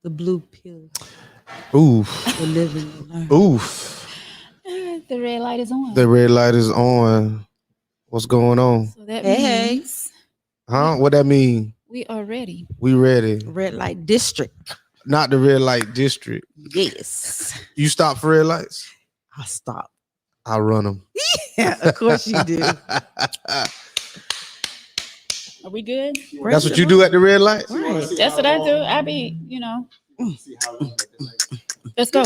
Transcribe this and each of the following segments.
The blue pill. Oof. The living. The learn. Oof. The red light is on. The red light is on. What's going on? So that Hey. means Huh? What that mean? we are ready. We ready. Red light district. Not the red light district. Yes. You stop for red lights? I'll stop. I run them. Yeah, of course you do. Are we good? That's what you do at the red lights? Right. That's what I do. I be, let's go.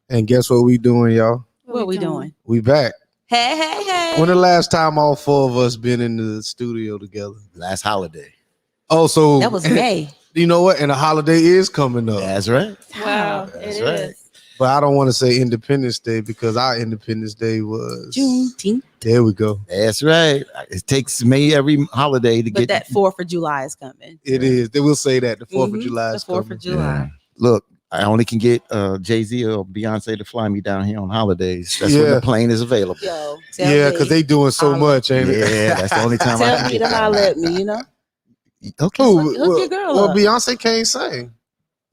And guess what we doing, y'all? What we doing? We back. Hey, hey, hey. When the last time all four of us been in the studio together? Last holiday. Oh, so That was May. you know what? And the holiday is coming up. That's right. Wow, That's it right. is. But I don't want to say Independence Day because our Independence Day was Juneteenth. There we go. That's right. It takes me every holiday to But get that 4th of July is coming. It is. They will say that the 4th of Mhm, July the is 4th coming. of July. Look, I only can get Jay-Z or Beyonce to fly me down here on holidays. That's when Yeah. the plane is available. Yo, tell Yeah, me, because they doing so I'll- much, ain't it? Yeah, that's the only time I tell can me get to down holler there. at me, you know? Okay. Who? Hook your girl well, up. Beyonce can't sing.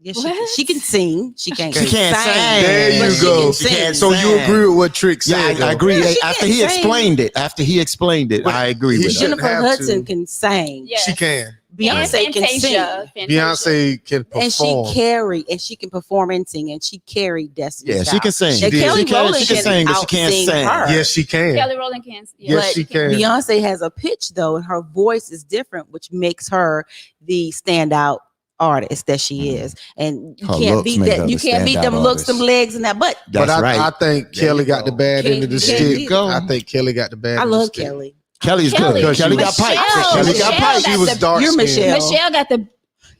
Yes, What? she can sing. She can't, She can't sing. There but you she go. can She sing. can't So you sing. agree with what Trick Yeah, said? I though? agree. Yeah, she After can he sing. explained it, But I agree he with shouldn't that. Jennifer have Hudson to. can sing. Yes. She can. Beyonce can sing. Beyonce can And she perform. she can perform and sing, and she carried Destiny. Yeah, she can sing. She And did. Kelly She can Rowland sing, but she can't out-sing sing. her. Yes, she can. Kelly Rowland can. Yes, she can. Beyonce has a pitch though, and her voice is different, which makes her the standout artist that she is. And you Her can't looks beat make her that. the You can't beat them standout looks, artist. them legs, and that butt. But That's right. I think There Kelly you got go. the bad end of the There you stick. go. I think Kelly got the bad I end of the love stick. Kelly. Kelly's Kelly. good. Kelly got Michelle. pipes. Kelly got Michelle pipes. She got was the- dark You're skinned. Michelle. Michelle got the.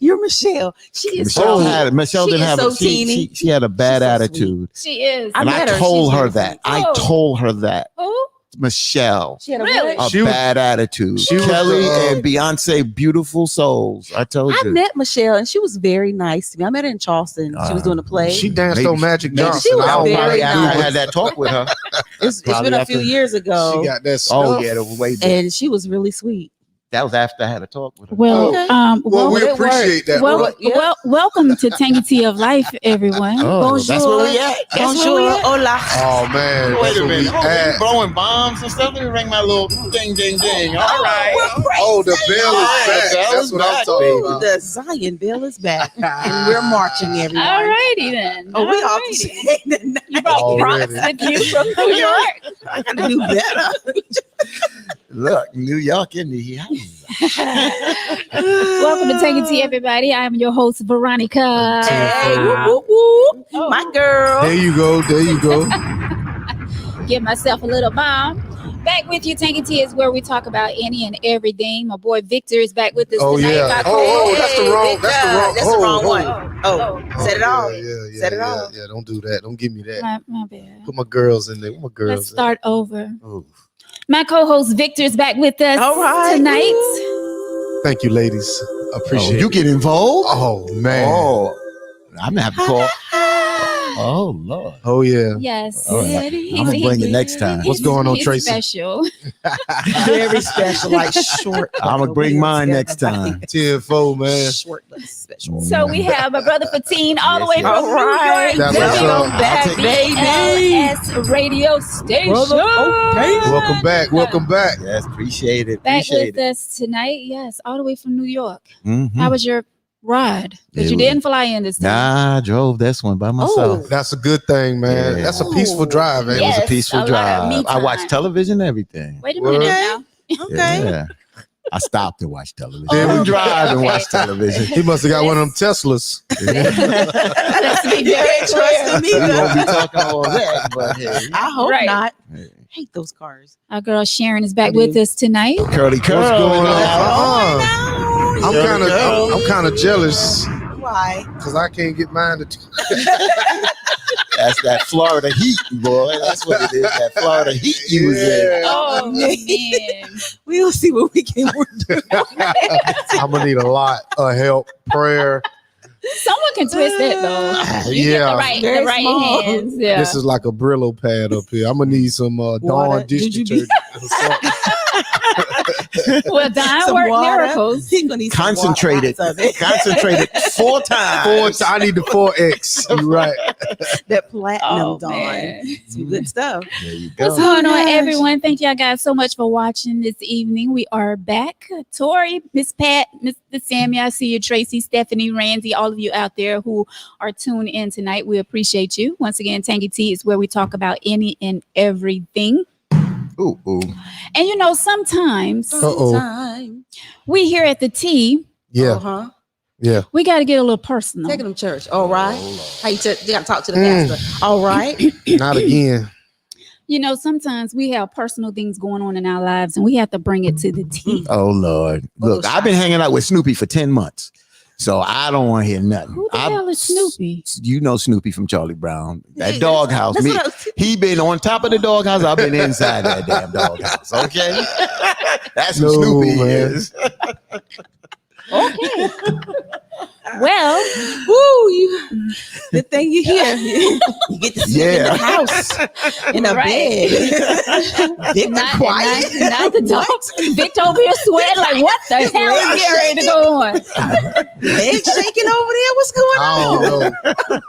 You're Michelle. She is Michelle so had Michelle she didn't is have so a teeny. she had a bad She's so attitude. She is. I And met I her. told She's her very that. sweet. I Oh. told her that. Who? Michelle. She had a Really? what? A She was- bad attitude. she was, Kelly uh, and Beyonce, beautiful souls. I told I you. met Michelle, and she was very nice to me. I met her in Charleston. She was doing a play. She danced Maybe on she- Magic maybe Johnson. she was I don't very know Probably how after to I do had it. that talk with her. It's Probably been a few after- years ago. She got that Oh stuff. yeah, that was way back. and she was really sweet. That was after I had a talk with her. Well, Okay. Well, we it appreciate that. Well, bro. Yeah. welcome to Tangy Tea of Life, everyone. Oh, that's where we at. That's where we Bonjour, at. hola. Oh man, Wait that's a what minute. we Oh, you at. blowing bombs and stuff? Let me ring my little ding, ding, ding. All right. Oh, the bell is Yeah, back. the bell That's is what I'm back, talking Ooh, about. the Zion Bell is back, and we're marching, everyone. All righty then. Oh, we All off righty. to say tonight. You brought props Already. with you from New York. I gotta do better. Look, New York in the house. Welcome to Tangy Tea, everybody. I'm your host, Veronica. Hey, whoop, whoop, whoop. Oh. My girl. There you go. There you go. Give myself a little bomb. Back with you, Tangy Tea is where we talk about any and everything. My boy Victor is back with us Oh, tonight. yeah. My Oh, co-host. that's the wrong- Hey, that's the wrong- That's the oh, wrong oh. one. Oh, said it all. Yeah, Said it yeah, all. yeah. Don't do that. Don't give me that. My bad. Put my girls in there. Put my girls. Let's start over. Ooh. My co-host Victor is back with us All right. tonight. Thank you, ladies. Appreciate You it. get involved? Oh man. Oh, I'm gonna have to call. Oh Lord. Oh yeah. Yes. All right. I'm gonna bring it next time. What's going on, He's Tracy? Special. Very special, like short. I'm gonna bring mine next time. 10-4, man. Shortless special. So we have my brother Fatine all the way Yes, from yes. New All right. York. That's what's Welcome up. back, I'll take it. BLS radio station. Welcome back. Welcome back. Yes, appreciate it. Back Appreciate with us tonight. Yes, all the way from New York. it. Mhm. How was your ride? Because It you was- didn't fly in this time. Nah, I drove this one by myself. That's a good thing, man. Yeah. That's a peaceful drive, ain't It was Yes, a peaceful a lot of me drive. I watched time. television, everything. Wait a Word. minute now. Okay. Yeah. I stopped to watch television. Yeah, we we drive and okay. watch television. He must have got one of them Teslas. Let's be You very can't trust clear. him We either. won't be talking all that, but hey. I hope Right. not. Hey. Hate those cars. Our girl Sharon is back I with do. us tonight. Curly curl. What's going on? Oh, I'm no. kind of jealous Why? because I can't get mine to. That's that Florida heat, boy. That's what it is. That Florida heat you was in. Oh man. We'll see what we can work. I'm gonna need a lot of help, prayer. Someone can twist that though. You Yeah. get the Very right small. hands. Yeah. This is like a Brillo pad up here. I'm gonna need some Dawn Water. dish Did you detergent. or something. Well, Don Some work water. miracles. He's gonna need some water, Concentrated. lots of it. Concentrated 4 times. I need the 4X. You're right. That platinum Oh, Dawn. man. Some good stuff. There you What's go. going on, gosh. everyone? Thank y'all guys so much for watching this evening. We are back. Tori, Miss Pat, Mr. Sammy, I see you, Tracy, Stephanie, Randy, all of you out there who are tuned in tonight. We appreciate you. Once again, Tangy T is where we talk about any and everything. Ooh, ooh. And you know, sometimes Uh-oh. Time. we here at the T, Yeah, Uh-huh. yeah. we got to get a little personal. Taking them to church. All right. How you gotta talk to the Mm. pastor. All right. Not again. You know, sometimes we have personal things going on in our lives and we have to bring it to the T. Oh, Lord. Look, Oh, I've been hanging out with Snoopy for 10 months. So I don't want to hear nothing. Who the hell is Snoopy? You know Snoopy from Charlie Brown. That Yeah, doghouse. That's Me, what I was- he been on top of the doghouse. I've been inside that damn doghouse. Okay, that's who No, Snoopy man. is. Okay. Well, Woo, you good thing you here. You get to sleep in Yeah. the house in a Right. bed. Victor not, quiet. not the dog. Victor over here sweating like, what the hell is getting ready to go on? Legs shaking over there. What's going I on? don't know.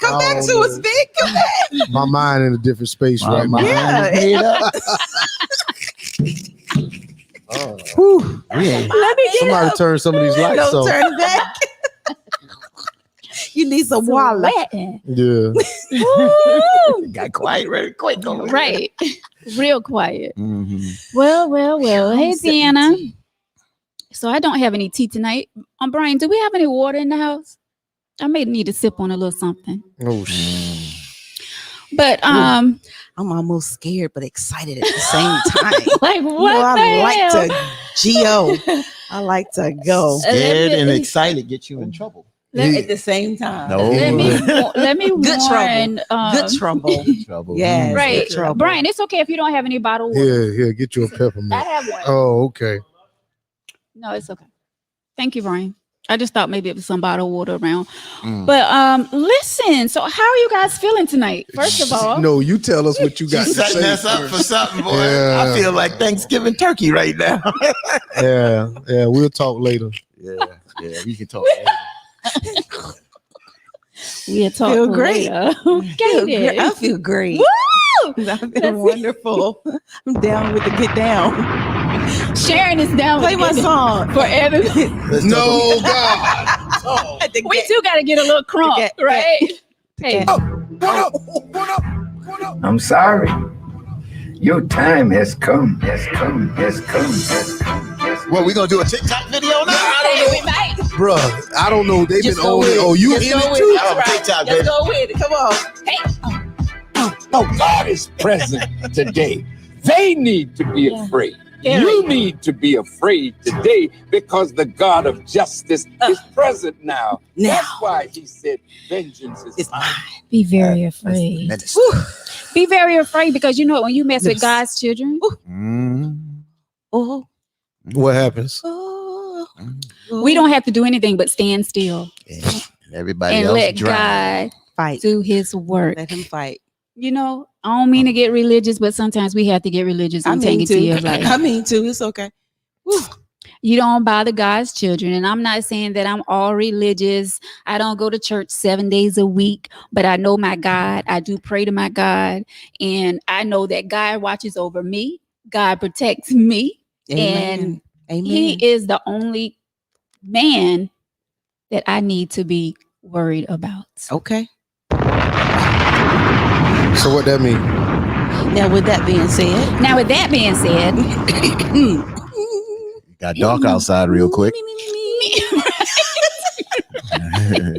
Come I back don't to know. us, Vic. Come back. My mind in a different space My right mind now. Yeah. is made up. Whew. Yeah. Let me get Somebody up. turn some of these lights Don't off. turn it back. You need some water. Sweating. Yeah. Woo! Got quiet very quick. over there. Right. Real quiet. Mhm. Well. Hey, I'm sipping Deanna. tea. So I don't have any tea tonight. Brian, do we have any water in the house? I may need to sip on a little something. Oh, shit. Mm. But I'm almost scared but excited at the same time. like You what know, the I hell? like to Go. I like to go Scared and Let me- excited get you in trouble. at the same time. No. Let me Good warn. Good trouble. Trouble. Yes. Right, Good trouble. Brian. It's okay if you don't have any bottled water. Here, get you a peppermint. I have one. Oh, okay. No, it's okay. Thank you, Brian. I just thought maybe it was some bottled water around. Mm. But listen. So how are you guys feeling tonight? First of all, No, you tell us what you got She's to setting say us up for first. something, boy. Yeah. I feel like Thanksgiving turkey right now. Yeah, we'll talk later. yeah, we can talk. we'll talk Feel great. later. Feel Okay, great. I then. feel great. Woo! I Let's feel see. wonderful. I'm down with the get down. Sharon is down. Play with my it song. for everybody. Let's No, God. At the We get- too got to get a little crump, Okay. right? Hey, I'm sorry. Your time has come. Has come. Has come. Has come. Has come. What, we gonna do a TikTok video now? hey, we might. Bruh, I don't know. They've Just been go on with it. it. Oh, you Just in go it with too? it. I'm That's right. TikTok, Let's baby. go with it. Come on. Hey, No, God is present today. They need to be Yeah. afraid. Very. You need to be afraid today because the God of justice is present now. Now. That's why he said, vengeance is It's mine. mine. be very afraid. Minister. Be very afraid because you know when you mess with Yes. God's children, Mm. Oh, What happens? oh, we don't have to do anything but stand still Yeah. Everybody and else let drive. God fight. do His work. Let him fight. You know, I don't mean to get religious, but sometimes we have to get religious I and mean take it to your to. life. I mean to. It's okay. Woo. You don't bother God's children. And I'm not saying that I'm all religious. I don't go to church 7 days a week, but I know my God. I do pray to my God. And I know that God watches over me. God protects me. Amen. Amen. He is the only man that I need to be worried about. Okay. So what that mean? Now, with that being said, Now, with that being said, Got dark outside real quick. Me.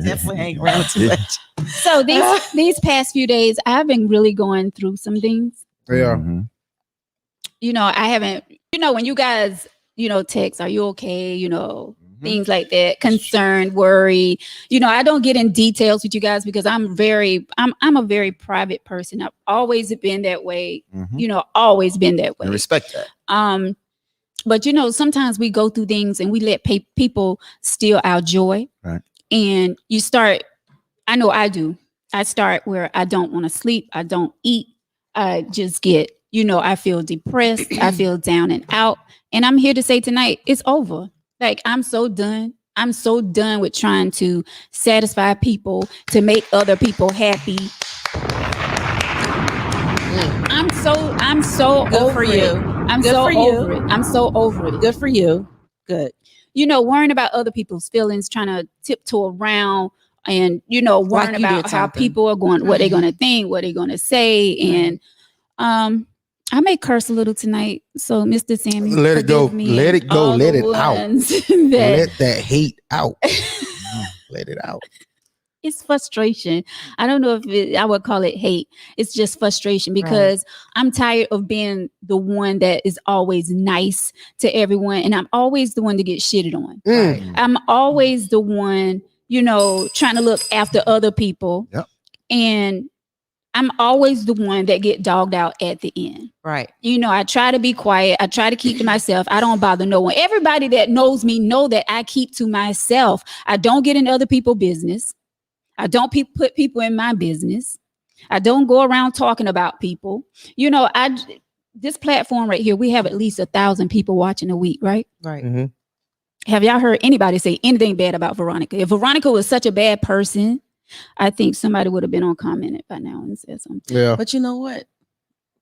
Definitely hang around too much. So these past few days, I've been really going through some things. Yeah. Mhm. You know, I haven't. You know, when you guys, text, "Are you okay?" Things like that, concerned, worry. I don't get in details with you guys because I'm a very private person. I've always been that way. Mhm. Always been that way. I respect that. But sometimes we go through things and we let people steal our joy. Right. And you start, I know I do. I start where I don't want to sleep. I don't eat. I just get, I feel depressed. I feel down and out. And I'm here to say tonight, it's over. Like, I'm so done. I'm so done with trying to satisfy people, to make other people happy. I'm so Good over for it. you. I'm Good so for you. over it. I'm so over it. Good for you. Good. Worrying about other people's feelings, trying to tiptoe around and, worrying Like you about did how something. people are going, what they're going to think, what they're going to say. And I may curse a little tonight. So, Mr. Sammy, Let it go. forgive me Let and it go. all Let the it out. ones that Let that hate out. Let it out. it's frustration. I don't know if I would call it hate. It's just frustration because I'm tired of being the one that is always nice to everyone. And I'm always the one to get shitted on. Mm. I'm always the one, trying to look after other people. Yep. And I'm always the one that get dogged out at the end. Right. I try to be quiet. I try to keep to myself. I don't bother no one. Everybody that knows me know that I keep to myself. I don't get in other people's business. I don't put people in my business. I don't go around talking about people. This platform right here, we have at least 1,000 people watching a week, right? Right. Mm-hmm. Have y'all heard anybody say anything bad about Veronica? If Veronica was such a bad person, I think somebody would have been on commented by now and said something. Yeah. But you know what?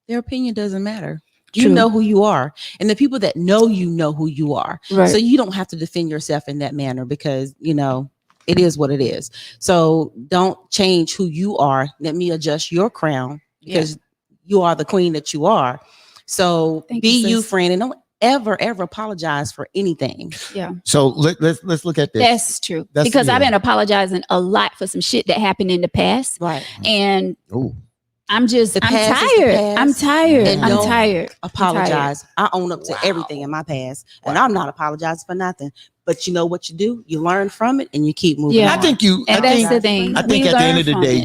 Their opinion doesn't matter. You True. know who you are. And the people that know who you are. Right. So you don't have to defend yourself in that manner because, it is what it is. So don't change who you are. Let me adjust your crown because you are the queen that you are. So Thank be you, you, sis. friend, and don't ever apologize for anything. Yeah. So let's look at this. That's true. That's- because I've yeah. been apologizing a lot for some shit that happened in the past. Right. And Ooh. I'm The past is the tired. past. I'm tired. And I'm don't tired. Apologize. I own up to Wow. everything in my past, and I'm not apologizing for nothing. But you know what you do? You learn from it and you keep moving. Yeah. on. I think And that's the thing. I think We at the learn end of the from day,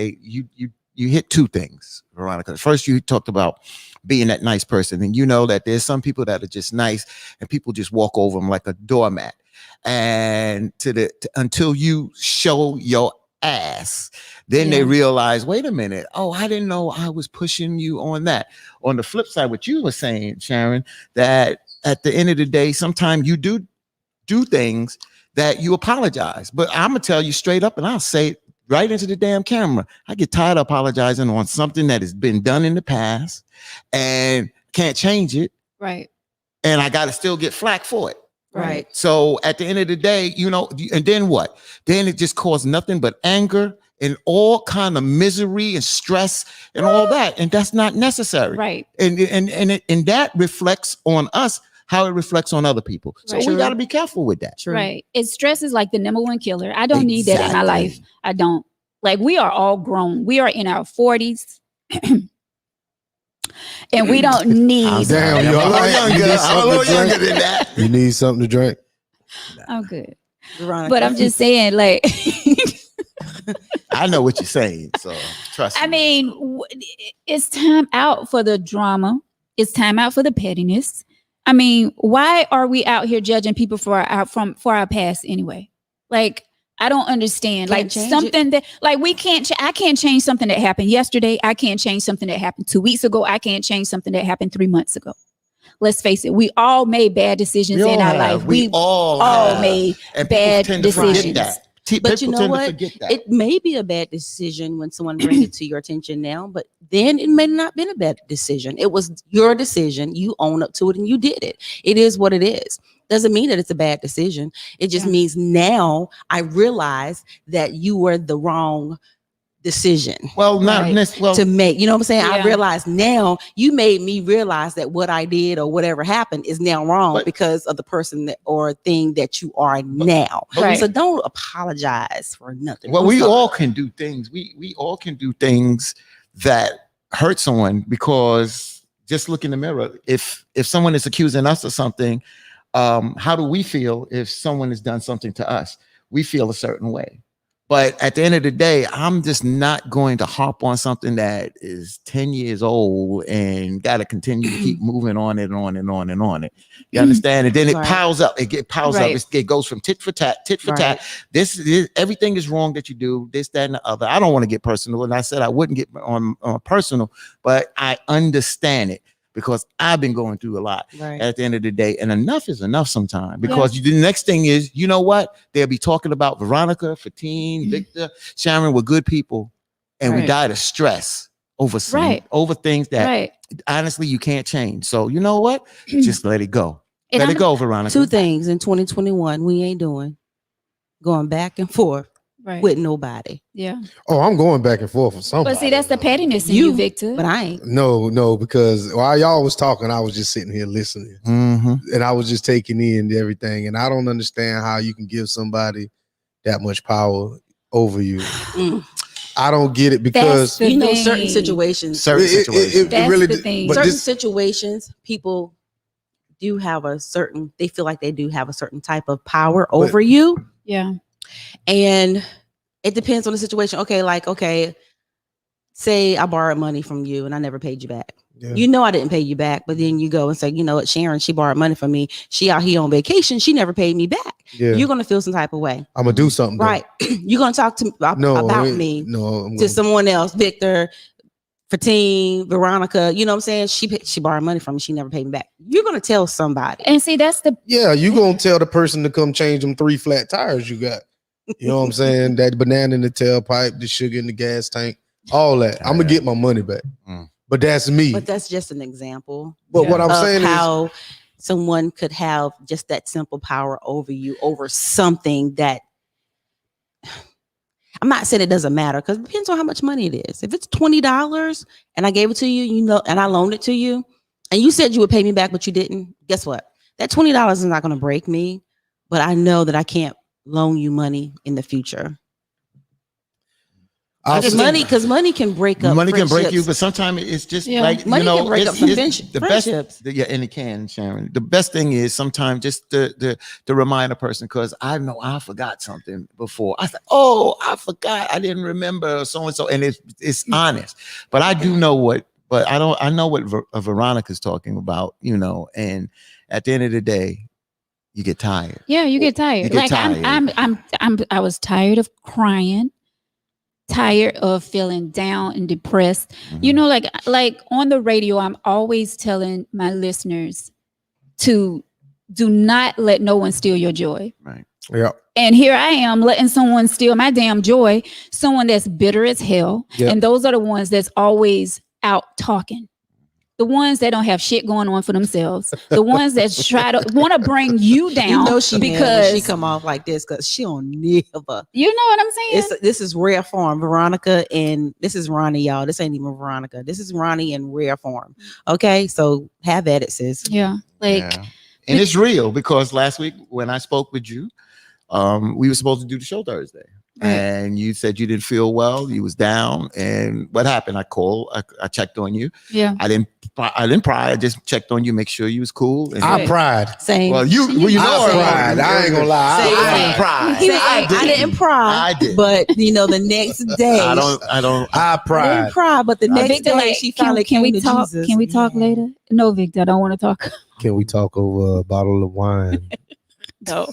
it. you hit two things, Veronica. First, you talked about being that nice person, and that there's some people that are just nice, and people just walk over them like a doormat. And until you show your ass, then they Yeah. realize, wait a minute, oh, I didn't know I was pushing you on that. On the flip side, what you were saying, Sharon, that at the end of the day, sometimes you do things that you apologize. But I'm gonna tell you straight up, and I'll say it right into the damn camera. I get tired of apologizing on something that has been done in the past and can't change it, Right. and I gotta still get flack for it. Right. So at the end of the day, and then what? Then it just caused nothing but anger and all kind of misery and stress and all that, and that's not necessary. Right. And that reflects on us how it reflects on other people. So Right. we got to be careful with that. True. Right. Stress is like the number one killer. I don't need that in my life. Exactly. I don't. Like, we are all grown. We are in our 40s. And we don't need. Damn, I'm you a all little right? younger. You need I'm a something little to younger drink? than that. You need something to drink? I'm good. Veronica. But I'm just saying, like, I know what you're saying, so trust me. I mean, it's time out for the drama. It's time out for the pettiness. I mean, why are we out here judging people for our past anyway? Like, I don't understand. Can't Like, change something that, like, I can't change something that happened yesterday. I can't change something that happened 2 weeks ago. I can't change something that happened 3 months ago. Let's face it. We all made bad decisions in our life. We all have. made And people bad tend to forget decisions. that. But you People know tend to what? forget that. It may be a bad decision when someone brings it to your attention now, but then it may not been a bad decision. It was your decision. You own up to it and you did it. It is what it is. Doesn't mean that it's a bad decision. It just Yeah. means now I realize that you were the wrong decision Well, not Right. well. to make. You know what I'm saying? Yeah. I realize now you made me realize that what I did or whatever happened is now wrong But- because of the person that, or thing that you are now. Right. So don't apologize for nothing. Well, I'm we sorry. all can do things. We all can do things that hurt someone, because just look in the mirror. If someone is accusing us of something, how do we feel if someone has done something to us? We feel a certain way. But at the end of the day, I'm just not going to harp on something that is 10 years old and got to continue to keep moving on and on and on and on it. You understand? And then it Right. piles up. It piles Right. up. It goes from tit for tat, tit for Right. tat. This everything is wrong that you do, this, that, and the other. I don't want to get personal. And I said I wouldn't get on personal, but I understand it because I've been going through a lot Right. at the end of the day. And enough is enough sometimes, because the next thing is, you know what? They'll be talking about Veronica, Fatine, Victor, Sharon were good people. And we Right. died of stress over Right. over things that Right. honestly you can't change. So you know what? Just let it go. And Let I'm- it go, Veronica. Two things in 2021 we ain't doing: going back and forth Right. with nobody. Yeah. Oh, I'm going back and forth with somebody. But see, that's the pettiness in you, You- Victor. But I ain't. No, because while y'all was talking, I was just sitting here listening, Mhm. and I was just taking in everything. And I don't understand how you can give somebody that much power over you. Mm. I don't get it because The You know, certain thing. situations, Certain situations. That's really the did- thing. But certain this, situations, people do have a certain. They feel like they do have a certain type of power over you, Yeah. and it depends on the situation. Okay, say I borrowed money from you and I never paid you back. yeah. You know I didn't pay you back, but then you go and say, you know what, Sharon, she borrowed money from me. She out here on vacation. She never paid me back. yeah. You're gonna feel some type of way, I'm gonna do something, though. right? You're gonna talk to me about me No, I'm to gonna, someone else, Victor, Fatine, Veronica. You know what I'm saying? She borrowed money from me. She never paid me back. You're gonna tell somebody. And see, that's the yeah. You gonna tell the person to come change them 3 flat tires you got. You know what I'm saying? That banana in the tailpipe, the sugar in the gas tank, all that. I'm gonna get my money back. Mm. But that's me. But that's just an example But what I'm of saying is, how someone could have just that simple power over you, over something that I'm not saying it doesn't matter, because it depends on how much money it is. If it's $20 and I gave it to you, you know, and I loaned it to you, and you said you would pay me back, but you didn't, guess what? That $20 is not going to break me, but I know that I can't loan you money in the future. I'll just say- think- Because money can break up. Money can break you, friendships. but sometimes it's just Yeah. like Money you know, can break up it's- some it's friendship- the best. friendships. Yeah, and it can, Sharon. The best thing is sometimes just to remind a person, because I know I forgot something before. I said, "Oh, I forgot. I didn't remember so and so," and it's honest. But I do know what. But I don't. I know what Veronica's talking about. You know, and at the end of the day, you get tired. yeah, you get tired. You get Like tired. I was tired of crying, tired of feeling down and depressed. You Mhm. know, like on the radio, I'm always telling my listeners to do not let no one steal your joy. Right. Yeah. And here I am letting someone steal my damn joy, someone that's bitter as hell. Yep. And those are the ones that's always out talking. The ones that don't have shit going on for themselves. The ones that try to want to bring you down You know she mad when because she come off like this, because she don't never. you know what I'm saying? This is rare form, Veronica, and this is Ronnie, y'all. This ain't even Veronica. This is Ronnie in rare form. Okay, so have at it, sis. Yeah. Like Yeah. And it's real, because last week when I spoke with you, we were supposed to do the show Thursday. Right. And you said you didn't feel well, you was down. And what happened? I called, I checked on you. yeah. I didn't pry. I just checked on you, make sure you was cool. And I pried. Same. well, you know, I pried. I ain't gonna lie. Say I it. didn't pry. He was I didn't pry. I did. But you know, the next day I don't. I I didn't pried. cry, but the I next Victor, day like, she can finally we came to talk? Jesus. Can we talk Yeah. later? No, Victor, I don't want to talk. Can we talk over a bottle of wine? No.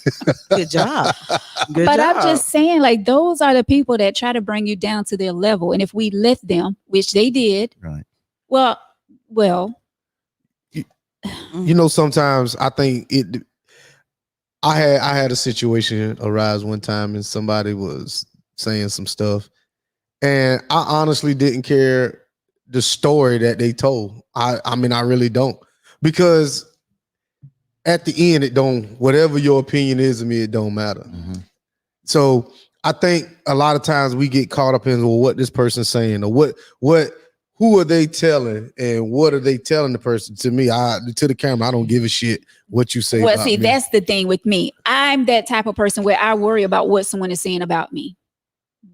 Good job. Good But job. I'm just saying, like, those are the people that try to bring you down to their level. And if we let them, which they did, Right. well, You know, sometimes I think it. I had a situation arise one time, and somebody was saying some stuff, and I honestly didn't care the story that they told. I mean, I really don't, because at the end, it don't. Whatever your opinion is of me, it don't matter. Mhm. So I think a lot of times we get caught up in well, what this person's saying or who are they telling and what are they telling the person. To me, to the camera, I don't give a shit what you say. Well, about see, me. that's the thing with me. I'm that type of person where I worry about what someone is saying about me.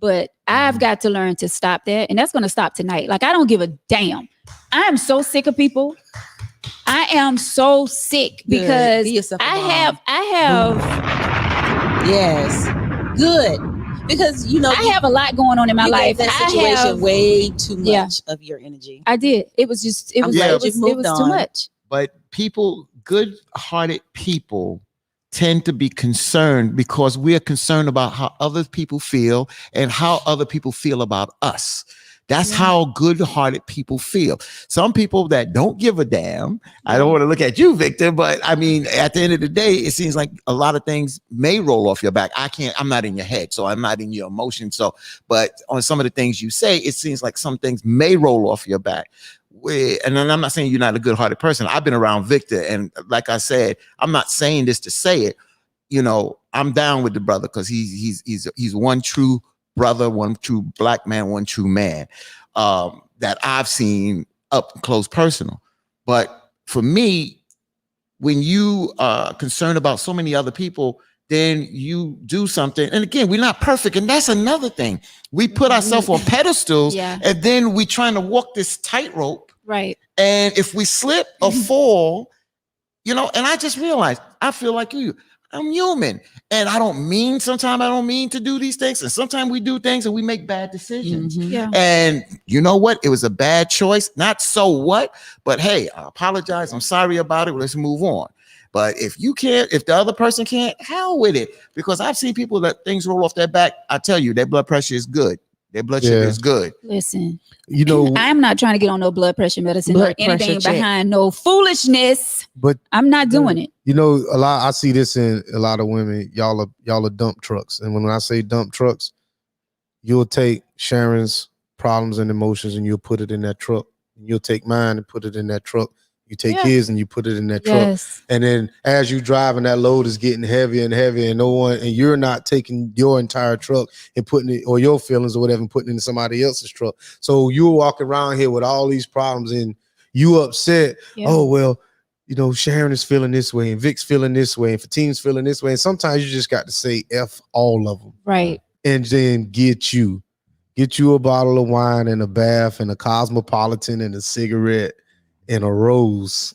But I've got to learn to stop that. And that's going to stop tonight. Like, I don't give a damn. I am so sick of people. I am so sick Good. because Be yourself a I bomb. have Yes. Good. Because I have a lot going on in my you life. gave that I situation have, way too much Yeah. of your energy. I did. It was just, it I'm was, glad it was, you've moved it was too on. much. But people, good-hearted people, tend to be concerned because we are concerned about how other people feel and how other people feel about us. That's Yeah. how good-hearted people feel. Some people that don't give a damn. I don't want to look at you, Victor, but I mean, at the end of the day, it seems like a lot of things may roll off your back. I'm not in your head, so I'm not in your emotions. So, but on some of the things you say, it seems like some things may roll off your back. And I'm not saying you're not a good-hearted person. I've been around Victor, and like I said, I'm not saying this to say it. You know, I'm down with the brother because he's one true brother, one true black man, one true man that I've seen up close personal. But for me, when you are concerned about so many other people, then you do something. And again, we're not perfect. And that's another thing. We put ourselves on pedestals Yeah. and then we trying to walk this tightrope. Right. And if we slip or fall, you know, and I just realized I feel like I'm human. And sometimes I don't mean to do these things. And sometimes we do things and we make bad decisions. Mhm. Yeah. And you know what? It was a bad choice. Not so what, but hey, I apologize. I'm sorry about it. Let's move on. But if you can't, if the other person can't, hell with it. Because I've seen people that things roll off their back. I tell you, their blood pressure is good. Their blood sugar Yeah. is good. Listen, You know, I'm not trying to get on no blood pressure medicine Blood or anything pressure check. behind no foolishness. but I'm not doing it. you know, a lot. I see this in a lot of women. Y'all are dump trucks, and when I say dump trucks, you'll take Sharon's problems and emotions and you'll put it in that truck. You'll take mine and put it in that truck. You take Yeah. his and you put it in that truck. Yes. And then as you driving, that load is getting heavier and heavier, and you're not taking your entire truck and putting it, or your feelings or whatever, and putting it in somebody else's truck. So you walk around here with all these problems and you upset. Yeah. Oh, well, you know, Sharon is feeling this way and Vic's feeling this way and Fatine's feeling this way. And sometimes you just got to say F all of them Right. and then get you a bottle of wine and a bath and a Cosmopolitan and a cigarette and a rose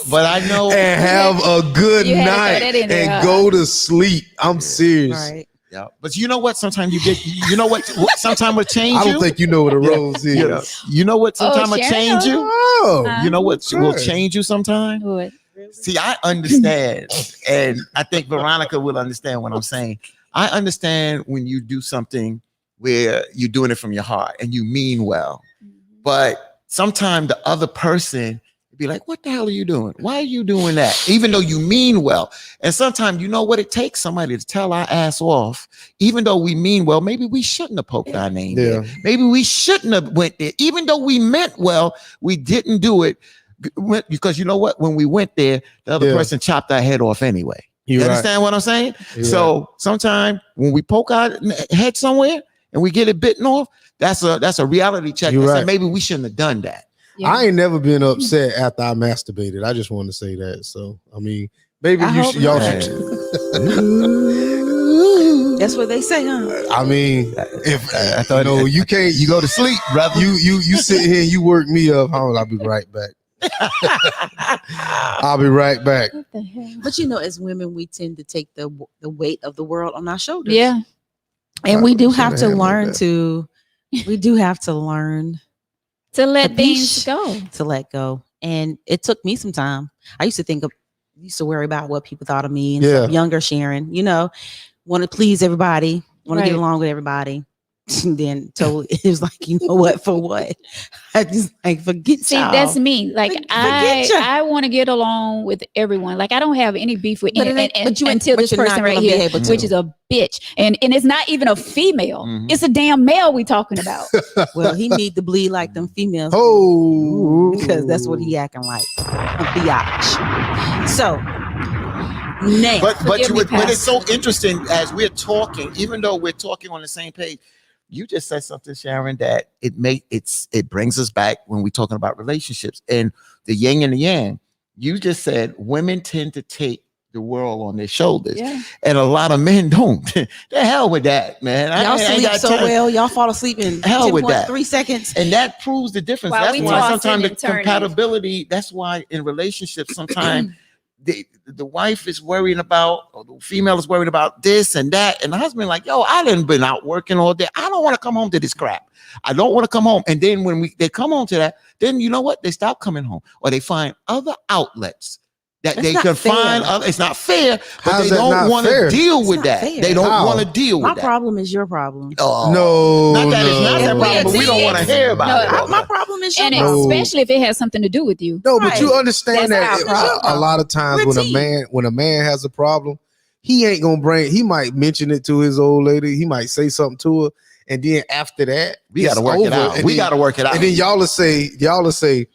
But I know. and have a good You had to throw night that in there, and huh? go to sleep. I'm serious. Right. Yeah. But you know what? Sometimes you know what sometimes will change I you. don't think you know what a Yeah. rose is. You know, you know what sometimes will Sharon change you? Oh, You know what will okay. change you sometimes? What? See, I understand, and I think Veronica will understand what I'm saying. I understand when you do something where you're doing it from your heart and you mean well, but sometimes the other person would be like, what the hell are you doing? Why are you doing that? Even though you mean well. And sometimes you know what it takes somebody to tell our ass off, even though we mean well, maybe we shouldn't have poked our name Yeah. there. Maybe we shouldn't have went there. Even though we meant well, we didn't do it because you know what? When we went there, the other Yeah. person chopped our head off anyway. You You're right. understand what I'm saying? You're So sometimes when we poke our head somewhere and we get it bitten off, that's a reality check. You're That say right. maybe we shouldn't have done that. Yeah. I ain't never been upset after I masturbated. I just want to say that. So I mean, maybe I you hope should, y'all not. should. That's what they say, huh? I mean, if I thought you know, you can't, you go to sleep, brother. you sit here and you work me up. I'll be right back. I'll be right back. What the hell? But you know, as women, we tend to take the weight of the world on our shoulders. Yeah. And we do Should've have to handled learn that. to. We do have to learn To let Capiche? things go. to let go. And it took me some time. I used to worry about what people thought of me and Yeah. younger Sharon, want to please everybody, want to get Right. along with everybody. And then totally, it was like, you know what, for what? I just like, forget See, y'all. that's me. Like Forget ya. I want to get along with everyone. Like I don't have any beef with But any, it ain't- and, but you ain't- until but this you're not person right gonna be here, able to. which is a bitch, and it's not even a female. Mhm. It's a damn male we talking about. Well, he need to bleed like them females. Oh, Because that's what he acting like. A biatch. So Now, But Forgive me, but it's so Pastor. interesting as we're talking, even though we're talking on the same page. You just said something, Sharon, that it brings us back when we're talking about relationships and the yin and the yang. You just said women tend to take the world on their shoulders, Yeah. and a lot of men don't. The hell with that, man. y'all I ain't sleep got so time. well. Y'all fall asleep in Hell with that. 10.3 seconds. And that proves the difference. While That's we why tossing sometimes the and turning. compatibility, that's why in relationships, sometimes the wife is worrying about, or the female is worried about this and that. And the husband, like, yo, I done been out working all day. I don't want to come home to this crap. I don't want to come home. And then when they come home to that, then you know what? They stop coming home, or they find other outlets that That's they not can fair. find. It's not fair, but How's they that don't not want to fair? deal It's with not that. fair. They don't How? want to deal My with that. problem is your problem. Oh, No, not that it's not no. their problem, but we don't want to hear about No, it. My problem is your And problem. especially if it has something to do with you. No, but you Right. understand That's that our a problem. lot of times We're when a team. a man has a problem, he ain't gonna he might mention it to his old lady. He might say something to her, and then after that, We got it's to work it over, out. and We then- got to work it out. And then y'all will say,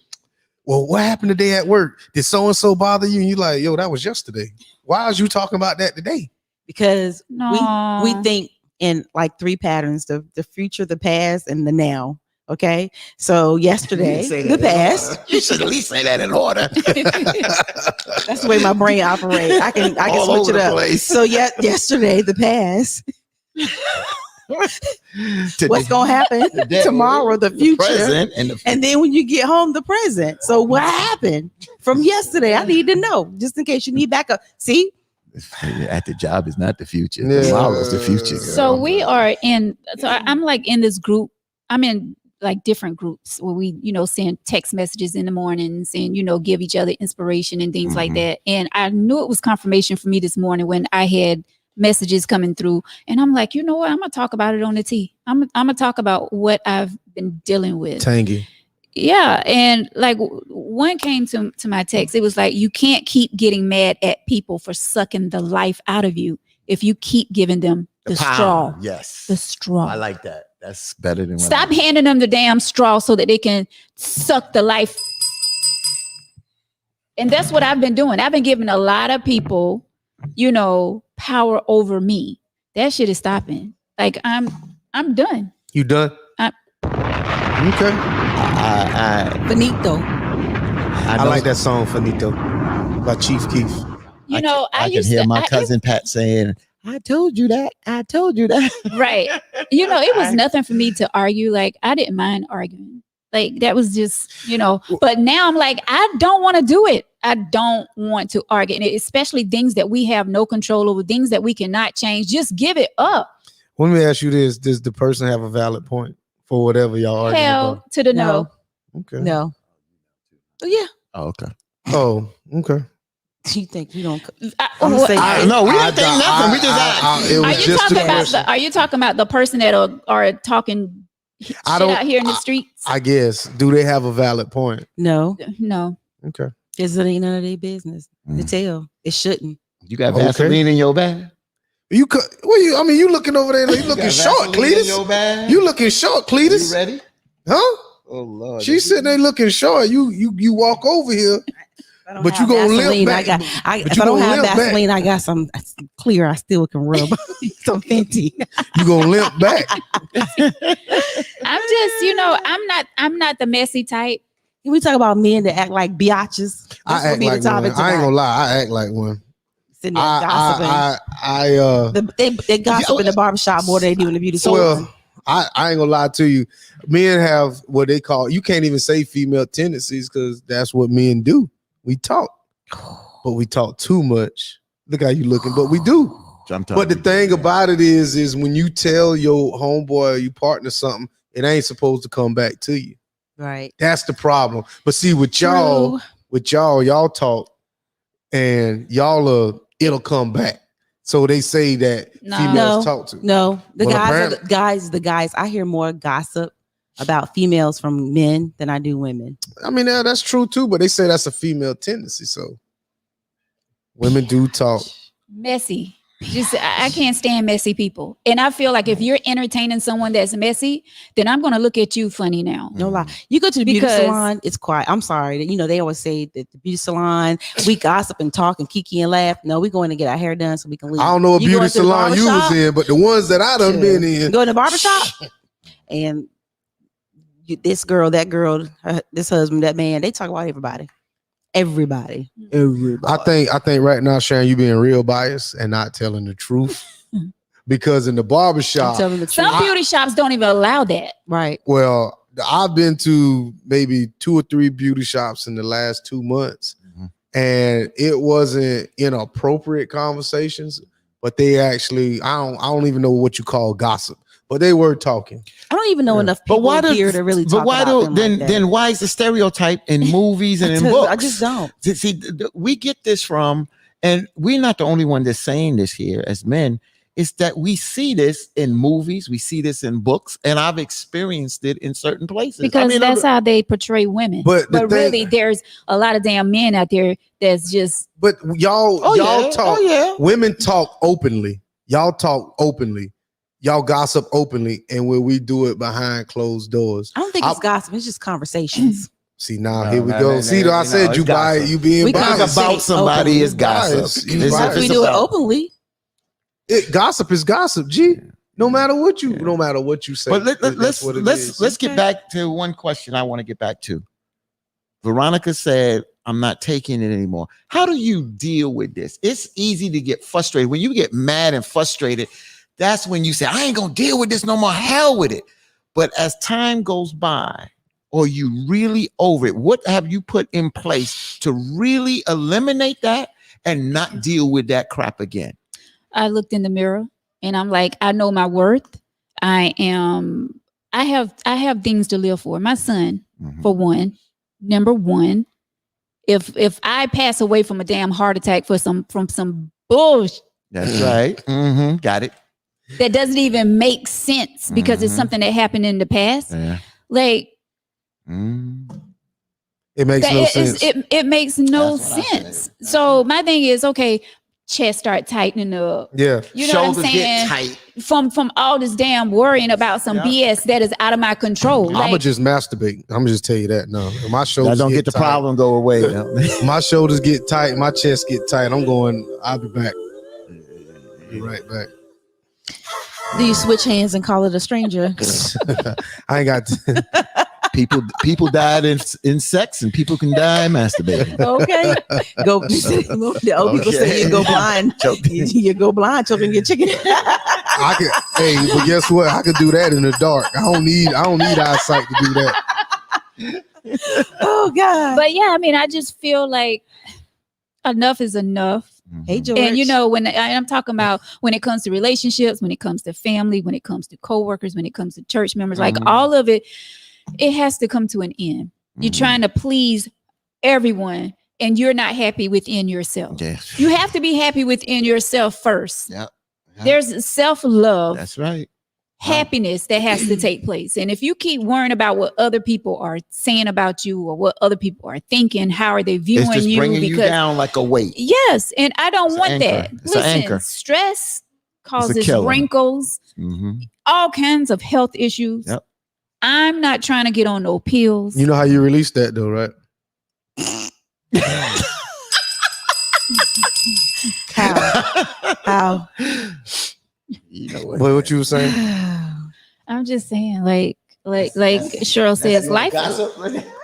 well, what happened today at work? Did so and so bother you? And you like, yo, that was yesterday. Why is you talking about that today? Because No. we think in like 3 patterns: the future, the past, and the now. Okay, so yesterday, the past. You should at least say that in order. That's the way my brain operates. I can All switch over it the up. place. So yesterday, the past. What's gonna happen Today, tomorrow? The future. present, and the And then when you get home, the present. So what happened from yesterday? I need to know, just in case you need backup. See, at the job is not the future. Yeah. Tomorrow's the future. Girl. So we are in. So I'm like in this group. I'm in like different groups where we, send text messages in the mornings and give each other inspiration and things like Mhm. that. And I knew it was confirmation for me this morning when I had messages coming through, and I'm like, you know what? I'm gonna talk about it on the T. I'm gonna talk about what I've been dealing with. Tangy. Yeah, and like one came to my text. It was like, you can't keep getting mad at people for sucking the life out of you if you keep giving them the pound. straw. Yes. The straw. I like that. That's better than what Stop I- handing them the damn straw so that they can suck the life. And that's what I've been doing. I've been giving a lot of people, power over me. That shit is stopping. Like I'm done. You done? I- Okay. finito. I like that song Finito by Chief Keef. You know, I can used hear to my cousin Pat saying, "I told you that. I told you that." right. It was nothing for me to argue. Like I didn't mind arguing. Like that was just, but now I'm like, I don't want to do it. I don't want to argue. And especially things that we have no control over, things that we cannot change. Just give it up. Let me ask you this: does the person have a valid point for whatever y'all arguing Hell about? to the no. Okay. No. Oh, yeah. Oh, okay. Oh, okay. You think we don't? I- I'm what- saying- No, we I- didn't think nothing. We just asked. it Are was you just talking a about question. are you talking about the person that are talking shit I don't- out here in the streets? I guess. Do they have a valid point? No, No. Okay. because it ain't none of their business to Mm. tell. It shouldn't. You got Okay. Vaseline in your bag? You could. Well, you looking over there? You looking got short, Vaseline in Cletus? your bag? You looking short, You Cletus? ready? Huh? Oh Lord. She's sitting there looking short. You walk over here. I don't But have you gonna limp Vaseline, back. but But if you I don't gonna have limp back. Vaseline, I got some clear. I still can rub some Fenty. You gonna limp back. I'm just, I'm not the messy type. Can we talk about men that act like biatches? This I would act be like one. I ain't gonna lie. I act like one. Sitting there gossiping. They gossip in the barbershop more than they do in the beauty salon. Well, I ain't gonna lie to you. Men have what they call, you can't even say female tendencies because that's what men do. We talk, but we talk too much. Look how you looking, but we do. But the thing about it is when you tell your homeboy or your partner something, it ain't supposed to come back to you. Right. That's the problem. But see, with y'all talk and it'll come back. So they say that No. females talk to. No, the Well, guys are apparently- the guys. I hear more gossip about females from men than I do women. I mean, that's true too, but they say that's a female tendency. So women do talk. Messy. Just I can't stand messy people. And I feel like if you're entertaining someone that's messy, then I'm gonna look at you funny now. No lie. You go to the beauty Because- salon, it's quiet. I'm sorry. You know, they always say that the beauty salon, we gossip and talk and kiki and laugh. No, we're going to get our hair done so we can leave. I don't know what You go beauty into the salon you was barbershop? in, but the ones that I done Sure. been in. Go in the barbershop and this girl, that girl, this husband, that man, they talk about everybody. Everybody. I think right now, Sharon, you being real biased and not telling the truth. Because in the I'm barbershop, telling the truth. Some beauty shops don't even allow that. Right. well, I've been to maybe 2 or 3 beauty shops in the last 2 months, and it wasn't inappropriate conversations, but they actually, I don't even know what you call gossip, but they were talking. I don't even know Yeah. enough But people why do here to really but talk why about do them then like that. then why is the stereotype in movies and in books? I just don't. See, we get this from, and we're not the only one that's saying this here as men. It's that we see this in movies, we see this in books, and I've experienced it in certain places. Because that's how they portray women. But the thing- really, there's a lot of damn men out there that's just But y'all talk. yeah. Women talk openly. Y'all talk openly. Y'all gossip openly, and when we do it behind closed doors. I don't think it's gossip. It's just conversations. See now, No, here we no, go. no, See, no, I no, said it's you gossip. you being We Talk biased. conversate about somebody openly. is gossip. Bias. You It's- bias. If we it's do it about- openly, Gossip is gossip, G. No matter what you, no matter what you say. But that's what it is. let's get Okay. back to one question I want to get back to. Veronica said, "I'm not taking it anymore." How do you deal with this? It's easy to get frustrated. When you get mad and frustrated, that's when you say, "I ain't gonna deal with this no more. Hell with it." But as time goes by, or you really over it, what have you put in place to really eliminate that and not deal with that crap again? I looked in the mirror and I'm like, I know my worth. I have things to live for. My son, Mhm. for one, number one, if I pass away from a damn heart attack from some bullshit That's right. Mhm. Got it. that doesn't even make sense because it's Mhm. something that happened in the past, Yeah. like Mm. It makes that no it, sense. it makes no That's what I sense. said. So my thing is, okay, chest start tightening up. Yeah. You know Shoulders what I'm saying? get tight. From all this damn worrying about some Yeah. BS that is out of my control. I'ma Like, just masturbate. I'm gonna just tell you that. No, my I shoulders don't get the tight. problem go away. though. My shoulders get tight. My chest get tight. I'm going. I'll be back. Be right back. do you switch hands and call it a stranger? I ain't got. people died in sex, and people can die masturbating. Okay. Go. The old people say you go blind. You go blind, choking your chicken. I could. Hey, but guess what? I could do that in the dark. I don't need eyesight to do that. Oh God. but yeah, I mean, I just feel like enough is enough. Hey George. And you know, when I'm talking about when it comes to relationships, when it comes to family, when it comes to coworkers, when it comes to church members, like Mhm. all of it, it has to come to an end. You're Mhm. trying to please everyone and you're not happy within yourself. Yes. You have to be happy within yourself first. Yep. Yep. There's self-love, That's right. happiness that has to take place. And if you keep worrying about what other people are saying about you or what other people are thinking, how are they It's viewing just you? bringing you Because down like a weight. yes, and I don't It's an want anchor. that. It's an Listen, anchor. stress causes killer. wrinkles, Mhm. all kinds of health issues. Yep. I'm not trying to get on no pills. You know how you release that though, right? How? You know What you were saying? I'm just saying, like Cheryl says, life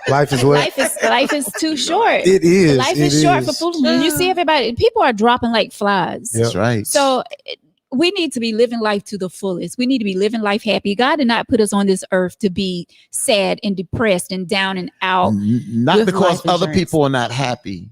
Life is what life is too short. it is. Life It is short for foolishness. You see everybody, people are dropping like flies. Yeah. That's right. So we need to be living life to the fullest. We need to be living life happy. God did not put us on this earth to be sad and depressed and down and out. Not with because life other insurance. people are not happy.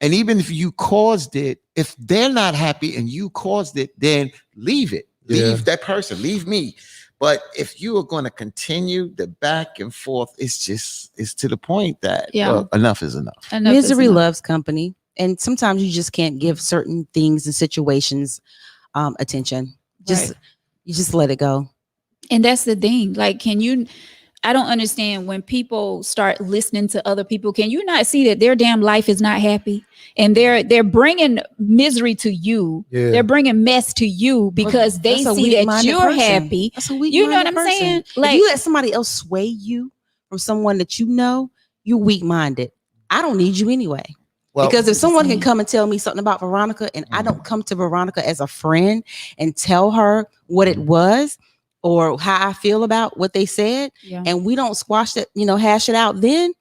And even if you caused it, if they're not happy and you caused it, then leave it. Leave Yeah. that person. Leave me. But if you are going to continue the back and forth, it's to the point that Yeah. enough is enough. Enough is Misery enough. loves company, and sometimes you just can't give certain things and situations attention. Just Right. you just let it go. And that's the thing. Like, can you I don't understand when people start listening to other people. Can you not see that their damn life is not happy, and they're bringing misery to you? Yeah. They're bringing mess to you because they That's a see that weak-minded you're person. happy. That's a You know what I'm weak-minded person. saying? If Like, you let somebody else sway you from someone that you know, you're weak-minded. I don't need you anyway. Well, Because if someone can Mm. come and tell me something about Veronica, and I don't come to Veronica as a friend and tell her what it was or how I feel about what they said, yeah. and we don't squash it, hash it out, then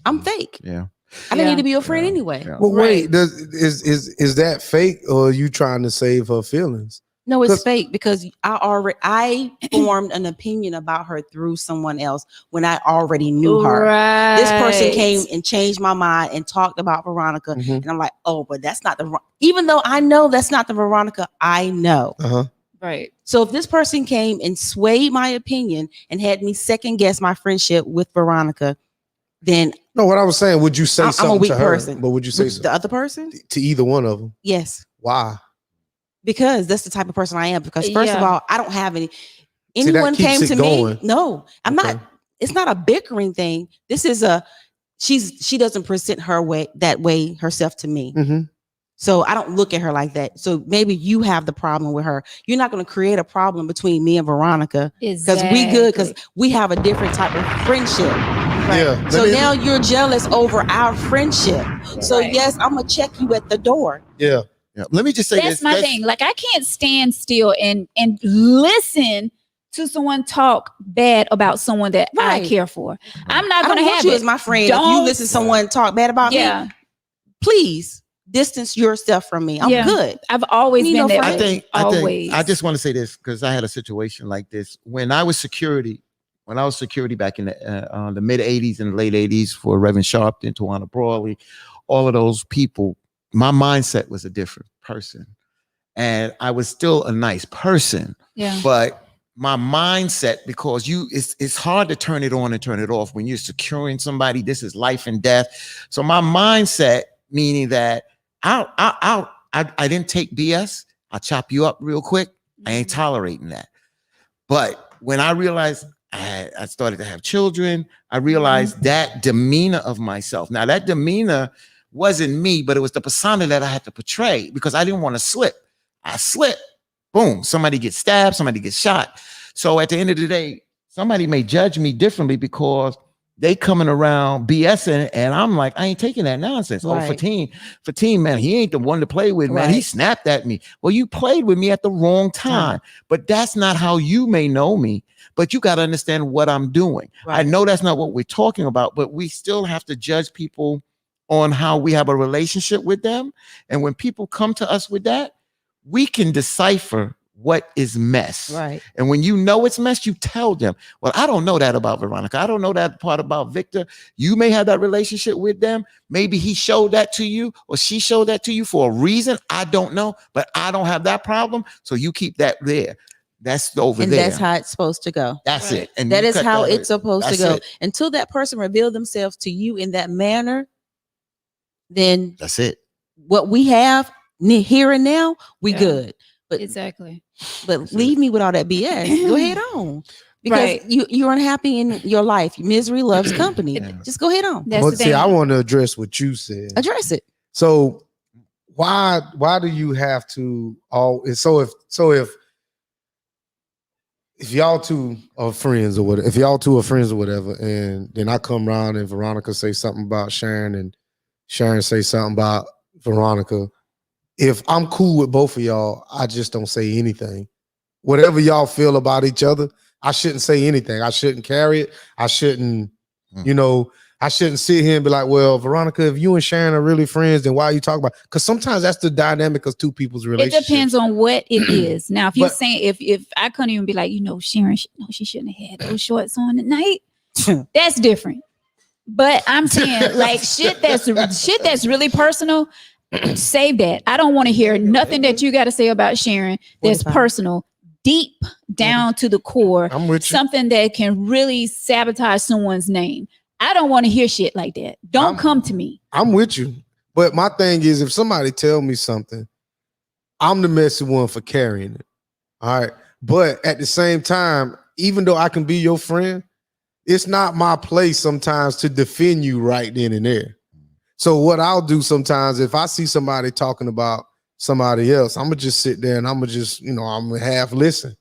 I'm fake. yeah. I don't Yeah. need to be your friend Yeah. anyway. Yeah. But Right. wait, is that fake, or are you trying to save her feelings? No, it's 'Cause- fake because I formed an opinion about her through someone else when I already knew her. Right. This person came and changed my mind and talked about Veronica, Mhm. and I'm like, oh, but that's not the. Even though I know that's not the Veronica I know. Uh-huh. Right. So if this person came and swayed my opinion and had me second guess my friendship with Veronica, then No, what I was saying, would you say I'm a something weak to her? person. But would you say with the other person, to either one of them? yes, Why? because that's the type of person I am. Because first of Yeah. all, I don't have any. See, that Anyone keeps came it to going. me. No, I'm Okay. not. It's not a bickering thing. This is she doesn't present her way herself to me. Mm-hmm. So I don't look at her like that. So maybe you have the problem with her. You're not going to create a problem between me and Veronica because we good because we have a different type of friendship. Yeah. So now you're jealous over our friendship. So Right. yes, I'm gonna check you at the door. Yeah. Yeah. Let me just say That's this. my thing. Like, I can't stand still and listen to someone talk bad about someone that I Right. care for. I'm not I gonna don't want have you it. as my friend. If you Don't- listen to someone talk bad about Yeah. me, please distance yourself from me. I'm Yeah. good. I've always Need been no that friends. way. Always. I just want to say this because I had a situation like this when I was security back in the mid 80s and late 80s for Reverend Sharpton, Tawana Brawley, all of those people. My mindset was a different person, and I was still a nice person, Yeah. but my mindset, because it's hard to turn it on and turn it off when you're securing somebody. This is life and death. So my mindset, meaning that I didn't take BS. I'll chop you up real quick. I ain't tolerating that. But when I realized I started to have children, I realized that demeanor of myself. Now that demeanor wasn't me, but it was the persona that I had to portray because I didn't want to slip. I slipped. Boom. Somebody gets stabbed. Somebody gets shot. So at the end of the day, somebody may judge me differently because they coming around BSing, and I'm like, I ain't taking that nonsense. Right. Oh, Fateen, man, he ain't the one to play with, man. He Right. snapped at me. Well, you played with me at the wrong time, but that's not how you may know me. But you got to understand what I'm doing. I Right. know that's not what we're talking about, but we still have to judge people on how we have a relationship with them. And when people come to us with that, we can decipher what is mess. Right. And when you know it's mess, you tell them, well, I don't know that about Veronica. I don't know that part about Victor. You may have that relationship with them. Maybe he showed that to you or she showed that to you for a reason. I don't know, but I don't have that problem. So you keep that there. That's over And there. that's how it's supposed to go. That's Right. it. And That you is cut how that it's supposed to That's go. it. Until that person reveal themselves to you in that manner, then That's it. what we have here and now, we Yeah. good. But Exactly. but leave me with all that BS. Go ahead on. Because Right. you're unhappy in your life. Misery loves company. Yeah. Just go ahead on. That's But the see, thing. I want to address what you said. Address it. So why do you have to all? So if y'all two are friends or whatever, and then I come around and Veronica say something about Sharon and Sharon say something about Veronica, if I'm cool with both of y'all, I just don't say anything. Whatever y'all feel about each other, I shouldn't say anything. I shouldn't carry it. I shouldn't, I shouldn't sit here and be like, well, Veronica, if you and Sharon are really friends, then why are you talking about? Because sometimes that's the dynamic of two people's It relationships. depends on what it is. Now, if you're But- saying if I couldn't even be like, Sharon, she shouldn't have had those shorts on at night. That's different. But I'm saying like shit that's really personal. Save that. I don't want to hear nothing that you got to say about Sharon that's 45. personal, deep down to the core. I'm with you. Something that can really sabotage someone's name. I don't want to hear shit like that. Don't come to me. I'm with you. But my thing is, if somebody tell me something, I'm the messy one for carrying it. All right. But at the same time, even though I can be your friend, it's not my place sometimes to defend you right then and there. So what I'll do sometimes, if I see somebody talking about somebody else, I'm gonna just sit there and I'm gonna just, I'm gonna half listen.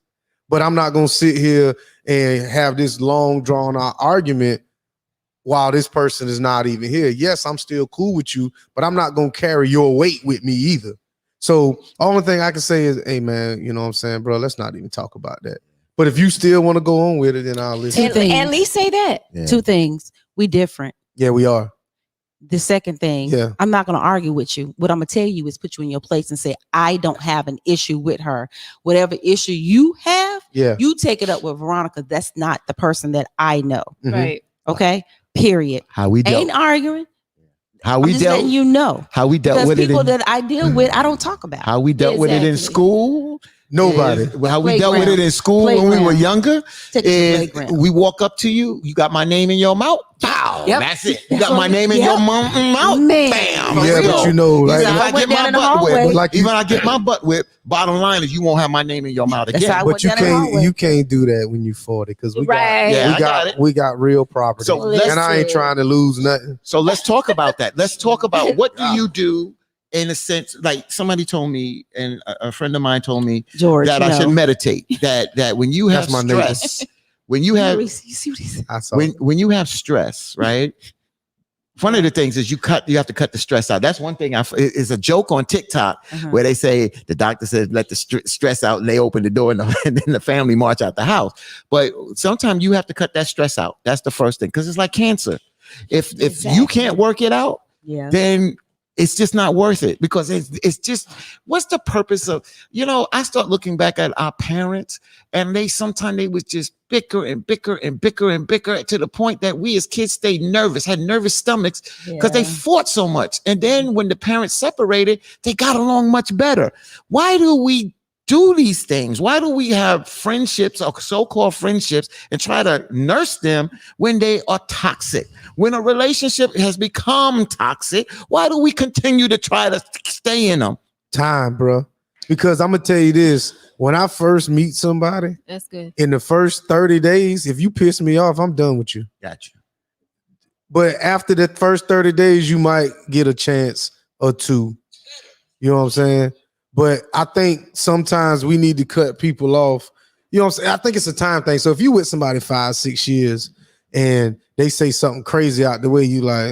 But I'm not gonna sit here and have this long drawn out argument while this person is not even here. Yes, I'm still cool with you, but I'm not gonna carry your weight with me either. So only thing I can say is, hey man, you know what I'm saying, bro, let's not even talk about that. But if you still want to go on with it, then I'll listen. At least say that. Yeah. Two things. We different. Yeah, we are. The second thing, Yeah. I'm not going to argue with you. What I'm going to tell you is put you in your place and say, I don't have an issue with her. Whatever issue you have, Yeah. you take it up with Veronica. That's not the person that I know. Mhm. Right. Okay. Period. How we dealt, Ain't arguing. how I'm we just dealt, letting you know. how we dealt Because with it. people In, that I deal with, I don't talk about. how we dealt with it in Exactly. school. Nobody. is- how we dealt with it Playground. in school when we were Playground. younger. Take it to the Is playground. we walk up to you, you got my name in your mouth. Pow. Yep. That's it. You That's got my what- name in yep. your mouth. Man. Bam. For Yeah, real. but you know, Even like, if I I went get down my in the butt hallway. whipped, Like you- even I get my butt whipped, bottom line is you won't have my name in your mouth That's again. how I but you went down the can't hallway. you can't do that when you 40 because we got Right. Yeah, we I got, got it. we got real property. So and I ain't listen. trying to lose nothing. So let's talk about that. Let's talk about what do you do in a sense, like somebody told me, and a friend of mine told me George, that you I should know. meditate. That when you have That's my neighbor. stress, when you have You see what he said? I saw when you have stress, right? One of the things is you have to cut the stress out. That's one thing. Is a joke on TikTok Uh-huh. where they say the doctor says let the stress out, and they open the door and then the family march out the house. But sometimes you have to cut that stress out. That's the first thing because it's like cancer. If you Exactly. can't work it out, Yeah. then it's just not worth it because it's just what's the purpose of, I start looking back at our parents and sometimes they would just bicker and bicker and bicker and bicker to the point that we as kids stayed nervous, had nervous stomachs because they Yeah. fought so much. And then when the parents separated, they got along much better. Why do we do these things? Why do we have friendships or so-called friendships and try to nurse them when they are toxic? When a relationship has become toxic, why do we continue to try to stay in them? time, bro. Because I'm gonna tell you this: when I first meet somebody, That's good. in the first 30 days, if you piss me off, I'm done with you. Gotcha. But after the first 30 days, you might get a chance or two. You know what I'm saying? But I think sometimes we need to cut people off. You know what I'm saying? I think it's a time thing. So if you with somebody 5-6 years and they say something crazy out the way, you like,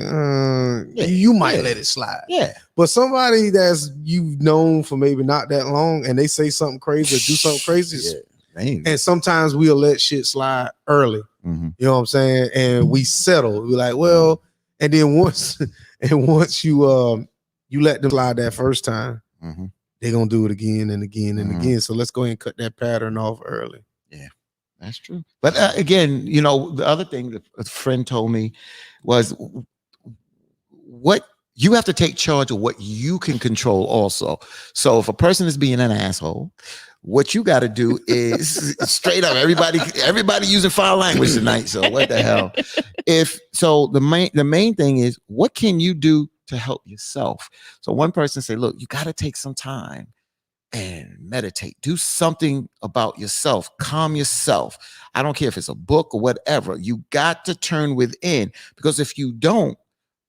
you might let it slide. Yeah. But somebody that's you've known for maybe not that long and they say something crazy or do something crazy, and sometimes we'll let shit slide early. Mhm. You know what I'm saying? And we settle. We're like, well, and then once you let them slide that first time, Mhm. they're gonna do it again and again and Mhm. again. So let's go ahead and cut that pattern off early. That's true. But again, the other thing that a friend told me was what you have to take charge of what you can control also. So if a person is being an asshole, what you got to do is straight up everybody using foul language tonight. So what the hell? The main thing is what can you do to help yourself? So one person say, look, you got to take some time and meditate. Do something about yourself. Calm yourself. I don't care if it's a book or whatever. You got to turn within because if you don't,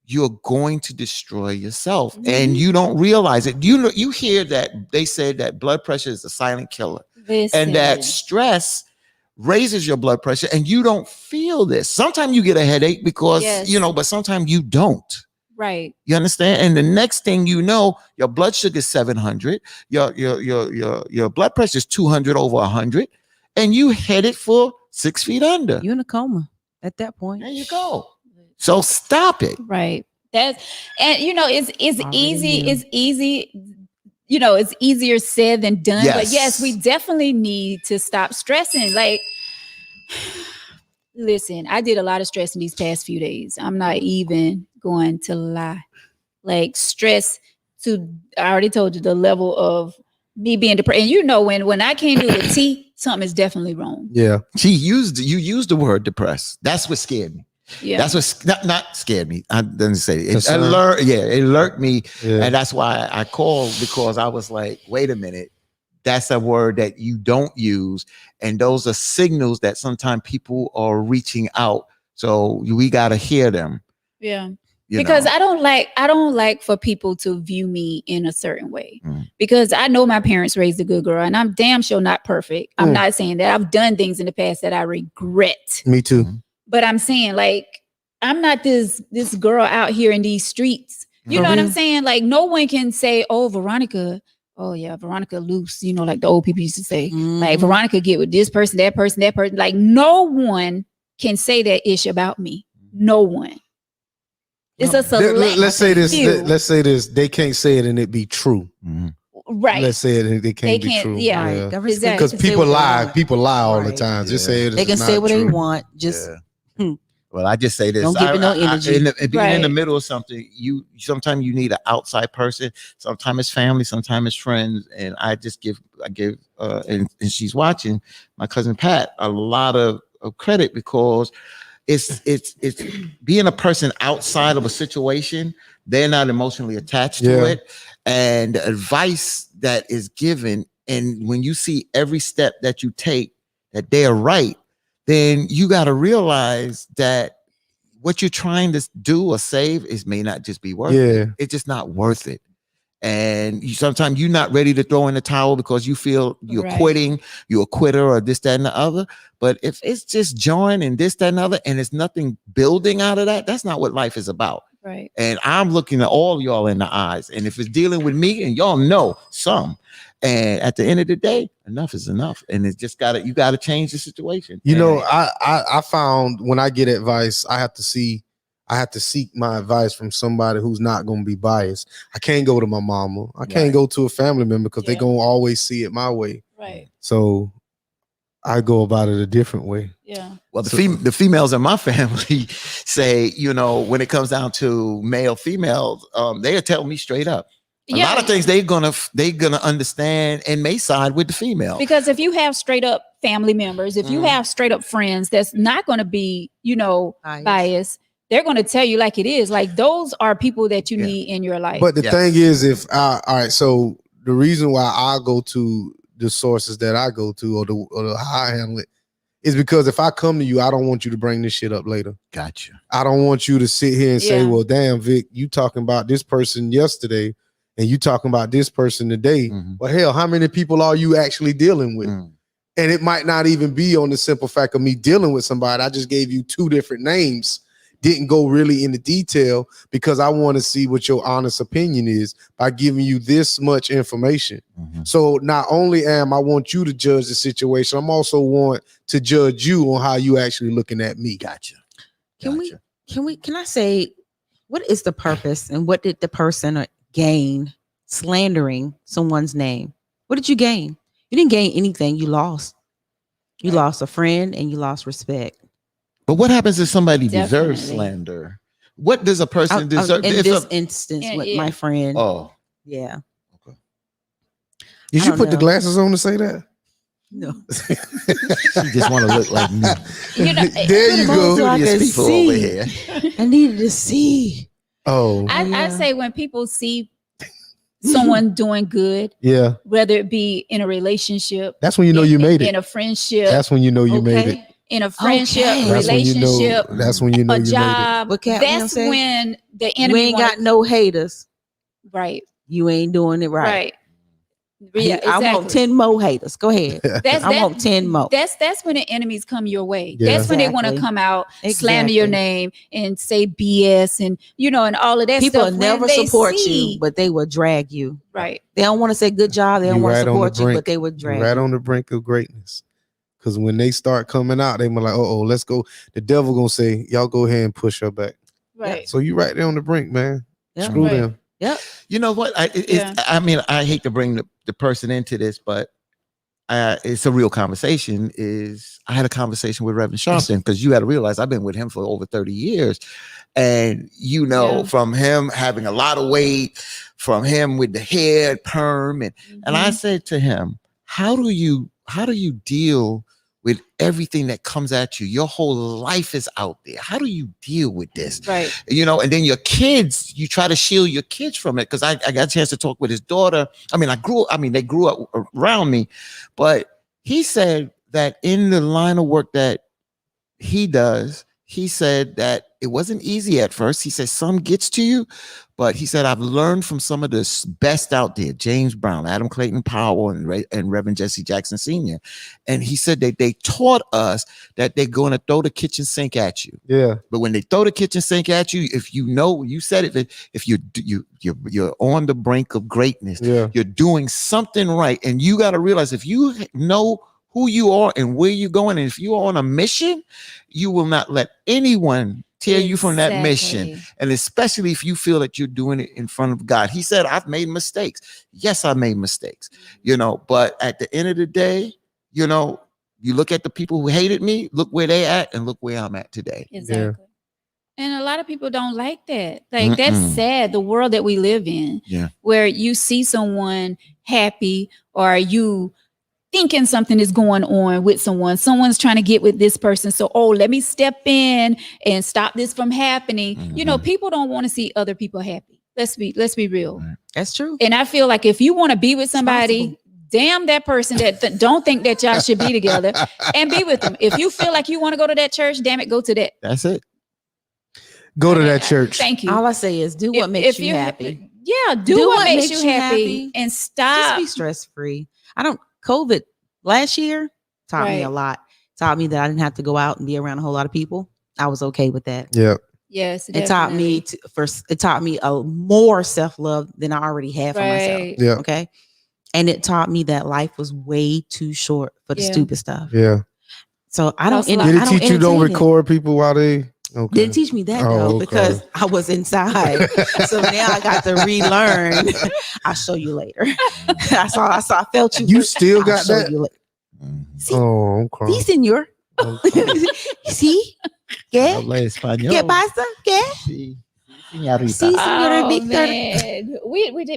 you're going to destroy yourself and you don't realize it. You hear that they say that blood pressure is a silent killer and that stress raises your blood pressure and you don't feel this. Sometimes you get a headache because, Yes. but sometimes you don't. Right. You understand? And the next thing you know, your blood sugar is 700, your blood pressure is 200 over 100, and you headed for 6 feet under. You in a coma at that point. There you go. So stop it. Right. It's Already easy. knew. It's easy. It's easier said than done. But Yes. yes, we definitely need to stop stressing. Like, listen, I did a lot of stressing these past few days. I'm not even going to lie. Like stress I already told you the level of me being depressed. And when I can't do the T, something is definitely wrong. Yeah. You used the word depressed. That's what scared me. Yeah. That's what not scared me. I didn't say it. Concerned. It alerted me. Yeah. And that's why I called because I was like, wait a minute. That's a word that you don't use. And those are signals that sometimes people are reaching out So we got to hear them. Yeah. you Because know. I don't like for people to view me in a certain way. Mm. Because I know my parents raised a good girl, and I'm damn sure not perfect. I'm Mm. not saying that. I've done things in the past that I regret. Me too. Mhm. But I'm saying, like, I'm not this girl out here in these streets. You know what I'm Mhm. saying? Like, no one can say, "Oh, Veronica, oh yeah, Veronica loose." You know, like the old people used to say, like Mhm. Veronica get with this person, that person, that person. Like, no one can say that ish about me. No one. It's a select. Let's say this. few. Let's say this. They can't say it and it be true. Mhm. Right. Let's say it and they can't be can't- true. yeah. Right. Yeah. Government Exactly. Because can say people what they lie. want. People lie all the Right. time. Just Yeah. say it. They can say what they want. Just Yeah. Well, I just say this. Don't give it no energy. Being in the Right. middle of something, sometimes you need an outside person. Sometimes it's family. Sometimes it's friends. And I give and she's watching, my cousin Pat, a lot of credit, because it's being a person outside of a situation. They're not emotionally attached to Yeah. it, and the advice that is given, and when you see every step that you take that they are right, then you got to realize that what you're trying to do or save may not just be worth it. Yeah. It's just not worth it. And sometimes you're not ready to throw in the towel because you feel you're Right. quitting, you're a quitter, or this, that, and the other. But if it's just join and this, that, and the other, and it's nothing building out of that, that's not what life is about. Right. And I'm looking at all y'all in the eyes. And if it's dealing with me, and y'all know some, and at the end of the day, enough is enough. And it's just you gotta change the situation. You know, And- I found when I get advice, I have to seek my advice from somebody who's not going to be biased. I can't go to my mama. I can't Right. go to a family member because they're Yeah. going to always see it my way. Right. So I go about it a different way. Yeah. Well, the females in my family say, when it comes down to male females, they'll tell me straight up. A lot of things they're gonna understand and may side with the female. Because if you have straight up family members, if you Mm. have straight up friends that's not going to be, biased, they're going to tell you like it is. Like, those are people that you Yeah. need in your life. But the Yes. thing is, all right, so the reason why I go to the sources that I go to or how I handle it is because if I come to you, I don't want you to bring this shit up later. Gotcha. I don't want you to sit here and say, Yeah. well, damn, Vic, you talking about this person yesterday and you talking about this person today. Mhm. Well, hell, how many people are you actually dealing with? Mm. And it might not even be on the simple fact of me dealing with somebody. I just gave you two different names, didn't go really into detail because I want to see what your honest opinion is by giving you this much information. Mhm. So not only I want you to judge the situation, I'm also want to judge you on how you actually looking at me. Gotcha. Can Gotcha. can I say, what is the purpose and what did the person gain slandering someone's name? What did you gain? You didn't gain anything. You lost. You Right. lost a friend and you lost respect. But what happens if somebody deserves Definitely. slander? What does a person deserve? In if this instance Yeah, with yeah. my friend. oh, Yeah. Did I you don't put the know. glasses on to say that? No. she just want to look like me. There you go. So I Studious can people see. over here. I needed to see. Oh, I Yeah. say when people see someone doing good, yeah. whether it be in a relationship, That's when you know you made in it. a friendship, That's when you know you made it. in a friendship, Okay. That's when you know. relationship, That's when you know a you made it. job, What Cat Williams that's say? when the You enemy ain't wanna- got no haters. right. You ain't doing it right. Right. Yeah, I want exactly. 10 more haters. Go ahead. That's I want 10 more. That's when the enemies come your way. Yeah. That's when they want to Exactly. come out, slander your Exactly. name, and say BS and and all of that People stuff. will when never they support see- you, but they will drag you. right. They don't want to say good job. They don't You want to right on the support you, brink. but they would You're drag right you. on the brink of greatness. Because when they start coming out, they be like, oh, let's go. The devil gonna say, y'all go ahead and push her back. Right. So you right there on the brink, man. Yeah. Screw Right. them. Yep. You know what? I mean, I hate to bring the person into this, but it's a real conversation. I had a conversation with Reverend Sharpton because you had to realize I've been with him for over 30 years. And Yeah. from him having a lot of weight, from him with the hair perm, and I said to him, how do you deal with everything that comes at you? Your whole life is out there. How do you deal with this? Right. And then your kids, you try to shield your kids from it. Because I got a chance to talk with his daughter. They grew up around me, but he said that in the line of work that he does, he said that it wasn't easy at first. He said some gets to you, but he said I've learned from some of the best out there, James Brown, Adam Clayton Powell, and Reverend Jesse Jackson Sr. And he said that they taught us that they're going to throw the kitchen sink at you. Yeah. But when they throw the kitchen sink at you, if you know, you said it, if you're on the brink of greatness, Yeah. you're doing something right, and you got to realize if you know who you are and where you're going, and if you are on a mission, you will not let anyone tear you from that mission. Exactly. And especially if you feel that you're doing it in front of God. He said, I've made mistakes. Yes, I made mistakes, but at the end of the day, you look at the people who hated me, look where they at, and look where I'm at today. Exactly. And a lot of people don't like that. Like, that's Mm-mm. sad, the world that we live in. Yeah. Where you see someone happy, or you thinking something is going on with someone's trying to get with this person. So, let me step in and stop this from happening. Mhm. People don't want to see other people happy. Let's be real. Right. That's true. And I feel like if you want to be with somebody, possible. damn that person that don't think that y'all should be together, and be with them. If you feel like you want to go to that church, damn it, go to that. That's it. Go to that church. Thank you. All I say is do what If- makes if you happy. Yeah, do what makes you happy, and Just stop. be stress free. COVID last year taught me a Right. lot. Taught me that I didn't have to go out and be around a whole lot of people. I was okay with that. Yeah. Yes, It taught me it taught me a more self-love than I already had for myself. Right. Yeah. Okay. And it taught me that life was way too short for the Yeah. stupid stuff. Yeah. So I don't. That's a lot. Did I it don't teach you don't entertain it. record people while they? Okay. Didn't teach me that Oh, though, okay. because I was inside. So now I got to relearn. I'll show you later. I felt you. You still I'll got show that? you later. Mhm. Sí, Oh, okay. sí, señor. Okay. Sí. ¿Qué? Habla español. ¿Qué pasa? ¿Qué? Sí, señorita. Sí, señora Oh, Victor. man.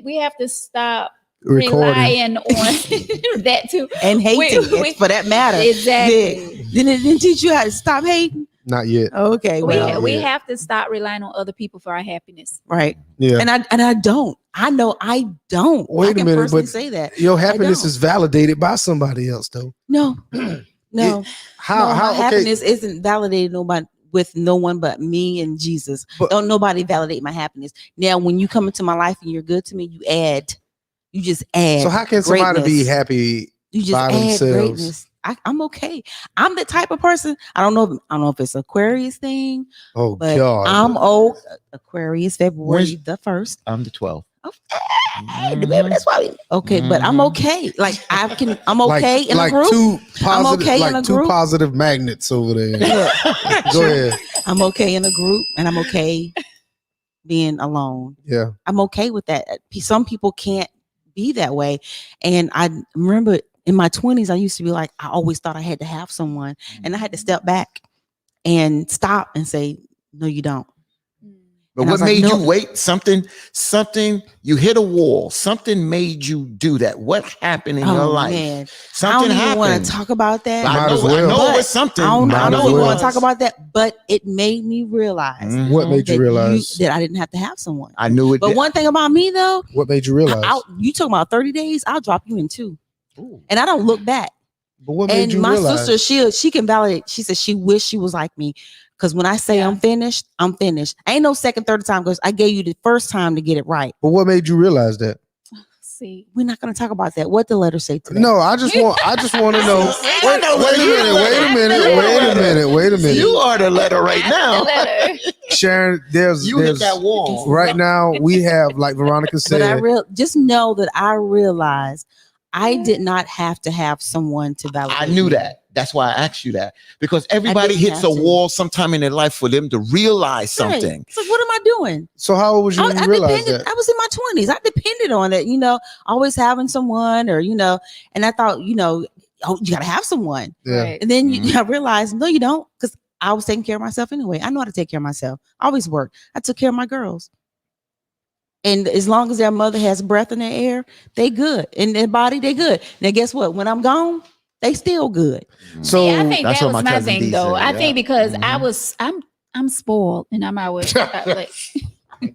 We have to stop Recording. relying on that too. And hating We- it, for that matter. Exactly. Didn't it teach you how to stop hating? Not yet. Okay, well, We yeah. have to stop relying on other people for our happiness. right. Yeah. And I don't. I know I don't. Wait I a can minute, personally but- say that. Your happiness don't. is validated by somebody else, though. No. No. How? No, how? my Okay. happiness isn't validated with no one but me and Jesus. But- Don't nobody validate my happiness. Now, when you come into my life and you're good to me, you just add. So how can somebody be greatness. happy? You just by add themselves? greatness. I'm okay. I'm the type of person. I don't know if it's Aquarius thing, Oh but God. I'm old. Aquarius, February When's- the 1st. I'm the 12th. Hey, baby, that's why. Okay, but I'm Mhm. okay. Like I'm okay in like a group. two positive, okay in like a two group. positive magnets over there. Look, Go ahead. I'm okay in a group, and I'm okay being alone. Yeah. I'm okay with that. Some people can't be that way. And I remember in my 20s, I used to be like, I always thought I had to have someone. And I had to step back and stop and say, no, you don't. But And I what was like, made no. you wait? Something, you hit a wall. Something made you do that. What happened in your life? Man. I Something don't even want happened. to talk about that. Might I as know, well. I know it But was something. I Might don't as even well. want to talk about that, but it made me realize Mhm. What made you that realize? that I didn't have to have someone. I knew it. But did. one thing about me though, What made you realize? you talking about 30 days, I'll drop you in 2. Ooh. And I don't look back. But what made And you my realize? sister, she can validate. She said she wished she was like me. Because when I say Yeah. I'm finished, I'm finished. Ain't no second, third time because I gave you the first time to get it right. But what made you realize that? See, We're not going to talk about that. What the letter say today? No, I just want to know. Wait a minute. You are the letter right now. Sharon, there's You hit that wall. right now we have, like Veronica But I said, just know that I realized I did not have to have someone to validate. I knew me. that. That's why I asked you that. Because everybody didn't hits have a to. wall sometime in their life for them to realize Right. something. It's like, what am I doing? so how old was you when you realized depended. that? I was in my 20s. I depended on it, always having someone or, and I thought, you got to have someone. Yeah. Right. And then I realized, no, you don't, because I was taking care of myself anyway. I know how to take care of myself. I always worked. I took care of my girls. And as long as their mother has breath in their air, they good. In their body, they good. Now, guess what? When I'm gone, they still good. So I think That's that what was my my cousin thing D though. said, I yeah. think because Mhm. I'm spoiled and I'm always like,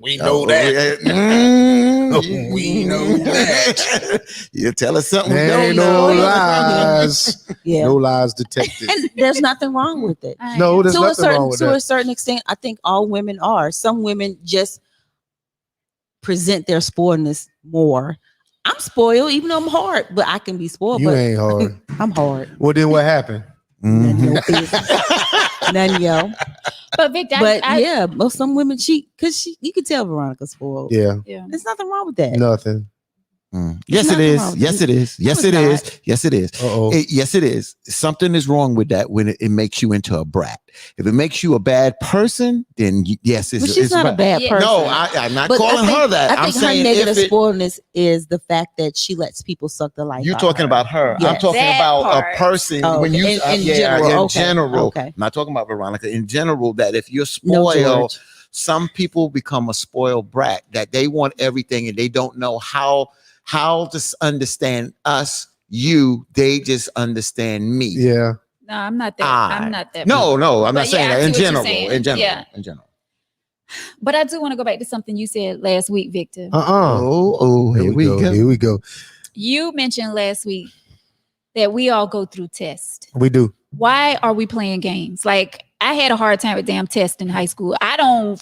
We Oh, that. we know that. You tell us something we There don't ain't no know. lies. Yeah. No lies detected. And there's nothing wrong with it. No, there's To a nothing certain wrong with to a that. certain extent, I think all women are. Some women just present their spoiledness more. I'm spoiled, even though I'm hard, but I can be spoiled. You but ain't hard. I'm hard. Well, then what happened? None Mhm. yo business. None yo. But Victor, But I, yeah, most some women cheat because you can tell Veronica's spoiled. Yeah, yeah. There's nothing wrong with that. nothing. Yes, it nothing is. wrong with Yes, it. it is. Yes, it's it not. is. Yes, it is. Uh-oh. Yes, it is. Something is wrong with that when it makes you into a brat. If it makes you a bad person, then yes, it's, But she's not a right. bad Yeah. person. No, I'm not But calling her that. I I'm think her saying negative if it, spoiledness is the fact that she lets people suck the life. you're out talking of her. about her. I'm Yes. talking That about part. a person Oh, when you in yeah, general. in Okay. general. Okay. I'm not talking about Veronica. In general, that if you're No, spoiled, George. some people become a spoiled brat that they want everything and they don't know how to understand us. They just understand me. Yeah. No, I'm not that. Ah. I'm not that. No, I'm But not saying yeah, I that. In see what you're general, saying. in general, Yeah. in general. But I do want to go back to something you said last week, Victor. Here we go. Here we go. You mentioned last week that we all go through tests. We do. Why are we playing games? Like, I had a hard time with damn tests in high school. I don't,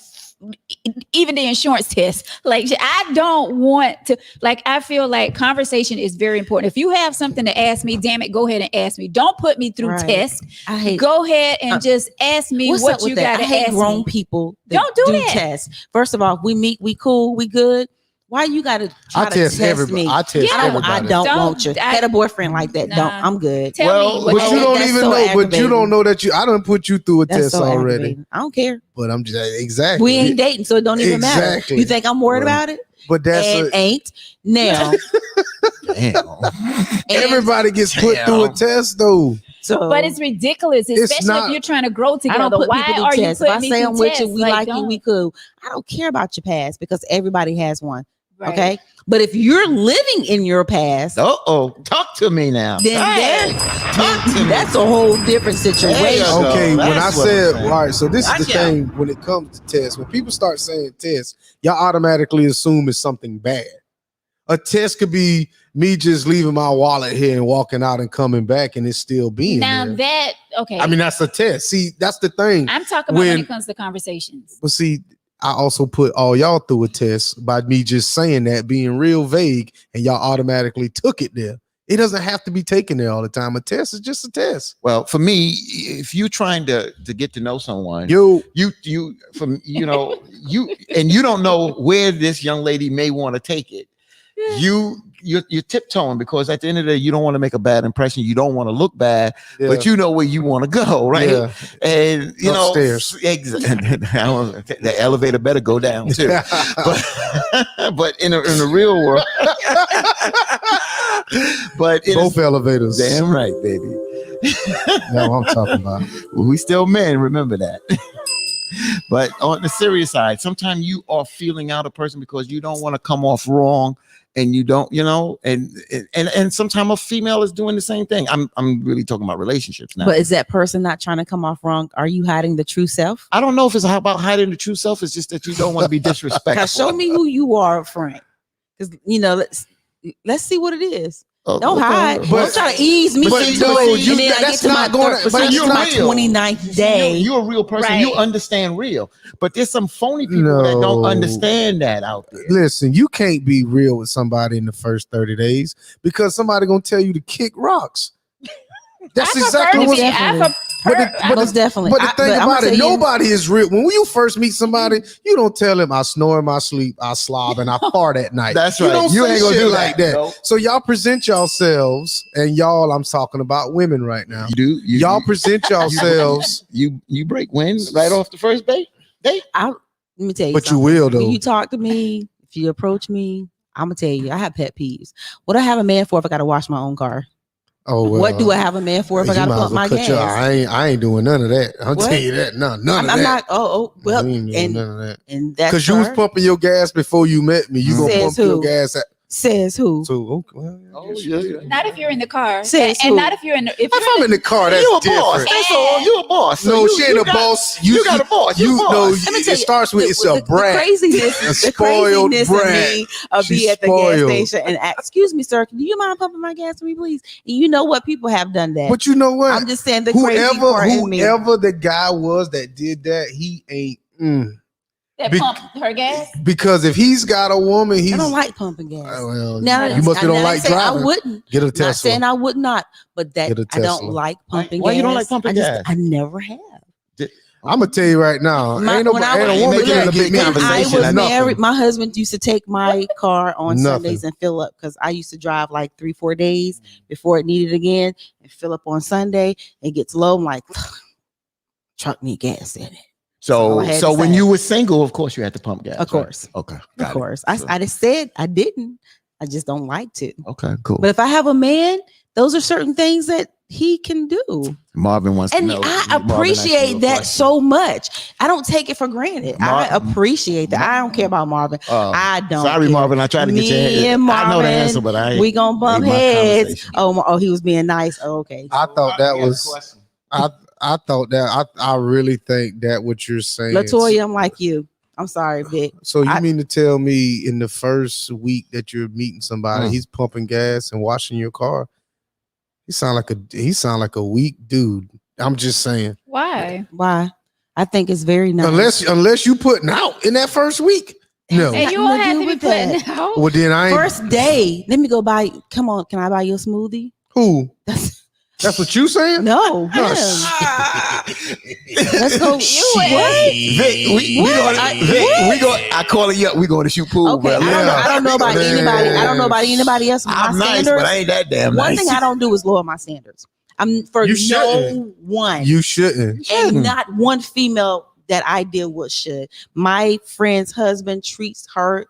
even the insurance test, like, I don't want to, like, I feel like conversation is very important. If you have something to ask me, damn it, go ahead and ask me. Don't put me through Right. tests. I hate. Go ahead and just ask me What's what up with you that? got I to hate ask grown me. people. That Don't do that. tests. First of all, we meet, we cool, we good. Why you gotta try I to test test everybody. me? I test Yeah. I everybody. don't Don't- want you. I- Had a boyfriend like that. Nah. Don't. I'm good. Tell Well, me what But you That- don't that's even so know. But you aggravating. don't know that I don't put you through a That's test so already. aggravating. I don't care. But I'm just exactly. We ain't dating, so it don't even matter. Exactly. You think I'm worried Right. about it? But that's And ain't now. Damn. And everybody gets put Damn. through a test though. So, But it's ridiculous, especially not- if you're trying to grow I together. don't put Why people through are you tests. If putting I me say through I'm with you, tests? we like you, don't. we cool. I don't care about your past because everybody has one. Right. Okay. But if you're living in your past, Talk to me now. then Hey, talk to me. that's a whole different There situation. you go. Okay, when I That's what I'm said, saying. all right, so this is the Gotcha. thing when it comes to tests. When people start saying tests, y'all automatically assume it's something bad. A test could be me just leaving my wallet here and walking out and coming back and it's still being Now there. that okay, I mean, that's a test. See, that's the thing. I'm talking about when when- it comes to conversations. But see, I also put all y'all through a test by me just saying that, being real vague, and y'all automatically took it there. It doesn't have to be taken there all the time. A test is just a test. Well, for me, if you're trying to get to know someone, You you from you don't know where this young lady may want to take it. You're tiptoeing because at the end of the day, you don't want to make a bad impression. You don't want to look bad, but you know where you want to go, right? Yeah. And you Upstairs. know, the elevator better go down too. But in the real world, but in Both elevators. damn right, baby. That's what I'm talking about. We still men, remember that. But on the serious side, sometimes you are feeling out a person because you don't want to come off wrong, and you don't, and sometimes a female is doing the same thing. I'm really talking about relationships now. But is that person not trying to come off wrong? Are you hiding the true self? I don't know if it's about hiding the true self. It's just that you don't want to be disrespectful. Cause show me who you are, Frank. Because let's see what it is. Don't hide. But- Don't try to ease me but into no, it. you- And then I get that's to my not gonna- third, but I get you're to my real. 29th day. You're a real person. You Right. understand real. But there's some phony people that don't No. understand that out there. Listen, you can't be real with somebody in the first 30 days because somebody gonna tell you to kick rocks. That's I exactly prefer to what's be- I happening. prefer- Most definitely. But the thing I'm gonna about it, tell you- nobody is real. When you first meet somebody, you don't tell them I snore in my sleep, I slob, and I fart at night. That's You right. don't You say ain't gonna shit do like that. that. No. So y'all present yourselves, and y'all, I'm talking about women right now. You do. Y'all present yourselves, you break wind right off the first date. Let me tell you. but you something. will When though. you talk to me, if you approach me, I'm gonna tell you I have pet peeves. What I have a man for if I gotta wash my own car? Oh well. What do I have a man for if I you gotta might as pump well my cut gas? your- I ain't doing none of that. I'll What? tell you that. None of I'm that. not. Well, We ain't doing and none of that. and that's Because you was her. pumping your gas before you met me. You gonna Says pump your who? gas Says who? So okay, well, Oh, yeah. Not if you're in the car. Says and who? not if you're in the, if if I'm in the car, that's You a different. boss. That's all. You a boss. So No, you- she ain't you a got- boss. You got a boss. You You a boss. know, Let me tell it you, starts with it's a the brat. craziness, A the spoiled craziness brat. of me of She's be at the spoiled. gas station and ask, excuse me, sir, do you mind pumping my gas for me, please? And you know what? People have done that. But you know what? I'm just saying the crazy part in me. Whoever the guy was that did that, he ain't. that Be- pump her gas. Because if he's got a woman, he's. I don't like pumping gas. Well, Now, you must be don't like driving. I wouldn't. Get a Not Tesla. saying I would not, but that Get a I don't Tesla. like pumping Why gas. you don't like pumping gas? I never have. I'm gonna tell you right now, When I ain't was- a woman Look, getting a big when When I conversation, was for nothing. married, my husband used to take my car on Nothing. Sundays and fill up because I used to drive like 3-4 days before it needed again and fill up on Sunday. It gets low. I'm like, truck need gas in it. all I had So to when say. you were single, of course you had to pump gas. Of course. Right? Okay. Of got it. course. So- I just said I didn't. I just don't like to. Okay. Cool. But if I have a man, those are certain things that he can do. Marvin wants to And know. I Marvin asked you appreciate a that question. so much. I don't take it for granted. I appreciate that. I don't care about Marvin. I don't. Sorry, care. Marvin. I tried to get your Me head. and I know the Marvin, answer, but I ain't. We gonna bump ain't my heads. conversation. Oh, he was being nice. Oh, okay. I thought that was. I thought that. I really think that what you're saying. Latoya, I'm like you. I'm sorry, Vic. So you I- mean to tell me in the first week that you're meeting somebody, Mm. he's pumping gas and washing your car? He sound like a weak dude. I'm just saying. Why? Why? I think it's very nice. Unless you putting out in that first week. No. And you Nothing don't to have do to be with that. putting out. Well then I ain't First day, let me go buy. Come on, can I buy you a smoothie? who? That's That's what you saying? no. No, him. Let's go. What? Vic, we What? going. Vic, we go. I call it. Yeah, we going to shoot pool. Okay, bro. I don't know about Man. anybody. I don't know about anybody else. My I'm nice, standards. but I ain't that damn One nice. thing I don't do is lower my standards. I'm for You no shouldn't. one, You shouldn't. and not one female that I deal with should. My friend's husband treats her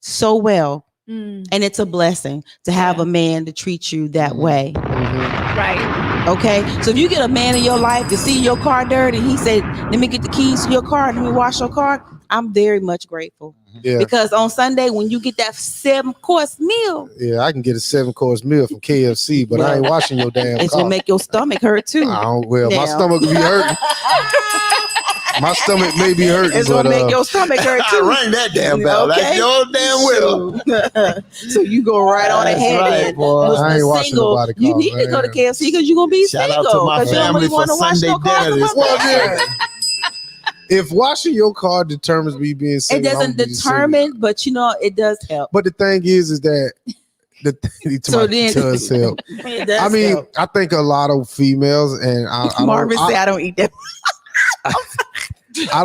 so well, Mm, and it's a blessing to have Yeah. a man to treat you that Mhm. way. right. Okay, so if you get a man in your life to see your car dirty, and he said, "Let me get the keys to your car, let me wash your car," I'm very much grateful Yeah. because on Sunday when you get that 7-course meal, Yeah, I can get a 7-course meal from KFC, but I ain't washing your damn it's car. gonna make your stomach hurt too. I don't, well, my Now. stomach be hurting. My stomach may be hurting, It's but gonna make your stomach hurt I too. rang that damn bell. That's Okay. your damn will. So you go right on That's ahead. right, and boy. with I ain't the washing single, nobody you car, need to go to man. KFC because you're gonna be Shout out single to my because you don't family really for want to wash Sunday no car. dinner this Well, weekend. then, if washing your car determines me being It single, doesn't I'm gonna be single. determine, but you know it does help. But the thing is that So then- it does help. It does I mean, help. I think a lot of females, and Marvin said, "I don't eat that." I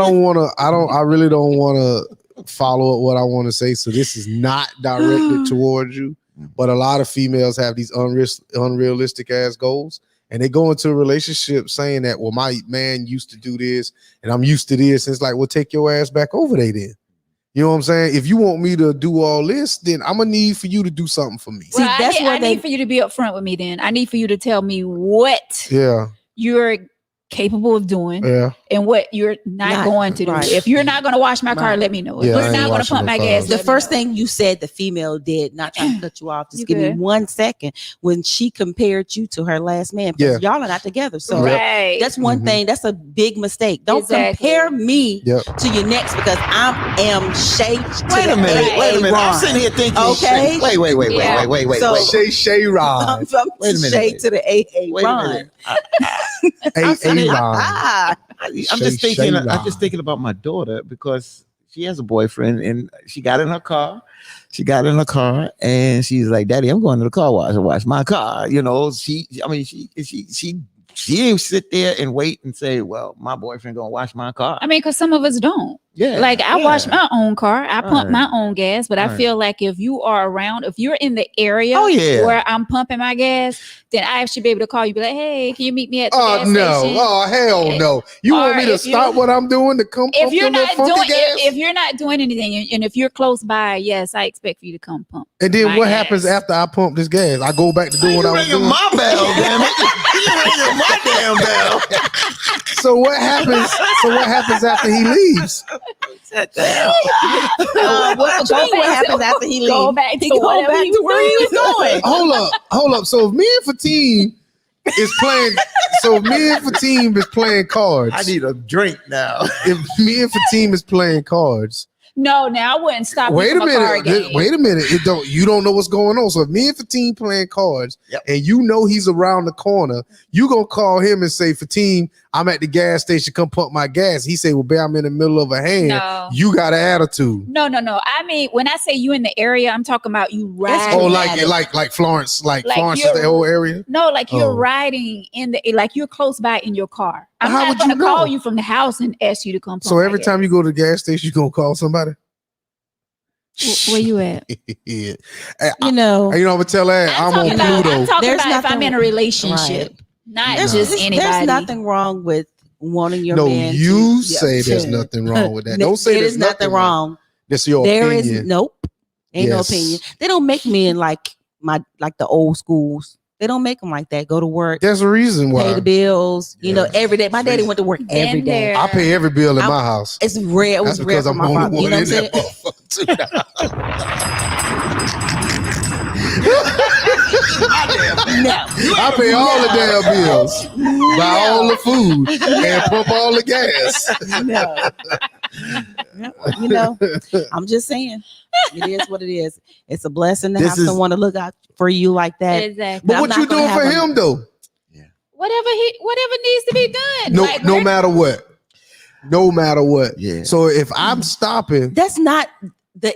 really don't want to follow up what I want to say. So this is not directed towards you, but a lot of females have these unrealistic ass goals, and they go into a relationship saying that, well, my man used to do this, and I'm used to this. And it's like, well, take your ass back over there then. You know what I'm saying? If you want me to do all this, then I'm gonna need for you to do something for me. See, Well, that's I where they- need for you to be upfront with me. Then I need for you to tell me what Yeah, you're capable of doing yeah. and what you're not going to do. right. If you're not going to wash my car, Right. let me know. If Yeah, I you're ain't not going to washing pump no my cars. gas, The let me first know. thing you said the female did, not trying to cut you off, just You give me good. 1 second, when she compared you to her last man. Because y'all are not together. So right. that's one Mhm. thing. That's a big mistake. Don't Exactly. compare me Yep. to your next because I am shaped to Wait a the minute. AA Wait a minute. I'm Ron. sitting here thinking. Okay. shit. Wait. Yeah. Wait. So- Shay I'm Rod. from Wait a minute, shade wait. to the AA Wait a Ron. minute. A Rod. I'm just Shay thinking. Rod. I'm just thinking about my daughter because she has a boyfriend and she got in her car. And she's like, "Daddy, I'm going to the car wash and wash my car." You know, she didn't sit there and wait and say, "Well, my boyfriend gonna wash my car." I mean, because some of us don't. Yeah, Like I yeah. wash my own car, I pump Right. my own gas, but I Right. feel like if you are around, if you're in the area Oh, yeah. where I'm pumping my gas, then I should be able to call you, be like, "Hey, can you meet me at the Oh gas no! station?" Oh hell no! You Or want me to if you- stop what I'm doing to come If pump you're your little not funky doing, gas? if you're not doing anything, and if you're close by, yes, I expect for you to come pump. And then my what gas. happens after I pump this gas? I go back to doing You what I was ringing doing. my bell, damn it! You ringing my damn bell. So what happens? So what happens after he leaves? What happens after he leaves? Go back He to go whatever back he to where he was was going. Hold up. So if me and Fatim is playing, is playing cards. I need a drink now. If me and Fatim is playing cards, No, now I wouldn't stop. wait you a from card minute. game. Wait a minute. You don't know what's going on. So if me and Fatim playing cards, Yep. and you know he's around the corner, you gonna call him and say, Fatim, I'm at the gas station. Come pump my gas. He say, well, babe, I'm in the middle of a hand. No. You got an attitude. No. I mean, when I say you in the area, I'm talking about you riding. Oh, Dramatic. like Florence, like Like Florence is you're- the whole area. No, like you're Oh. riding in the, like you're close by in your car. I'm How not would you going to call know? you from the house and ask you to come. So every time you go to the gas station, you gonna call somebody. Where you at? Yeah. You know, You know, I'm gonna tell that I'm on talking about, Pluto. I'm talking There's about if I'm nothing- in a relationship, not there's, just there's anybody. nothing wrong with wanting your No, man. you to, say there's to- nothing wrong with that. Don't say it there's is nothing wrong. That's your There opinion. is nope. Ain't Yes. no opinion. They don't make men like the old schools. They don't make them like that. Go to work, There's a reason pay why. the bills. You know, Yeah. every day. My daddy went to work every Been day. there. I pay every bill in I'm- my house. It's rare. It was That's rare because for I'm my the only father. one You know in what I'm that saying? No. I pay all the damn bills, buy all the food, and pump all the gas. No. You know, I'm just saying. It is what it is. It's a blessing to This have is- someone to look out for you like that. Exactly. But I'm what not you gonna doing for have a- him though? Whatever needs to be done. No, Like, no we're- matter what. No matter what. Yeah. So if I'm stopping, That's not that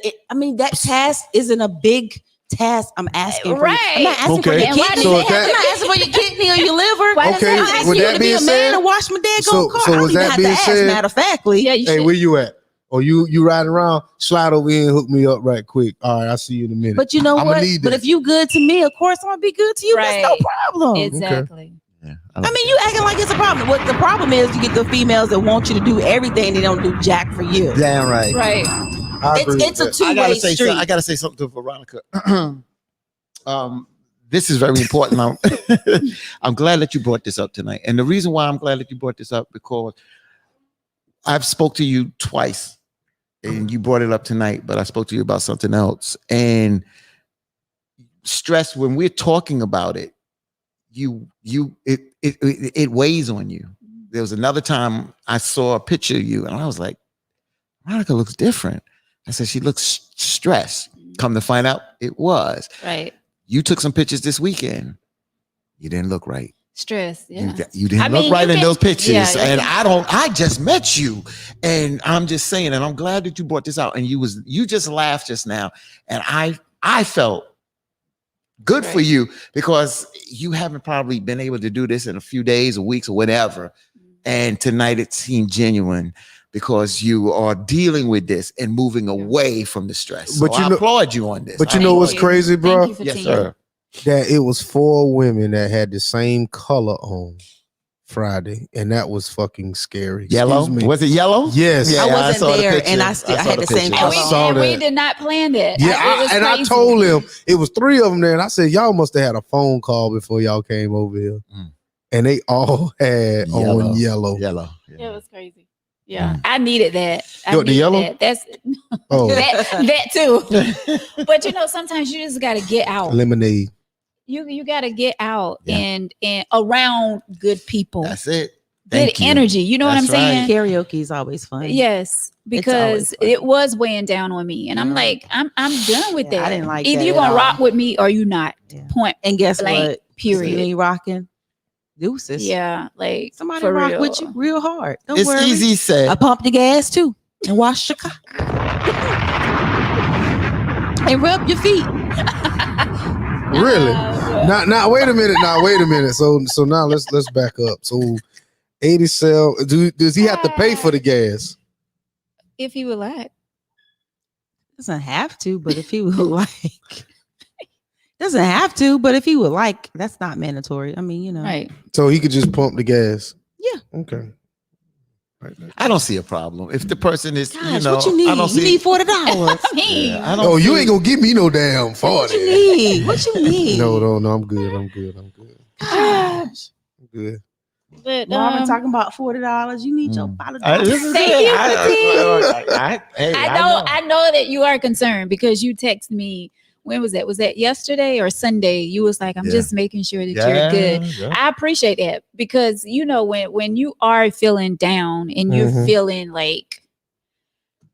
task isn't a big task I'm asking for. You. I'm not asking for Okay. your And why kidney. do they So have that- I'm not asking for your kidney or your liver. Why does Okay, that I'm have to asking with you that to be being a man said- and wash my dead so- gold car. so I don't with even that have to being ask, said- matter of factly. Yeah, you hey, should. where you at? Or you riding around? Slide over here and hook me up right quick. All right, I'll see you in a minute. But you know I'ma what? need But that. if you good to me, of course I'm gonna be good to you. That's no Right. problem. Exactly. Yeah, I mean, you acting like it's a problem. What the problem is, you get the females that want you to do everything. They don't do jack for you. damn right. Right. I agree with It's a that. two-way street. I gotta say something to Veronica. This is very important. I'm glad that you brought this up tonight, and the reason why I'm glad that you brought this up because I've spoke to you twice, and you brought it up tonight. But I spoke to you about something else, and stress when we're talking about it, it weighs on you. There was another time I saw a picture of you, and I was like, Veronica looks different. I said, she looks stressed. Come to find out, it was. Right. You took some pictures this weekend. You didn't look right. Stress. Yeah. You didn't I look mean, right you in can- those pictures. yeah, you and can- I just met you. And I'm just saying, and I'm glad that you brought this out. And you just laughed just now. And I felt good for Right. you because you haven't probably been able to do this in a few days or weeks or whatever. And tonight it seemed genuine because you are dealing with this and moving away from the stress. But So you I know- applaud you on this. But I you know Thank what's you. crazy, Thank bro? you for Yes, teaming. sir. That it was 4 women that had the same color on Friday, and that was fucking scary. Yellow? Excuse me. Was it yellow? Yes. Yeah, I I wasn't saw the there, picture. and I saw had the the same picture. And I saw we that. did not plan that. Yeah, It was and I crazy. told him it was 3 of them there, and I said, y'all must have had a phone call before y'all came over here. Mm. And they all had on yellow. Yellow. It was crazy. Yeah, I needed that. I You want the needed yellow? that. That's Oh, that too. But you know, sometimes you just got to get out. lemonade. You got to get out Yeah. and around good people, That's it. good Thank you. energy. You know what I'm That's right. saying? Karaoke is always fun. Yes, because fun. it was weighing down on me, and I'm Yeah. like, I'm done with Yeah, that. I didn't like Either that you're at gonna all. rock with me or you not. Yeah. Point And guess blank. what? Period. You ain't rocking. Deuces. Yeah, like Somebody for rock real. with you real hard. Don't It's worry. easy said. I pumped the gas too and washed your car. And rub your feet. Really? Uh, Now wait a minute. Wait a minute. So now let's back up. So 80 cell. Does he have to pay for the gas? if you would like. Doesn't have to, but if he would like. Doesn't have to, but if he would like, that's not mandatory. I mean, you know. Right. So he could just pump the gas. Yeah. Okay. I don't see a problem. If the person is, Gosh, you know, what you need? I don't You see. need $40. I mean, Yeah, I don't Oh, you see- ain't gonna give me no damn 40. What you need? What you need? No, I'm good. I'm good. Gosh. I'm good. But Marvin talking about $40. You need your $5. Thank you, Hey, I know that you are concerned because you text me. When was that? Was that yesterday or Sunday? You was like, I'm Yeah. just making sure that you're good. Yeah. I appreciate that because when you are feeling down and you're Mhm. feeling like,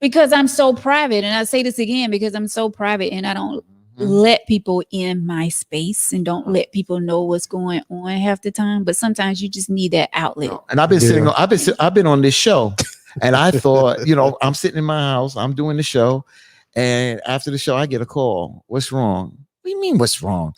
because I'm so private, and I say this again because I'm so private and I don't let people in my space and don't let people know what's going on half the time. But sometimes you just need that outlet. And I've been Yeah. sitting. I've been on this show, and I thought, I'm sitting in my house, I'm doing the show, and after the show, I get a call. What's wrong? What do you mean? What's wrong?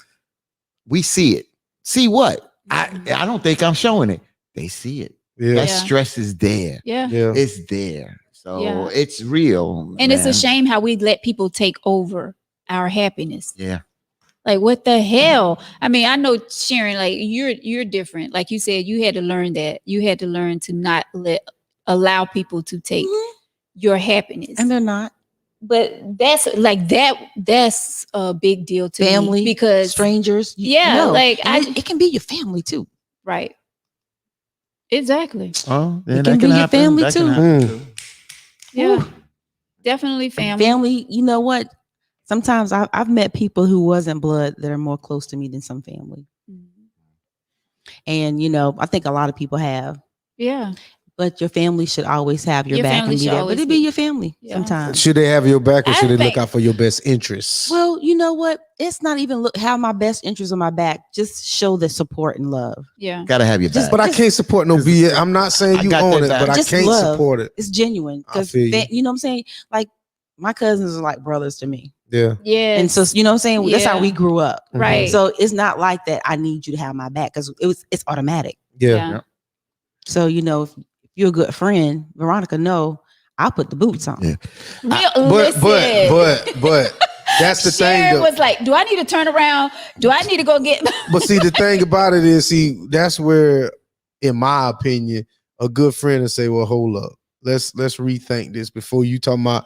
We see it. See what? I don't think I'm showing it. They see it. Yeah. That Yeah. stress is there. Yeah. Yeah. It's there. So Yeah. it's real. And it's a man. shame how we let people take over our happiness. Yeah. Like, what the hell? I mean, I know, Sharon, like you're different. Like you said, you had to learn that. You had to learn to not allow people to take your happiness. And they're not. But that's a big deal to Family, me because strangers. like it can be your family too. right. Exactly. Oh, yeah, It that can be your happen. family That can too. happen Mm. too. Yeah. Definitely family. Family, you know what? Sometimes I've met people who wasn't blood that are more close to me than some family. Mhm. And I think a lot of people have. Yeah. But your family should always have your Your back family and be should there. always But it be- be your family Yeah. sometimes. Should they have your back or I should they think- look out for your best interests? Well, you know what? It's not even have my best interest on my back. Just show the support and love. Yeah. Gotta have your Just- back. But I can't support no BS. I'm not saying I you got own that it, back. but I Just can't love. support it. It's genuine. I Because feel you. you know what I'm saying? Like my cousins are like brothers to me. Yeah. Yeah. And so you know what I'm saying? That's how Yeah. we grew up. Right. So it's not like that. I need you to have my back because it's automatic. Yeah. So if you're a good friend, Veronica, I'll put the boots on. Yeah. But that's the thing. Sharon Though. was like, do I need to turn around? Do I need to go get But see, the thing about it is, that's where, in my opinion, a good friend will say, "Well, hold up, let's rethink this before you talking about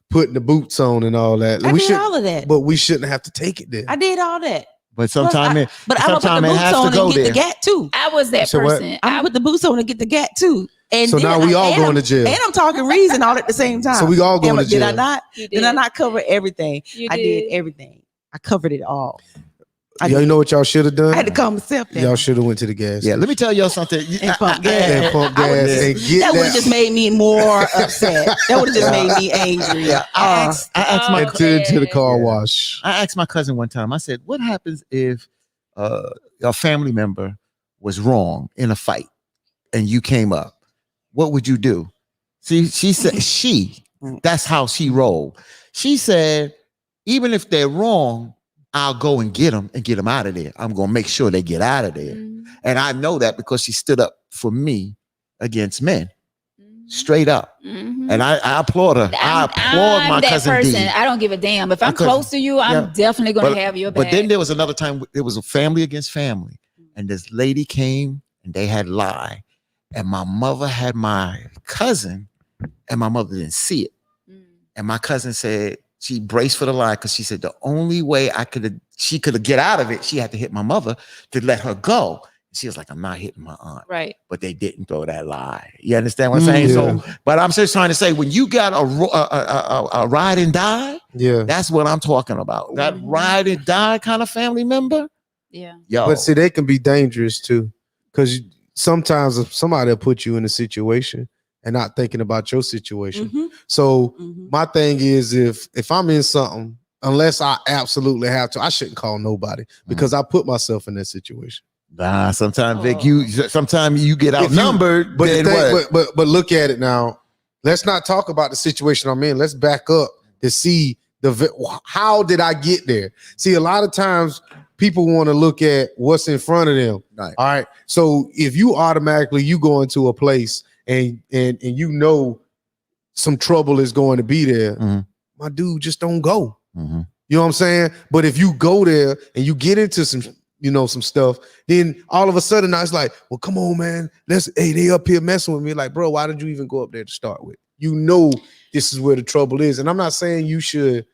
putting the boots on and all that." I We did should, all of that. but we shouldn't have to take it there. I did all that. But sometimes it, But I'm gonna put the sometime it boots has to on go and get there. the gat too. I was that So what? person. I'm gonna put the boots on and get the gat too. And So now we all going to jail. And I'm talking reason all at the same time. So we all going to Did I jail. not? You Did I not cover everything? You I did everything. I covered it all. I Y'all did. know what y'all should have done? I had to calm myself down. Y'all should have went to the gas. Yeah, let me tell y'all something. And pump gas. and pump I would- gas and get That would have that. just made me more upset. That would have just made me angry. Yeah, I asked my and to the car Yeah. wash. I asked my cousin one time. I said, "What happens if a family member was wrong in a fight and you came up? What would you do?" See, she said that's how she rolled. She said, "Even if they're wrong, I'll go and get them out of there. I'm gonna make sure they get out of there." And I know that because she stood up for me against men, straight up. Mhm. And I applaud her. I applaud my that cousin person. D. I don't give a damn. If My I'm cousin- close to you, I'm Yeah. definitely gonna have your back. But then there was another time. It was a family against family, and this lady came and they had lie, and my mother had my cousin, and my mother didn't see it. And my cousin said she braced for the lie because she said the only way she could get out of it, she had to hit my mother to let her go. She was like, "I'm not hitting my aunt," right. but they didn't throw that lie. You understand what I'm saying? Yeah. So, but I'm just trying to say, when you got a ride and die, Yeah. that's what I'm talking about. That Mhm. ride and die kind of family member. Yeah. Yo, But see, they can be dangerous too. Because sometimes if somebody will put you in a situation and not thinking about your situation. Mhm, So mhm. my thing is if I'm in something, unless I absolutely have to, I shouldn't call nobody because I put myself in that situation. nah, sometimes Vic, Oh. sometimes you get If you- outnumbered. But the then thing, what? but look at it now. Let's not talk about the situation I'm in. Let's back up to see how did I get there? See, a lot of times people want to look at what's in front of them. Right. All right. So if you automatically you go into a place and you know some trouble is going to be there, Mhm. my dude, just don't go. Mhm. You know what I'm saying? But if you go there and you get into some stuff, then all of a sudden now it's like, well, come on, man. They up here messing with me. Like, bro, why did you even go up there to start with? You know this is where the trouble is. And I'm not saying you should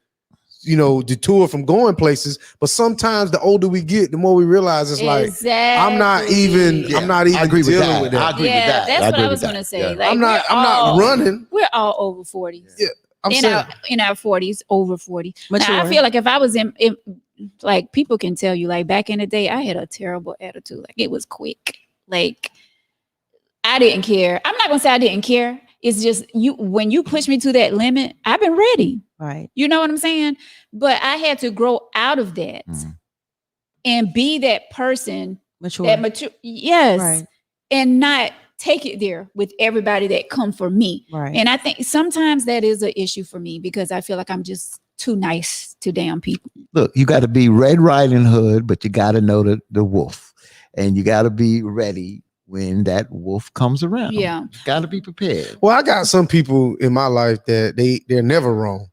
deter from going places. But sometimes the older we get, the more we realize it's like I'm not even I agree with dealing that. with that. I agree with that. That's I what agree I with was that. gonna say. Yeah. Like, I'm not running. We're all over 40. Yeah, I'm in saying our 40s, over 40. Mature. Now, I feel like if I was in like people can tell you, like back in the day, I had a terrible attitude. Like it was quick. Like I didn't care. I'm not gonna say I didn't care. It's just when you push me to that limit, I've been ready. Right. You know what I'm saying? But I had to grow out of that and be that person Mature. that mature. Yes. Right. And not take it there with everybody that come for me. Right. And I think sometimes that is an issue for me because I feel like I'm just too nice to damn people. Look, you got to be Red Riding Hood, but you got to know the wolf, and you got to be ready when that wolf comes around. Yeah. You got to be prepared. well, I got some people in my life that they're never wrong.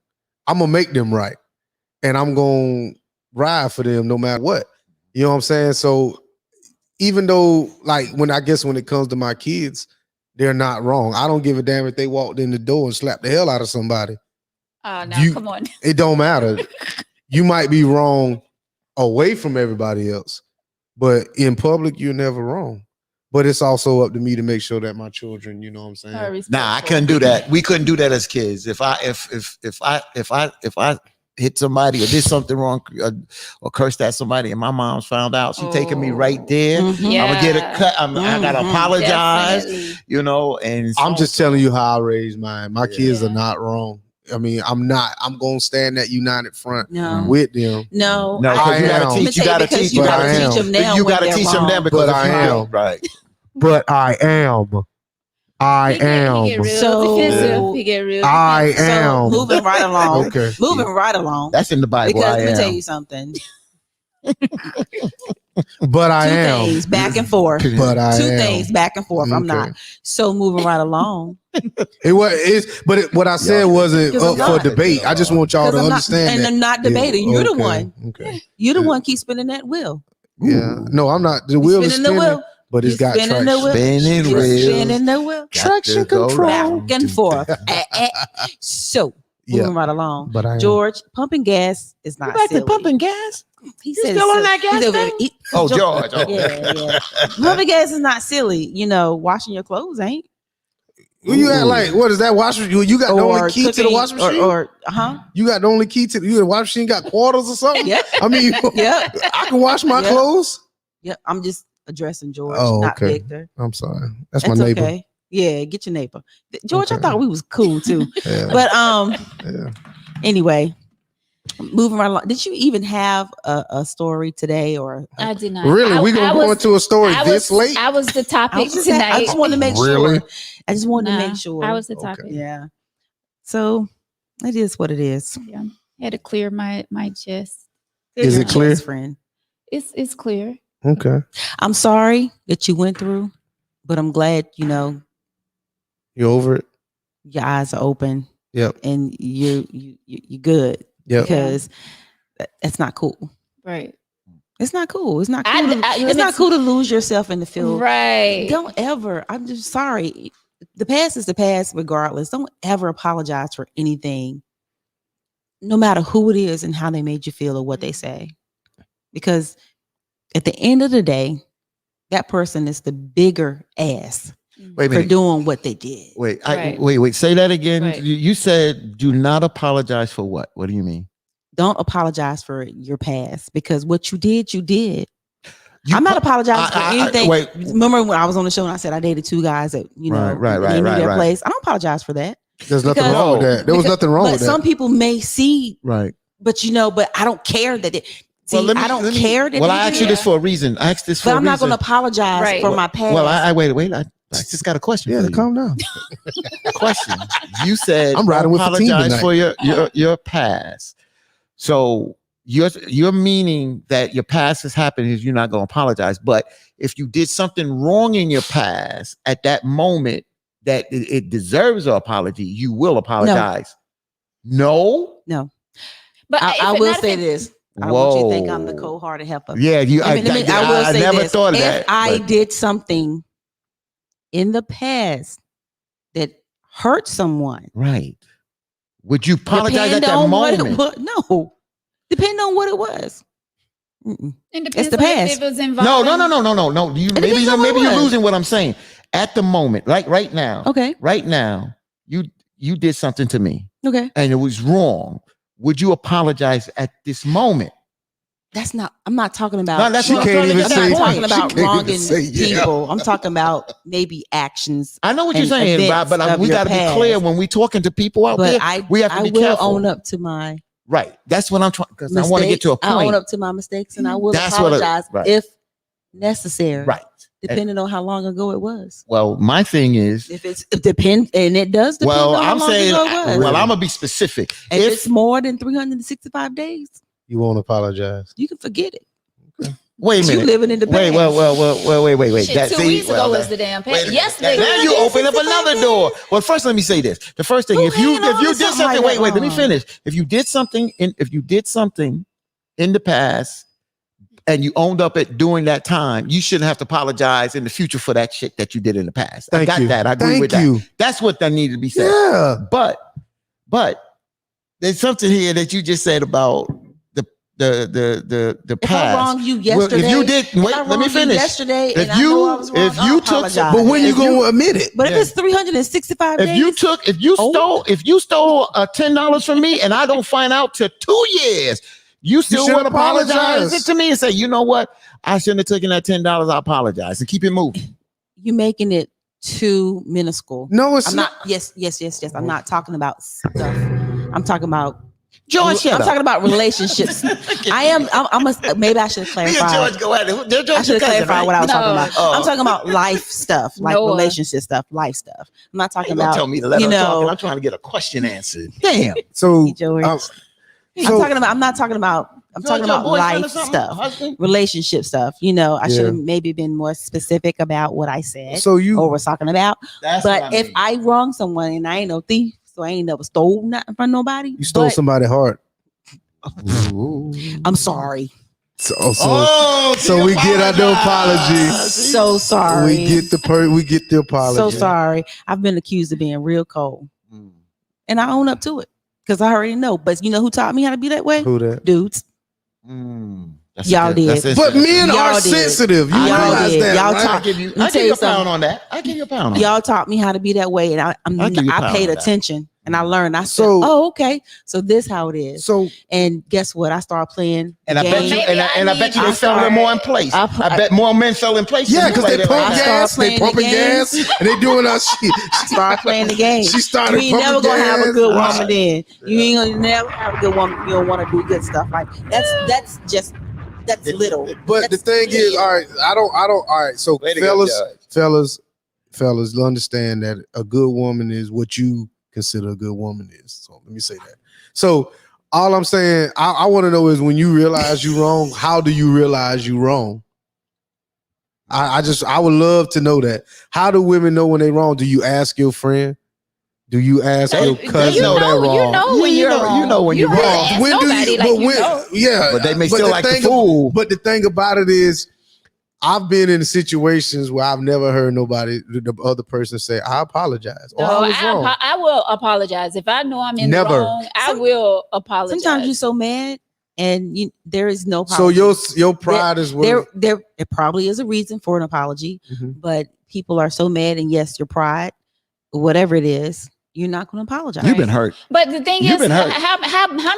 I'm gonna make them right, and I'm gonna ride for them no matter what. You know what I'm saying? So even though, like, when it comes to my kids, they're not wrong. I don't give a damn if they walked in the door and slapped the hell out of somebody. Now come on. It don't matter. You might be wrong away from everybody else, but in public, you're never wrong. But it's also up to me to make sure that my children, you know what I'm saying? Nah, I couldn't do that. We couldn't do that as kids. If I hit somebody or did something wrong or cursed at somebody and my mom's found out, she taking me right there. Mhm. Yeah. I'm gonna get a cut. I gotta Mhm. apologize. Definitely. And I'm just telling you how I raised mine. My kids are Yeah. not wrong. I mean, I'm gonna stand that united front No. with them. No. No, I because you am. gotta teach. You Let gotta me tell teach. you, but because I you gotta am. teach them now. You when gotta they're teach them wrong. then because But if I you am. don't- right. But I am. I He get am. real So- defensive. He get real I defensive. So am. moving right along. Okay. Moving right along. That's in the Bible. Because I let me am. tell you something. But I Two am. things back and forth. But I Two am. things back and forth. I'm Okay. not. So moving right along. What I said wasn't Because I'm up for not. debate. I just want y'all to I'm not, understand and that. I'm not debating. You're the Okay, one. Okay. You're the Yeah. one keep spinning that wheel. Yeah. No, I'm not. The You wheel is spinning the spinning, wheel. but it's You got spinning the traction. wheel. Spinning You're wheels. spinning the wheel. Got to Traction go control. round. Back and forth. So moving Yeah. right along. But I am. George, pumping gas is not silly. gas? He You said still on silly. that gas He said, thing? Oh, George. Oh. Yeah. Pumping gas is not silly. Washing your clothes ain't. Well, you act like, what is that wash machine? You got the only key to the cooking, wash machine? or You got the only key to the wash machine, got quarters or something? Yeah. I mean, Yeah. I can wash my Yeah. clothes. Yep. I'm just addressing George, Oh, not okay. Victor. I'm sorry. That's That's my neighbor. okay. Yeah, get your neighbor. George, I Okay. thought we was cool too. Yeah. But Yeah. anyway, moving right along. Did you even have a story today or I did not. Really? We gonna go into a story this late? I was the topic I tonight. just wanted to make Really? sure. I just wanted to Nah, make sure. I was the Okay. topic. Yeah. So it is what it is. Yeah. Had to clear my chest. Is Your it clear? best friend. It's clear. Okay. I'm sorry that you went through, but I'm glad You over it? your eyes are open Yep. and you're good Yep. because that's not cool. Right. It's not cool. It's not cool. I- to, I- it's not cool to lose yourself in the field. Right. Don't ever. I'm just sorry. The past is the past, regardless. Don't ever apologize for anything, no matter who it is and how they made you feel or what they say. Because at the end of the day, that person is the bigger ass Wait a for minute. doing what they did. Wait, Right. wait. Say that again. Right. You said do not apologize for what? What do you mean? Don't apologize for your past because what you did, you did. You I'm not pu- apologizing for anything. wait. Remember when I was on the show and I said I dated two guys that Right, they knew their right. place. I don't apologize for that. There's nothing Because- wrong with that. There was Because- nothing wrong but with some that. people may see, Right. but but I don't care that it. See, Well, I don't care that. Well, they I asked did you it, this for a reason. I asked this for but a I'm not going reason. to apologize Right. for my past. Well, I wait. I just got a question. Yeah, for you. calm down. Question. You said I'm riding don't with the team apologize tonight. for your past. So you're meaning that your past has happened is you're not going to apologize. But if you did something wrong in your past at that moment that it deserves an apology, you will apologize. No. But I if it- will not if say it- this. I want you to think I'm the Whoa. cold-hearted helper. Yeah, you. I will I say never this. thought of if that. I but- did something in the past that hurt someone, right. Would you apologize depend at that on what it moment? was. No, Depending on what it was. Mm-mm. It depends the on past. if it was No, involved. no. You maybe depends on what maybe it you're was. losing what I'm saying. At the moment, like right now, Okay. you did something to me Okay. and it was wrong. Would you apologize at this moment? I'm not talking about. No, that's She what I'm can't trying to even get I'm say- not that talking point. about She can't even wronging say yeah. people. I'm talking about maybe actions. I know what you're and saying, events but of we your got to be past. clear when we talking to people out But there. We have to I be will careful. own up to my Right. That's what I'm trying because I want to get to a I own point. up to my mistakes and I will That's what apologize right. if necessary. Right. Depending on how long ago it was. Well, my thing is, If it depends, and it does depend well, on how I'm long saying, ago it was. well, I'm gonna be specific. if If it's more than 365 days, You won't apologize. you can forget it. wait a You minute, living in the past. wait. Shit, That- 2 see, weeks well, ago that- was the damn wait a past. minute. Yesterday. Now you open up another door. Well, first let me say this. The first thing, Who if you hanging on to did something something, like wait, that let me long? finish. If you did something in the past and you owned up at doing that time, you shouldn't have to apologize in the future for that shit that you did in the past. I Thank got you. that. I agree Thank with that. you. That's what that needed to be said. Yeah. But there's something here that you just said about the If I past. wronged you Well, yesterday, if you did, if wait, I let me wronged you finish. yesterday, If and I know I was wrong, if you I'll took apologize. But when you If you- gonna admit it? But Yeah. if it's 365 If days, you stole $10 from me and I don't find out till 2 years, you still should want to apologize apologize. it to me and say, you know what? I shouldn't have taken that $10. I apologize and keep it moving. you're making it too minuscule. No, it's I'm not. not. Yes. I'm not talking about stuff. I'm talking about. George, shut I'm up. talking about relationships. Maybe I should Me and clarify. George go at it. George I should clarify what I was talking No. about. Oh. I'm talking about life stuff, like Noah. relationship stuff, life stuff. I'm not talking You gonna about. tell me to let you her talk, and know, I'm trying to get a question answered. Damn. So George. um, I'm so- talking about. I'm not talking about. I'm George, talking your about boyfriend or life something? stuff, Husband? relationship stuff. I should Yeah. have maybe been more specific about what I said so you or was talking about. That's But what I if mean. I wrong someone and I ain't no thief, so I ain't never stole nothing from nobody. you stole but somebody's heart. I'm sorry. So we get our the apology. So sorry. We get the apology. So sorry. I've been accused of being real cold, and I own up to it because I already know. But you know who taught me how to be that way? Who that? Dudes. That's Y'all good. did. That's But men Y'all are did. sensitive. You Y'all realize did. that, Y'all right? talk- I give you Let me tell you a pound on that. I give you a pound on Y'all taught me how to be that way, and I'll give you a I pound paid on that. attention and I learned. I said, So- "Oh, okay. So this how it is." So And guess what? I started playing. And I the bet game. you, Maybe and I I bet you need they to fell in more in place. I- I bet more men fell in place. yeah, when you because played they it pump like that. gas, started they playing the pumping game. gas, and they doing our shit. Start playing the game. She started You ain't pumping never gonna have a gas. good Right. woman then. You ain't gonna never have a good woman. You don't want to do good stuff like that's little. But the thing is, all right, I don't. All right, so Way to go, fellas, Judge. understand that a good woman is what you consider a good woman is. So let me say that. So all I'm saying, I want to know is when you realize you wrong, how do you realize you wrong? I would love to know that. How do women know when they wrong? Do you ask your friend? Do you ask They- your they cousin? You know know, they're you wrong. know when You you're know- wrong. you know when you're don't wrong. ask When do nobody you? like But you when? know. Yeah, But they may but still the like the thing fool. But the thing about it is, I've been in situations where I've never heard nobody, the other person say, "I apologize." Or No, I was wrong. I will apologize if I know I'm in the Never. wrong. I will apologize. Sometimes you're so mad and there is no So apology. your pride is worth. there probably is a reason for an apology, Mhm. but people are so mad, and yes, your pride, whatever it is, you're not going to apologize. You've been hurt. But the thing You've is, been hurt. how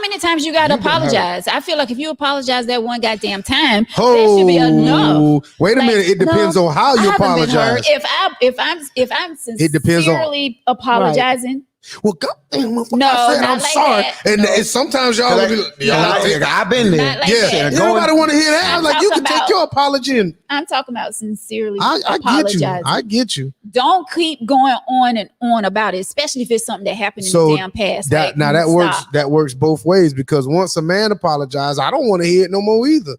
many times you gotta You've been hurt. apologize? I feel like if you apologize that one goddamn time, that should be enough. Oh, wait a Like, minute. It depends on how you I haven't been apologize. hurt. If I'm It depends on- sincerely apologizing, Well, goddamn, No, I said not I'm like sorry, that. and, No. and sometimes y'all will be like, I've been there. Not like yeah, that. everybody want to hear that. I'm Like you can talking take about- your apology, and I'm talking about sincerely I get you. apologizing. I get you. Don't keep going on and on about it, especially if it's something that happened in So the damn past. That Like, now that stop. works. That works both ways because once a man apologizes, I don't want to hear it no more either.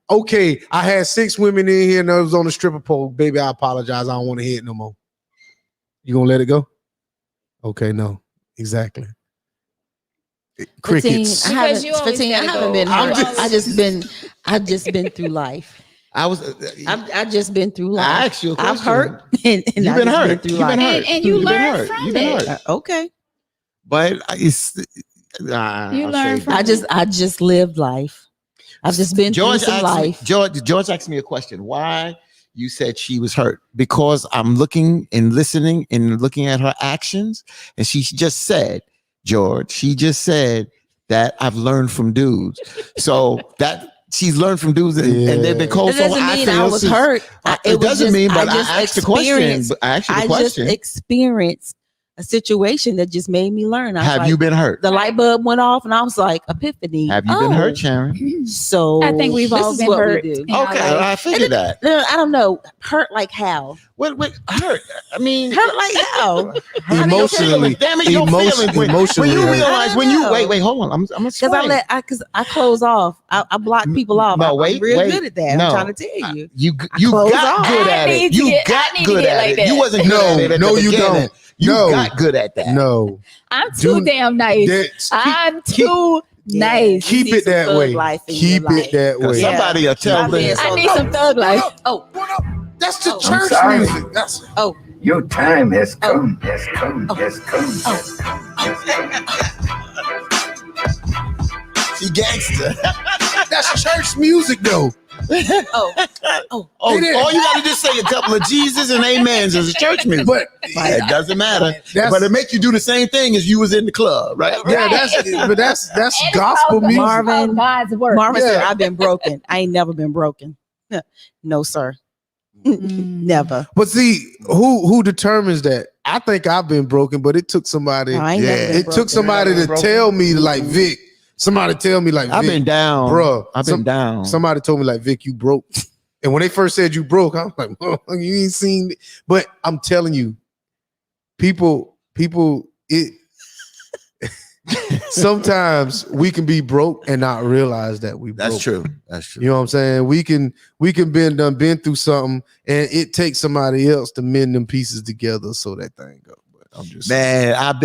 Okay, I had 6 women in here and I was on the stripper pole. Baby, I apologize. I don't want to hear it no more. You gonna let it go? Okay, no, exactly. Crickets. I Because you haven't, always 15, I gotta haven't go. been I'm hurt. just- I've just been through life. I was. I've just been through I life. asked you a question. I've hurt and You've I've been just hurt. been through You've been life. hurt. And you You've been learn hurt. from You've been it. hurt. Okay. But it's You I'll learn save from- that. I just lived life. I've just been through some asked life. Me, George asked me a question. Why you said she was hurt? Because I'm looking and listening and looking at her actions, and she just said, George, she just said that I've learned from dudes. So that she's learned from dudes, and they've been cold. It doesn't so mean I feel was since- hurt. It doesn't mean, but I just asked the question. experienced- I asked you the I question. just experienced a situation that just made me learn. I was Have like, you been hurt? the light bulb went off, and I was like, epiphany. Have you been hurt, Sharon? So I think we've this all is been what we hurt. do. in our Okay, life. I figured that. No, I don't know. Hurt like how? What hurt? I mean, Hurt like how? Emotionally, Damn it, your feelings. When you hurt. realize, wait, hold on. I'm Because explaining. I close off. I block people off. No, I'm wait, real wait. good at that. No. I'm trying to tell you. You close got off. good I at need it. to You get- got I need to good get at like it. that. You wasn't good No, at it at no, the you beginning. don't. You No. got good at that. No, I'm too Do- damn nice. that's, I'm too nice. keep You need it that some thug way. life in Keep your it life. that way. Yeah. Somebody will tell Stop being them. so- I need some thug life. Oh, That's the Oh, I'm church sorry. music. That's Your time has come. Has come. Has come. Has come. She gangster. that's church music though. oh, Oh, It is. all you got to just say a couple of Jesus and amens as a church music. But It doesn't matter. That's- But it makes you do the same thing as you was in the club, right? yeah, that's gospel music. Marvin. God's work. Marvin said, Yeah. I've been broken. I ain't never been broken. No, sir. Never. But see, who determines that? I think I've been broken, but it took somebody. No, I ain't Yeah. never been It broken. took somebody to Broken. tell me like Vic. Somebody tell me like I've Vic, been down, Bruh, I've been down. Somebody told me like Vic, you broke. And when they first said you broke, I'm like, well, you ain't seen it. But I'm telling you, people, it sometimes we can be broke and not realize that we broke. That's true. That's true. You know what I'm saying? We can been through something, and it takes somebody else to mend them pieces together so that thing go. But I'm just Man, I've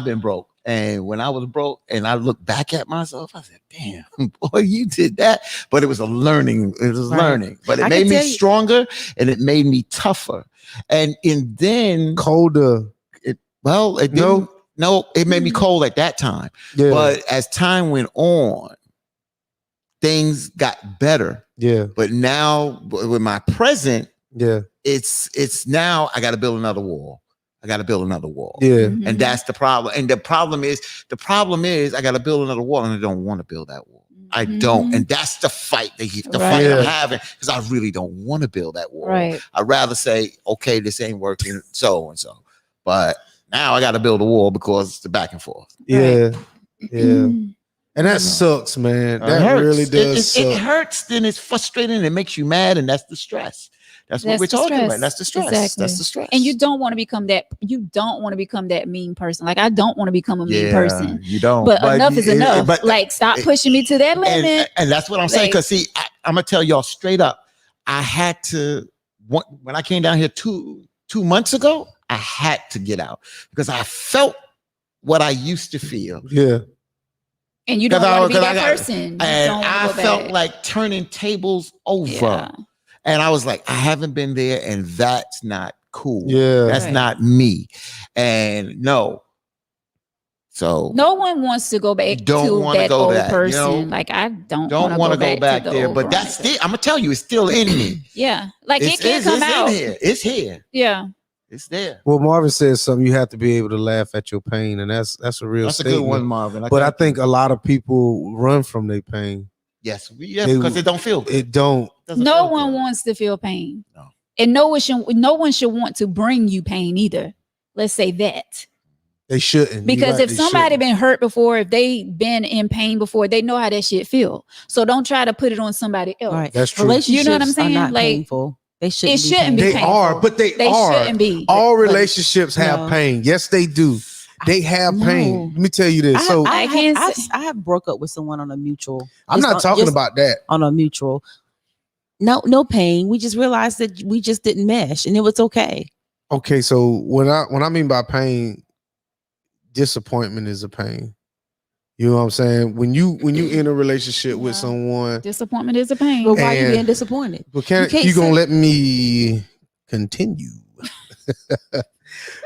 been broke. And when I was broke and I look back at myself, I said, damn, boy, you did that. But it was a learning. It was Right. learning. But it I made can me tell you- stronger and it made me tougher. And then, colder. well, it didn't, no, it made me cold at that time. Yeah, But as time went on, things got better. yeah, But now with my present, yeah, it's now I got to build another wall. I got to build another wall. yeah. And that's the problem. And the problem is I got to build another wall and I don't want to build that wall. I don't. And that's the fight the Right. fight Yeah. I'm having because I really don't want to build that wall. Right. I'd rather say, okay, this ain't working, so and so. But now I got to build a wall because it's the back and forth. Yeah, yeah. Mm. And that sucks, man. It That hurts. really does It suck. hurts, then it's frustrating, it makes you mad, and that's the stress. That's what That's we're the talking stress. about. That's the stress. Exactly. That's the stress. And you don't want to become that. You don't want to become that mean person. Like I don't want to become a mean person. You don't. But enough is enough. but- Like stop pushing me to that limit. and that's what I'm saying. Like- Because see, I'm gonna tell y'all straight up. I had to when I came down here two months ago. I had to get out because I felt what I used to feel, Yeah, And you don't 'Cause I- want to be 'cause I that got- person. You and don't wanna I go felt back. like turning tables over. Yeah. And I was like, I haven't been there, and that's not cool. yeah. That's Right. not me. And no. So No one wants to go back Don't to wanna that go old back, you person. know? Like I don't don't want to go back to the there. old But that's person. still, I'm gonna tell you, it's still in me. Yeah, like it can it's come out. in here. It's here. Yeah, It's there. Well, Marvin says something. You have to be able to laugh at your pain, and that's a real That's a statement. good one, Marvin. But I think a lot of people run from their pain. yes, They- because it don't feel good. It don't. Doesn't no feel one good. wants to feel pain. No. And no one should want to bring you pain either. Let's say that. They shouldn't. Because You're if right, they somebody shouldn't. been hurt before, if they been in pain before, they know how that shit feel. So don't try to put it on somebody else. All right. That's true. Relationships You know what I'm saying? are not Like, painful. They shouldn't. it shouldn't be They painful. are, but they They are. shouldn't be. All But- relationships have No. pain. Yes, they do. They have No. pain. Let me tell you this. So I can't say- I have broke up with someone on a mutual. I'm just not talking just about that. on a mutual. No pain. We just realized that we just didn't mesh, and it was okay. Okay, so when I mean by pain, disappointment is a pain. You know what I'm saying? When you in a relationship with Yeah. someone, Disappointment is a pain. But why are you And- being disappointed? but You can't you gonna say- let me continue?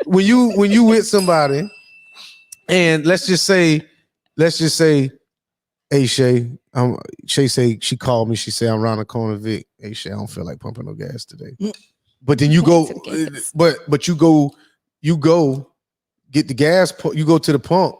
when you with somebody, and let's just say let's just say, hey Shay, Shay say she called me. She said I'm around the corner, Vic. Hey Shay, I don't feel like pumping no gas today. But then you go, but you go get the gas. You go to the pump.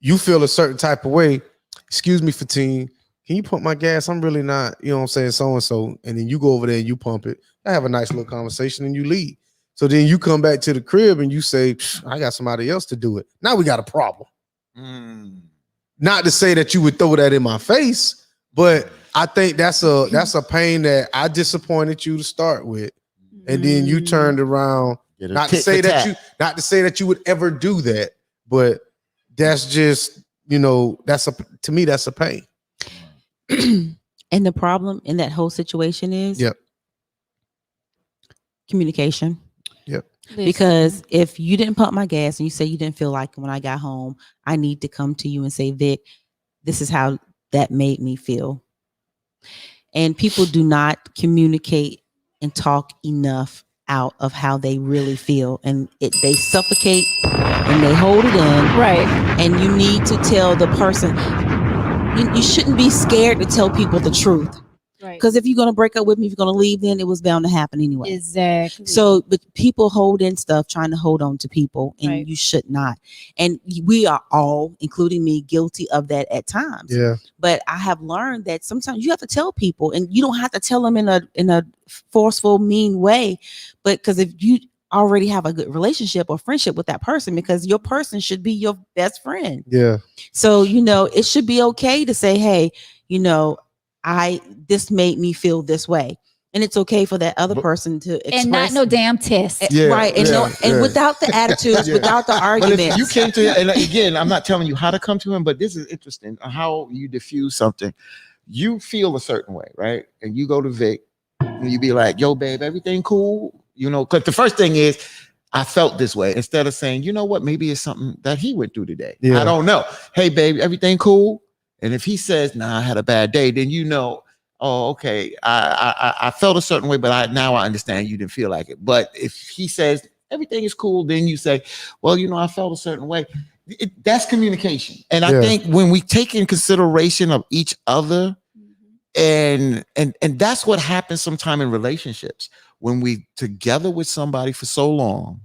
You feel a certain type of way. Excuse me, Fatine. Can you pump my gas? I'm really not, you know what I'm saying, so and so. And then you go over there and you pump it. I have a nice little conversation and you leave. So then you come back to the crib and you say, I got somebody else to do it. Now we got a problem. Not to say that you would throw that in my face, but I think that's a pain that I disappointed you to start with. And then you turned around. Not to say that you would ever do that, but that's just, you know, to me, that's a pain. And the problem in that whole situation is communication. Because if you didn't pump my gas and you say you didn't feel like when I got home, I need to come to you and say, Vic, this is how that made me feel. And people do not communicate and talk enough out of how they really feel. And they suffocate and they hold it in. Right. And you need to tell the person, you shouldn't be scared to tell people the truth. Right. Because if you're going to break up with me, if you're going to leave, then it was bound to happen anyway. Exactly. So, but people hold in stuff, trying to hold on to people, and you should not. And we are all, including me, guilty of that at times. Yeah. But I have learned that sometimes you have to tell people, and you don't have to tell them in a forceful, mean way. But because if you already have a good relationship or friendship with that person, because your person should be your best friend. Yeah. So, you know, it should be okay to say, hey, you know, this made me feel this way. And it's okay for that other person to express. And not no damn test. Right. And without the attitudes, without the arguments. But if you came to, and again, I'm not telling you how to come to him, but this is interesting, how you diffuse something. You feel a certain way, right? And you go to Vic and you be like, yo, babe, everything cool? You know, because the first thing is, I felt this way, instead of saying, you know what, maybe it's something that he went through today. I don't know. Hey, babe, everything cool? And if he says, nah, I had a bad day, then you know, oh, okay, I felt a certain way, but now I understand you didn't feel like it. But if he says everything is cool, then you say, well, you know, I felt a certain way. That's communication. And I think when we take in consideration of each other, and that's what happens sometime in relationships, when we together with somebody for so long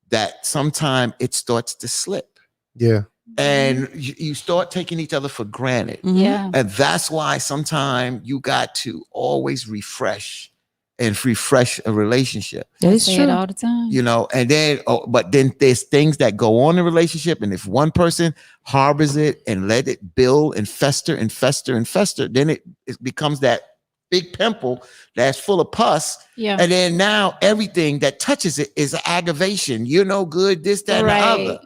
that sometime it starts to slip. Yeah. And you start taking each other for granted. Yeah. And that's why sometimes you got to always refresh a relationship. That is true all the time. You know, and then, but then there's things that go on in a relationship. And if one person harbors it and let it build and fester and fester and fester, then it becomes that big pimple that's full of pus. Yeah. And then now everything that touches it is aggravation. You're no good, this, that, and the other.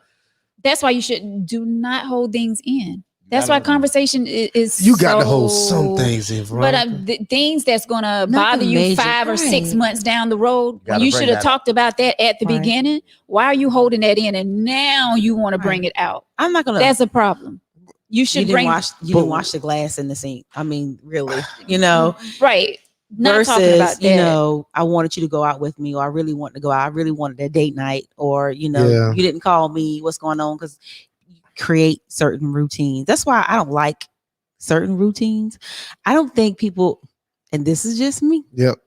That's why you do not hold things in. That's why conversation is. You got to hold some things in, right? But the things that's gonna bother you 5 or 6 months down the road, you should have talked about that at the beginning. Why are you holding that in, and now you want to bring it out? I'm not gonna. That's a problem. You should didn't wash the glass in the sink. I mean, really, you know, right? Not versus, about that. You know, I wanted you to go out with me, or I really wanted to go out. I really wanted a date night, or you know, you didn't call me. What's going on? Because create certain routines. That's why I don't like certain routines. I don't think people, and this is just me. Yep.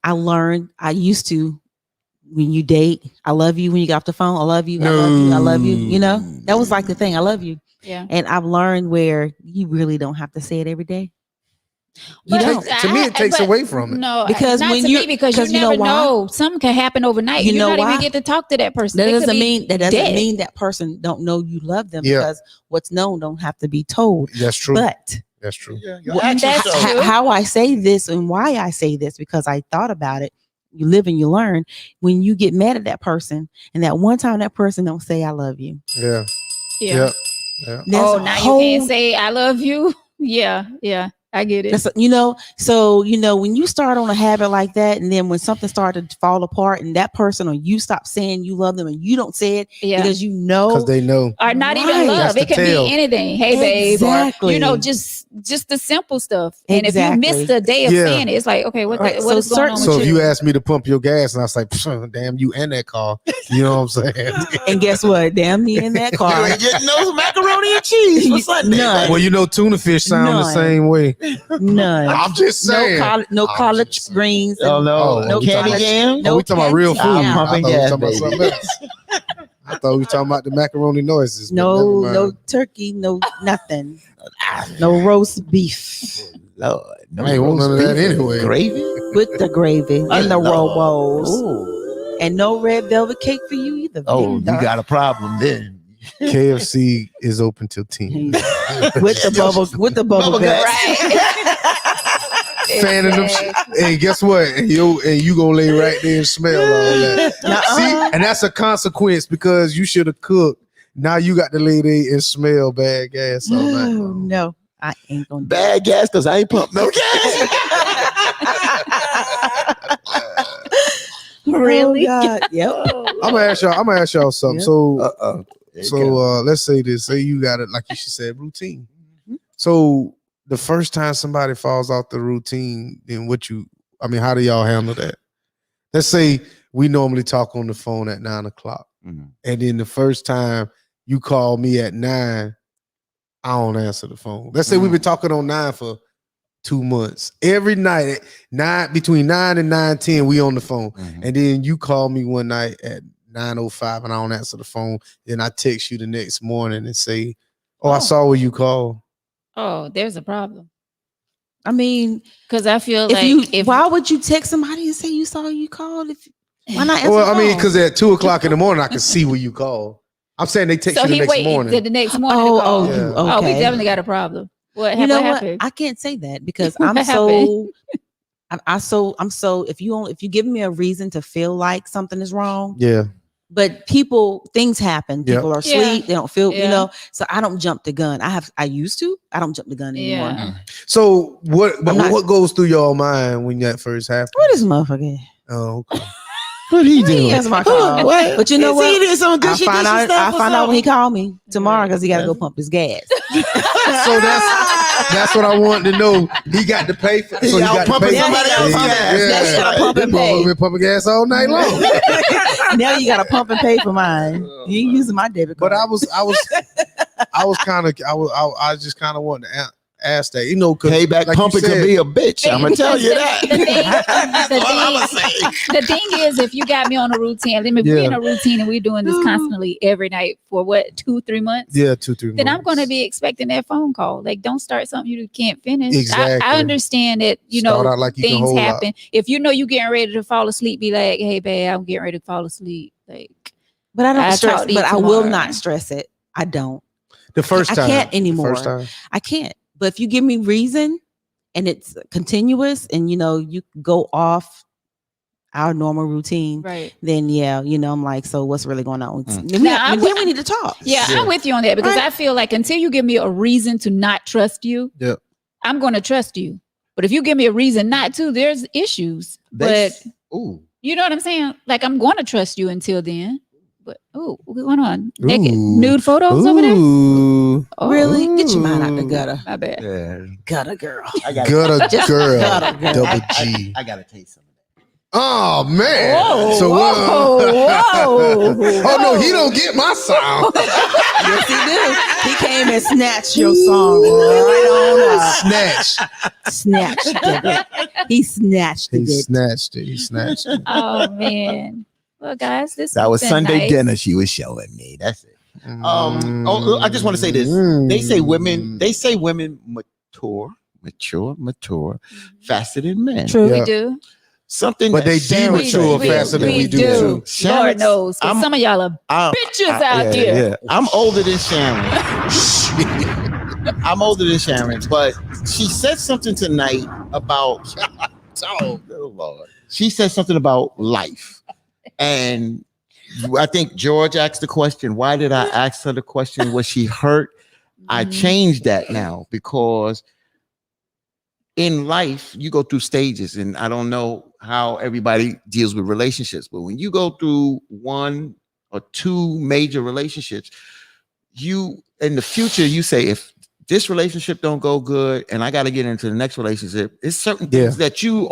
I used to, when you date, I love you. When you get off the phone, I love you. I love you. I love you. You know, that was like the thing. I love you. Yeah. And I've learned where you really don't have to say it every day. You don't. To me, it takes away from it. No, because not when to you, me, because you never know. Something can happen overnight. You not even get to talk to that person. That doesn't mean that person don't know you love them, because what's known don't have to be told. That's true. But that's true. How I say this and why I say this, because I thought about it. You live and you learn. When you get mad at that person, and that one time that person don't say I love you. Yeah. Now you can't say I love you. Yeah. I get it. That's, you know, so you know when you start on a habit like that, and then when something started to fall apart, and that person or you stop saying you love them, and you don't say it Yeah. because you know, Because they know. Or not even Right. love. That's It can the tell. be anything. Hey, babe. Exactly. Or, you know, just the simple stuff. And if you Exactly. miss the day of Yeah. saying it, it's like, okay, what Right. what So is going on So with if you? you asked me to pump your gas, and I was like, damn, you and that car. You know what I'm saying? and guess what? Damn me in that You car. ain't getting those macaroni and cheese for Sunday. None. Well, you know, tuna fish sound the None. same way. None. I'm just saying. No I'm collard just saying. greens. Oh and no, no candy collard- jam. Oh, we talking about real food. candy. I'm I pumping thought we gas, talking about baby. something else. I thought we were talking about the macaroni noises. but No, never no mind. turkey, no nothing. No roast beef Lord, no I ain't want none of that roast beef. anyway. Gravy. with the gravy I and the love- robos, Ooh. and no red velvet cake for you either. Oh, you Victor. got a problem then. KFC is open till 10. with the bubble Bubble guts. Fanning them shit. Hey, guess what? And you gonna lay right there and smell all that. Nuh-uh. See, and that's a consequence because you should have cooked. Now you got to lay there and smell bad gas all night. Oh, long. no, I ain't gonna do Bad gas because I ain't pumped no gas. Really? Oh, God. Yep. I'm gonna ask y'all something. Yeah. So let's say this. Say you got it, like you said, routine. So the first time somebody falls off the routine, then how do y'all handle that? Let's say we normally talk on the phone at 9:00. Mhm. And then the first time you call me at 9, I don't answer the phone. Let's say we've been talking on 9 for 2 months. Every night at between 9 and 9:10, we on the phone. Mhm. And then you call me one night at 9:05 and I don't answer the phone. Then I text you the next morning and say, I saw where you called. Oh, there's a problem. I mean, Because I feel if why would you text somebody and say you saw you called? Why not answer Well, the I mean, phone? because at 2:00 in the morning, I can see where you call. I'm saying they text so you the he next waited morning. the next morning. Oh, to call. you Yeah. Oh, we okay. definitely got a problem. What, You know what what? happened? I can't say that because What I'm so if you give me a reason to feel like something is wrong, Yeah. but things happen. Yep. People are Yeah. asleep, they don't feel, Yeah. so I don't jump the gun. I used to. I don't jump the gun anymore. Yeah. So what not- what goes through your mind when that first happened? What is motherfucker? Oh, okay. What he He doing? answer my call. What? But you know Is he what? doing some good I shit, find good out. stuff I or find out when he something? called me tomorrow because he got to go pump his gas. So that's what I wanted to know. He got to pay for. So He out pumping somebody else's gas. Now you gotta pump and That pay. motherfucker been pumping gas all night long. Now you got to pump and pay for mine. You ain't using my debit card. But I just kind of wanted to ask that, because Payback like pumping you can said, be a bitch. I'm gonna tell you that. The thing is, if you got me on a routine, I mean, if we're in a routine and we're doing this constantly every night for 2-3 months, Yeah, 2-3 then I'm months. going to be expecting that phone call. Like, don't start something you can't finish. Exactly. I understand that, Start out like you can things hold happen. up. If you know you're getting ready to fall asleep, be like, hey, babe, I'm getting ready to fall asleep. Like, But I don't I'll stress. talk to you But I will tomorrow. not stress it. I don't. The first I time. can't The anymore. first time. I can't. But if you give me reason and it's continuous and you go off our normal routine, right. then I'm like, so what's really going on? Mm. Then, Now, then we need to talk. Yeah, Yeah. I'm with you on that because Right. I feel like until you give me a reason to not trust you, Yep. I'm going to trust you. But if you give me a reason not to, there's issues. But Ooh. you know what I'm saying? Like, I'm going to trust you until then. But what's going on? Naked Ooh. nude photos over there? Ooh. Oh, Really? Get your mind out the Ooh. gutter. my bad. Yeah. Gutter girl. I got Gutter Just girl. gutter girl. Double G. I gotta taste some of that. Oh man. Whoa, So whoa. oh no, he don't get my sound. Yes, he do. He came and snatched your song right on up. Snatch. Snatched it. He snatched He it. snatched it. He snatched it. Oh, man. Well, guys, this That was has been Sunday nice. dinner she was showing me. That's it. I just want to say this. They say women mature faster than men. True. Yeah. We do. Something But that they Sharon demature said. faster than we do, too. Sharon- Lord knows. 'Cause I'm- some of y'all are I'm- bitches out yeah, there. yeah. I'm older than Sharon. I'm older than Sharon, but she said something tonight about oh Lord. She said something about life. And I think George asked the question. Why did I ask her the question? Was she hurt? I Mhm. changed that now because in life, you go through stages, and I don't know how everybody deals with relationships, but when you go through one or two major relationships, you in the future, you say, if this relationship don't go good and I got to get into the next relationship, it's certain things that you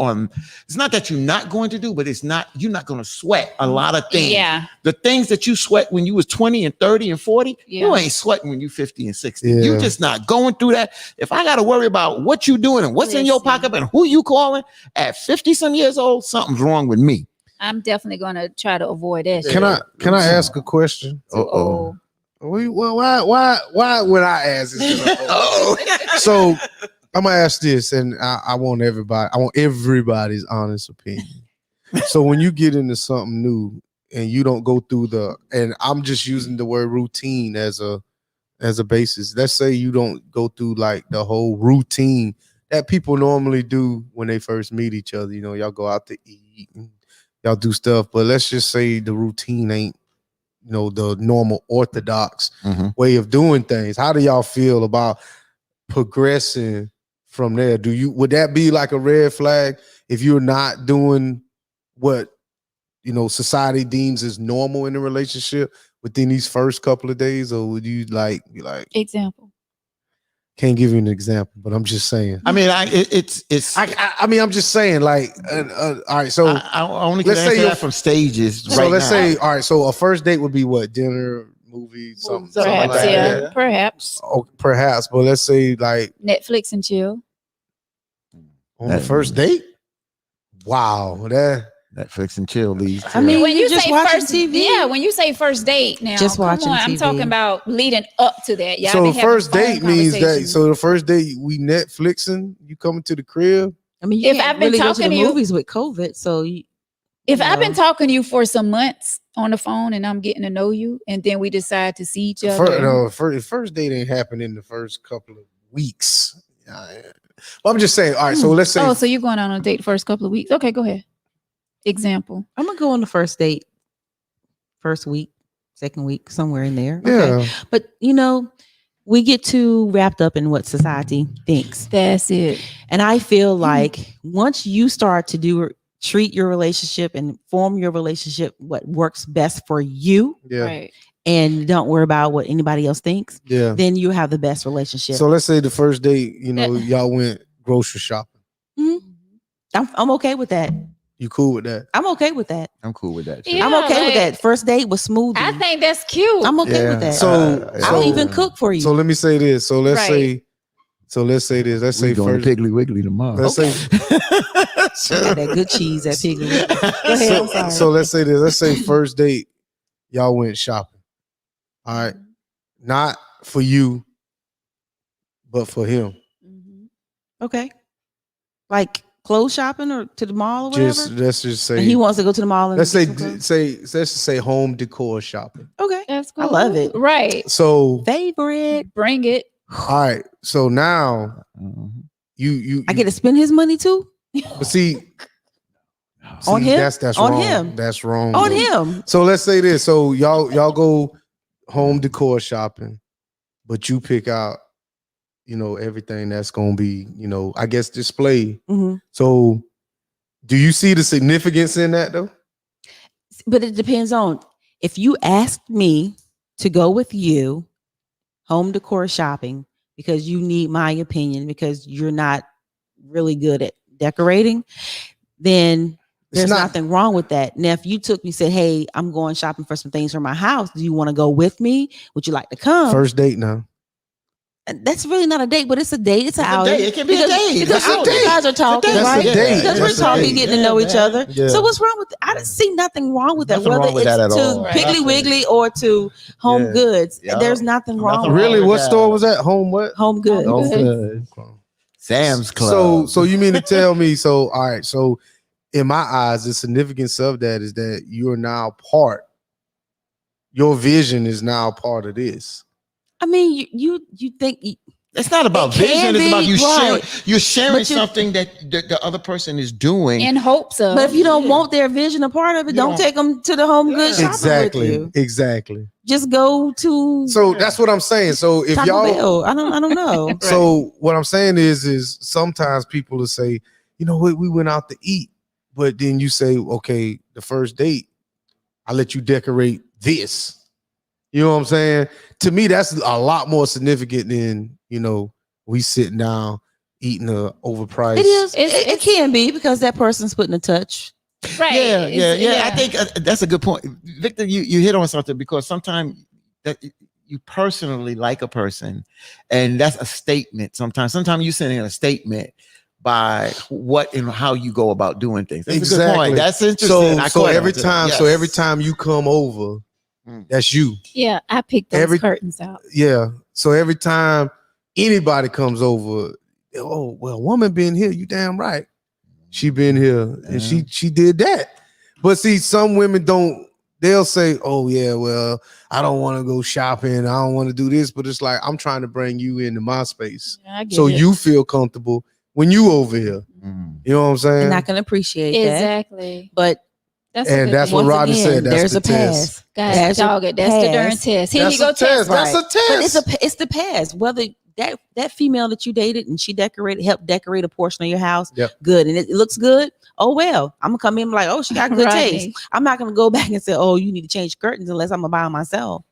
it's not that you're not going to do, but you're not going to sweat a lot of things. Yeah. The things that you sweat when you was 20 and 30 and 40, you ain't sweating when you 50 and 60. Yeah. You just not going through that. If I got to worry about what you doing and what's in your Listen. pocket and who you calling at 50 some years old, something's wrong with me. I'm definitely gonna try to avoid that. Can I ask a question? Oh, Well, why would I ask this? So I'm gonna ask this, and I want everybody's honest opinion. So when you get into something new and you don't go through and I'm just using the word routine as a basis. Let's say you don't go through like the whole routine that people normally do when they first meet each other. You know, y'all go out to eat and y'all do stuff, but let's just say the routine ain't, you know, the normal orthodox way of doing things. How do y'all feel about progressing from there? Would that be like a red flag if you're not doing what, you know, society deems as normal in a relationship within these first couple of days? Or would you be like, example. can't give you an example, but I'm just saying. I mean, it's. I mean, I'm just saying, like, all right. So I only can let's say answer your- that from stages. so right let's now. say, all right. So a first date would be what? Dinner, movie, something Perhaps, like yeah. that. Perhaps Oh, perhaps, but let's say like Netflix and chill. on the first date. Wow, that Netflix and chill leads. I mean, When you just say watching first, TV. yeah. When you say first date, now Just come watching on, I'm TV. talking about leading up to that. Y'all so been the having first phone date means that. conversations. So the first date we Netflixing. You coming to the crib. I mean, you If can't I've been really go to talking the to you- movies with COVID, so if I've been No. talking to you for some months on the phone and I'm getting to know you, and then we decide to see each other. First date ain't happen in the first couple of weeks. Well, I'm just saying. All right, so let's say. Oh, so you're going out on a date the first couple of weeks? Okay, go ahead. Example. I'm gonna go on the first date, first week, second week, somewhere in there. yeah. Okay. But you know, we get too wrapped up in what society thinks. That's it. And I feel like once you start to treat your relationship and form your relationship what works best for you, Yeah. Right. and don't worry about what anybody else thinks, Yeah. then you have the best relationship. So let's say the first date, you know, y'all went grocery shopping. I'm okay with that. You cool with that? I'm okay with that. I'm cool with that. Yeah. I'm okay with like- that. First date was smooth. I think that's cute. I'm okay Yeah. with that. So- I'll so- even cook for you. So let me say this. So let's Right. say this. Let's We say going first. to Piggly Wiggly tomorrow. Let's say. I got that good cheese at Piggly Wiggly. Go ahead. I'm sorry. So let's say this. Let's say first date, y'all went shopping. All right, not for you, but for him. Okay. Like clothes shopping or to the mall or whatever. Let's just say. And he wants to go to the mall and let's get say some clothes? let's just say home decor shopping. Okay. That's I cool. love it. Right. So Favorite. Bring it. all right. So now Mhm. you I get to spend his money too but see On him? That's On wrong. him. That's wrong. on though. him. So let's say this. So y'all go home decor shopping, but you pick out, you know, everything that's gonna be, you know, I guess display. Mhm. So do you see the significance in that though? But it depends on if you asked me to go with you home decor shopping because you need my opinion because you're not really good at decorating, then It's there's not- nothing wrong with that. Now, if you took me, said, "Hey, I'm going shopping for some things for my house. Do you want to go with me? Would you like to come?" First date now. And that's really not a date, but it's a date. It's an It's a outing. date. It can be a Because- date. Because It's a you date. guys are talking, That's a right? date. Because That's we're a talking, date. getting to know each other. Yeah. So what's wrong with? I don't see nothing wrong with that. Nothing Whether wrong with it's that at to all. Right. Piggly Wiggly or to Home Yeah. Goods, Yeah. there's nothing wrong Nothing with wrong Really? with What that. store was that? Home what? Home Goods. Home Good. Sam's Club. So you mean to tell me, so all right, so in my eyes, the significance of that is that you're now your vision is now part of this. I mean, you think It's not about It can vision. It's about be, you sharing. right. You're sharing But you- something that the other person is doing. In hopes of. But if you don't want their vision a part of it, You don't don't- take them to the home good shopping with Exactly. you. Exactly. Just go to So that's what I'm saying. So if Taco y'all, Bell. I don't know. so what I'm saying is sometimes people will say, you know what, we went out to eat, but then you say, okay, the first date, I let you decorate this. You know what I'm saying? To me, that's a lot more significant than, you know, we sitting down eating a overpriced. It is. It's- It can be because that person's putting a touch. right. Yeah. I think that's a good point, Victor. You hit on something because sometimes that you personally like a person, and that's a statement. Sometimes you send in a statement by what and how you go about doing things. That's a good Exactly. point. That's interesting. I So caught every on to that. time, Yes. so every time you come over, that's you. Yeah, I picked those Every- curtains out. Yeah. So every time anybody comes over, oh well, woman been here. You damn right. She been here and she did that. But see, some women don't. They'll say, "Oh yeah, well, I don't want to go shopping. I don't want to do this." But it's like I'm trying to bring you into my space, Yeah, I get so it. you feel comfortable when you over here. Mm. You know what I'm saying? And I can appreciate that. Exactly. But That's And that's what once Rodney again, said. That's there's the a test. pass. Guys, That's a dog it. That's the darn pass. test. Here That's you go, a test. test. That's a test. But it's the past. Whether that female that you dated and she helped decorate a portion of your house, Yep. good, and it looks good. Oh well, I'm gonna come in like, oh, she got good Rodney. taste. I'm not gonna go back and say, oh, you need to change curtains unless I'm gonna buy them myself.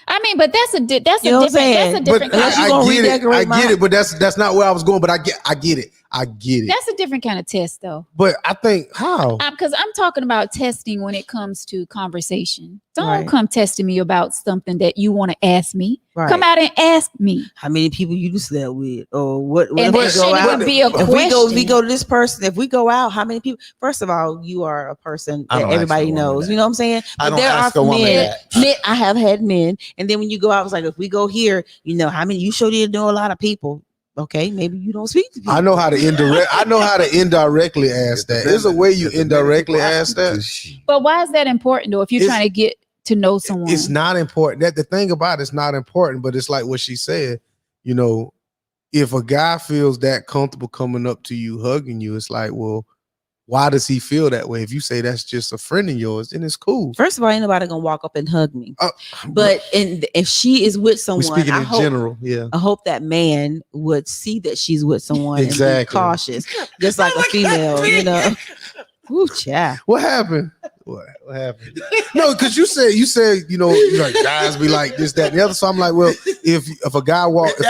I mean, but that's a You know what I'm different. That's saying? a But different. Unless kind you of, gonna I get it. redecorate I get mine. it. But that's not where I was going. But I get it. I get it. that's a different kind of test, though. But I think how? Because I'm talking about testing when it comes to conversation. Don't Right. come testing me about something that you want to ask me. Right. Come out and ask me. How many people you slept with, or what? And if that we go shouldn't out? even be a If we question. go to this person, if we go out, how many people? First of all, you are a person I that don't ask everybody a woman knows. that. You know what I'm saying? I But don't there ask are a woman men. that. Men, I have had men, and then when you go out, it's like if we go here, you know how many you sure didn't know a lot of people. Okay, maybe you don't speak to people. I know how to indirectly ask that. There's a way you indirectly ask that. But why is that important, though? If you're It's- trying to get to know someone, It's not important. That the thing about it's not important, but it's like what she said. You know, if a guy feels that comfortable coming up to you, hugging you, it's like, well, why does he feel that way? If you say that's just a friend of yours, then it's cool. First of all, ain't nobody gonna walk up and hug me. Uh, But if she is with we're someone, speaking I in hope general. Yeah. I hope that man would see that she's with someone and be Exactly. cautious, just like a female, you know. Ooh, child. What happened? What happened? No, because you said you know like guys be like this, that, and the other. So I'm like, well, if a guy walked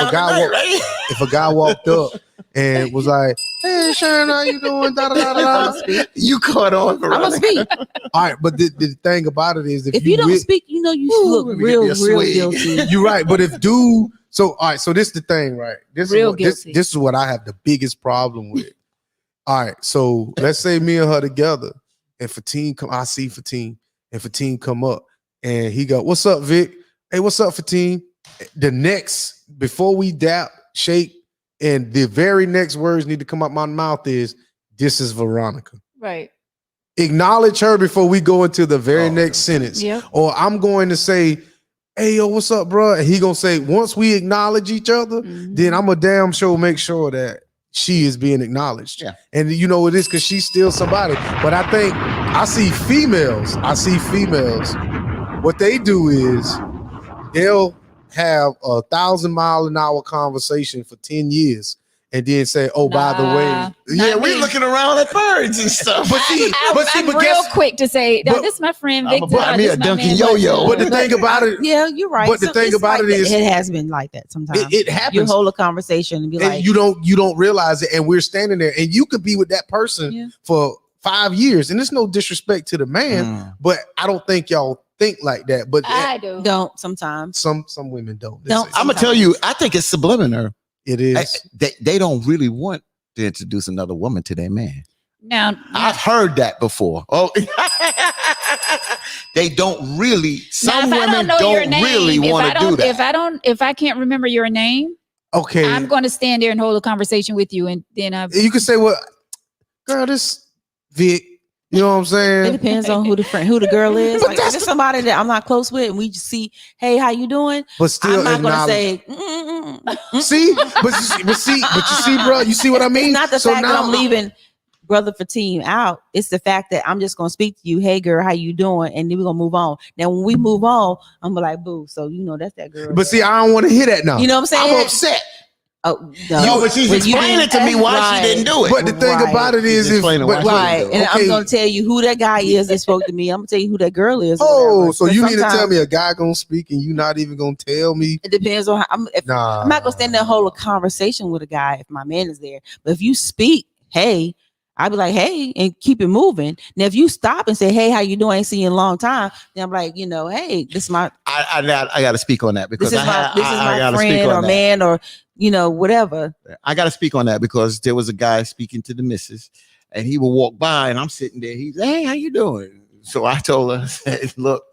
up and was like, "Hey, Sharon, how you doing?" Da, da, da, da, da. You caught on. I'm gonna speak. All right, but the thing about it is, If you don't speak, you know you Ooh, look let me get real, me a real swig. guilty. you're right. But if dude, so all right, so this is the thing, right? This Real is guilty. this is what I have the biggest problem with. All right, so let's say me and her together, and Fatine come, I see Fatine, and Fatine come up, and he go, "What's up, Vic? Hey, what's up, Fatine?" The next, before we dap, shake, and the very next words need to come out my mouth is, "This is Veronica." right? Acknowledge her before we go into the very Oh, next sentence. Yep. Or I'm going to say, "Hey, yo, what's up, bro?" And he gonna say, once we acknowledge each other, Mhm. then I'm a damn sure make sure that she is being acknowledged. Yeah. And you know it is because she's still somebody. But I think I see females. What they do is they'll have 1,000-mile-an-hour conversation for 10 years and then say, "Oh, by the Nah, way." not Yeah, we me. looking around at birds and stuff. But see, I'm real guess, quick to say, no, but- this is my friend I'ma Victor. buy me this a my Dunkin' man Yo-Yo. but the thing about it, Yeah, you're right. But the thing it's about like it is- it has been like that sometimes. it You happens. hold a conversation and be And like, you don't realize it, and we're standing there, and you could be with that person Yeah. for 5 years, and it's no disrespect to the man, Mm. but I don't think y'all think like that. But I do. don't sometimes. some women don't. Don't. I'm gonna tell you, I think it's subliminal. It is. They don't really want to introduce another woman to their man. Now, I've heard that before. Oh, they don't really. Some now, if I women don't know your don't name, really want to do that. If I can't remember your name, Okay, I'm going to stand there and hold a conversation with you, and then you can say, "Well, girl, this Vic." You know what I'm It saying? depends on who the girl is. But Like if it's somebody that I'm not close with, and we just see, hey, how you doing? But still, I'm not gonna acknowledge. say, See, but you see, bro, you see what I mean? It's not the So fact that I'm now- leaving brother Fatim out. It's the fact that I'm just gonna speak to you. Hey girl, how you doing? And then we're gonna move on. Now when we move on, I'm gonna like, boo. So you know that's that girl. But see, I don't want to hear that now. You know what I'm saying? I'm upset. Oh No, but she's explaining to me why she didn't do it. But the thing Right. about it is, She's if explaining but, why she Right, didn't do and it. I'm Okay. gonna tell you who that guy is that spoke to me. I'm gonna tell you who that girl is. or oh, whatever. so But you mean to tell sometimes me a guy gonna speak and you not even gonna tell me? it depends on how Nah, I'm not gonna stand there and hold a conversation with a guy if my man is there. But if you speak, hey, I'll be like, hey, and keep it moving. Now, if you stop and say, hey, how you doing? I ain't seen you in a long time. Then I'm like, you know, hey, this is my I got to speak on that because this is my I gotta speak friend on or that. man or you know whatever. I got to speak on that because there was a guy speaking to the missus, and he would walk by, and I'm sitting there. He's, hey, how you doing? So I told her, I said, look,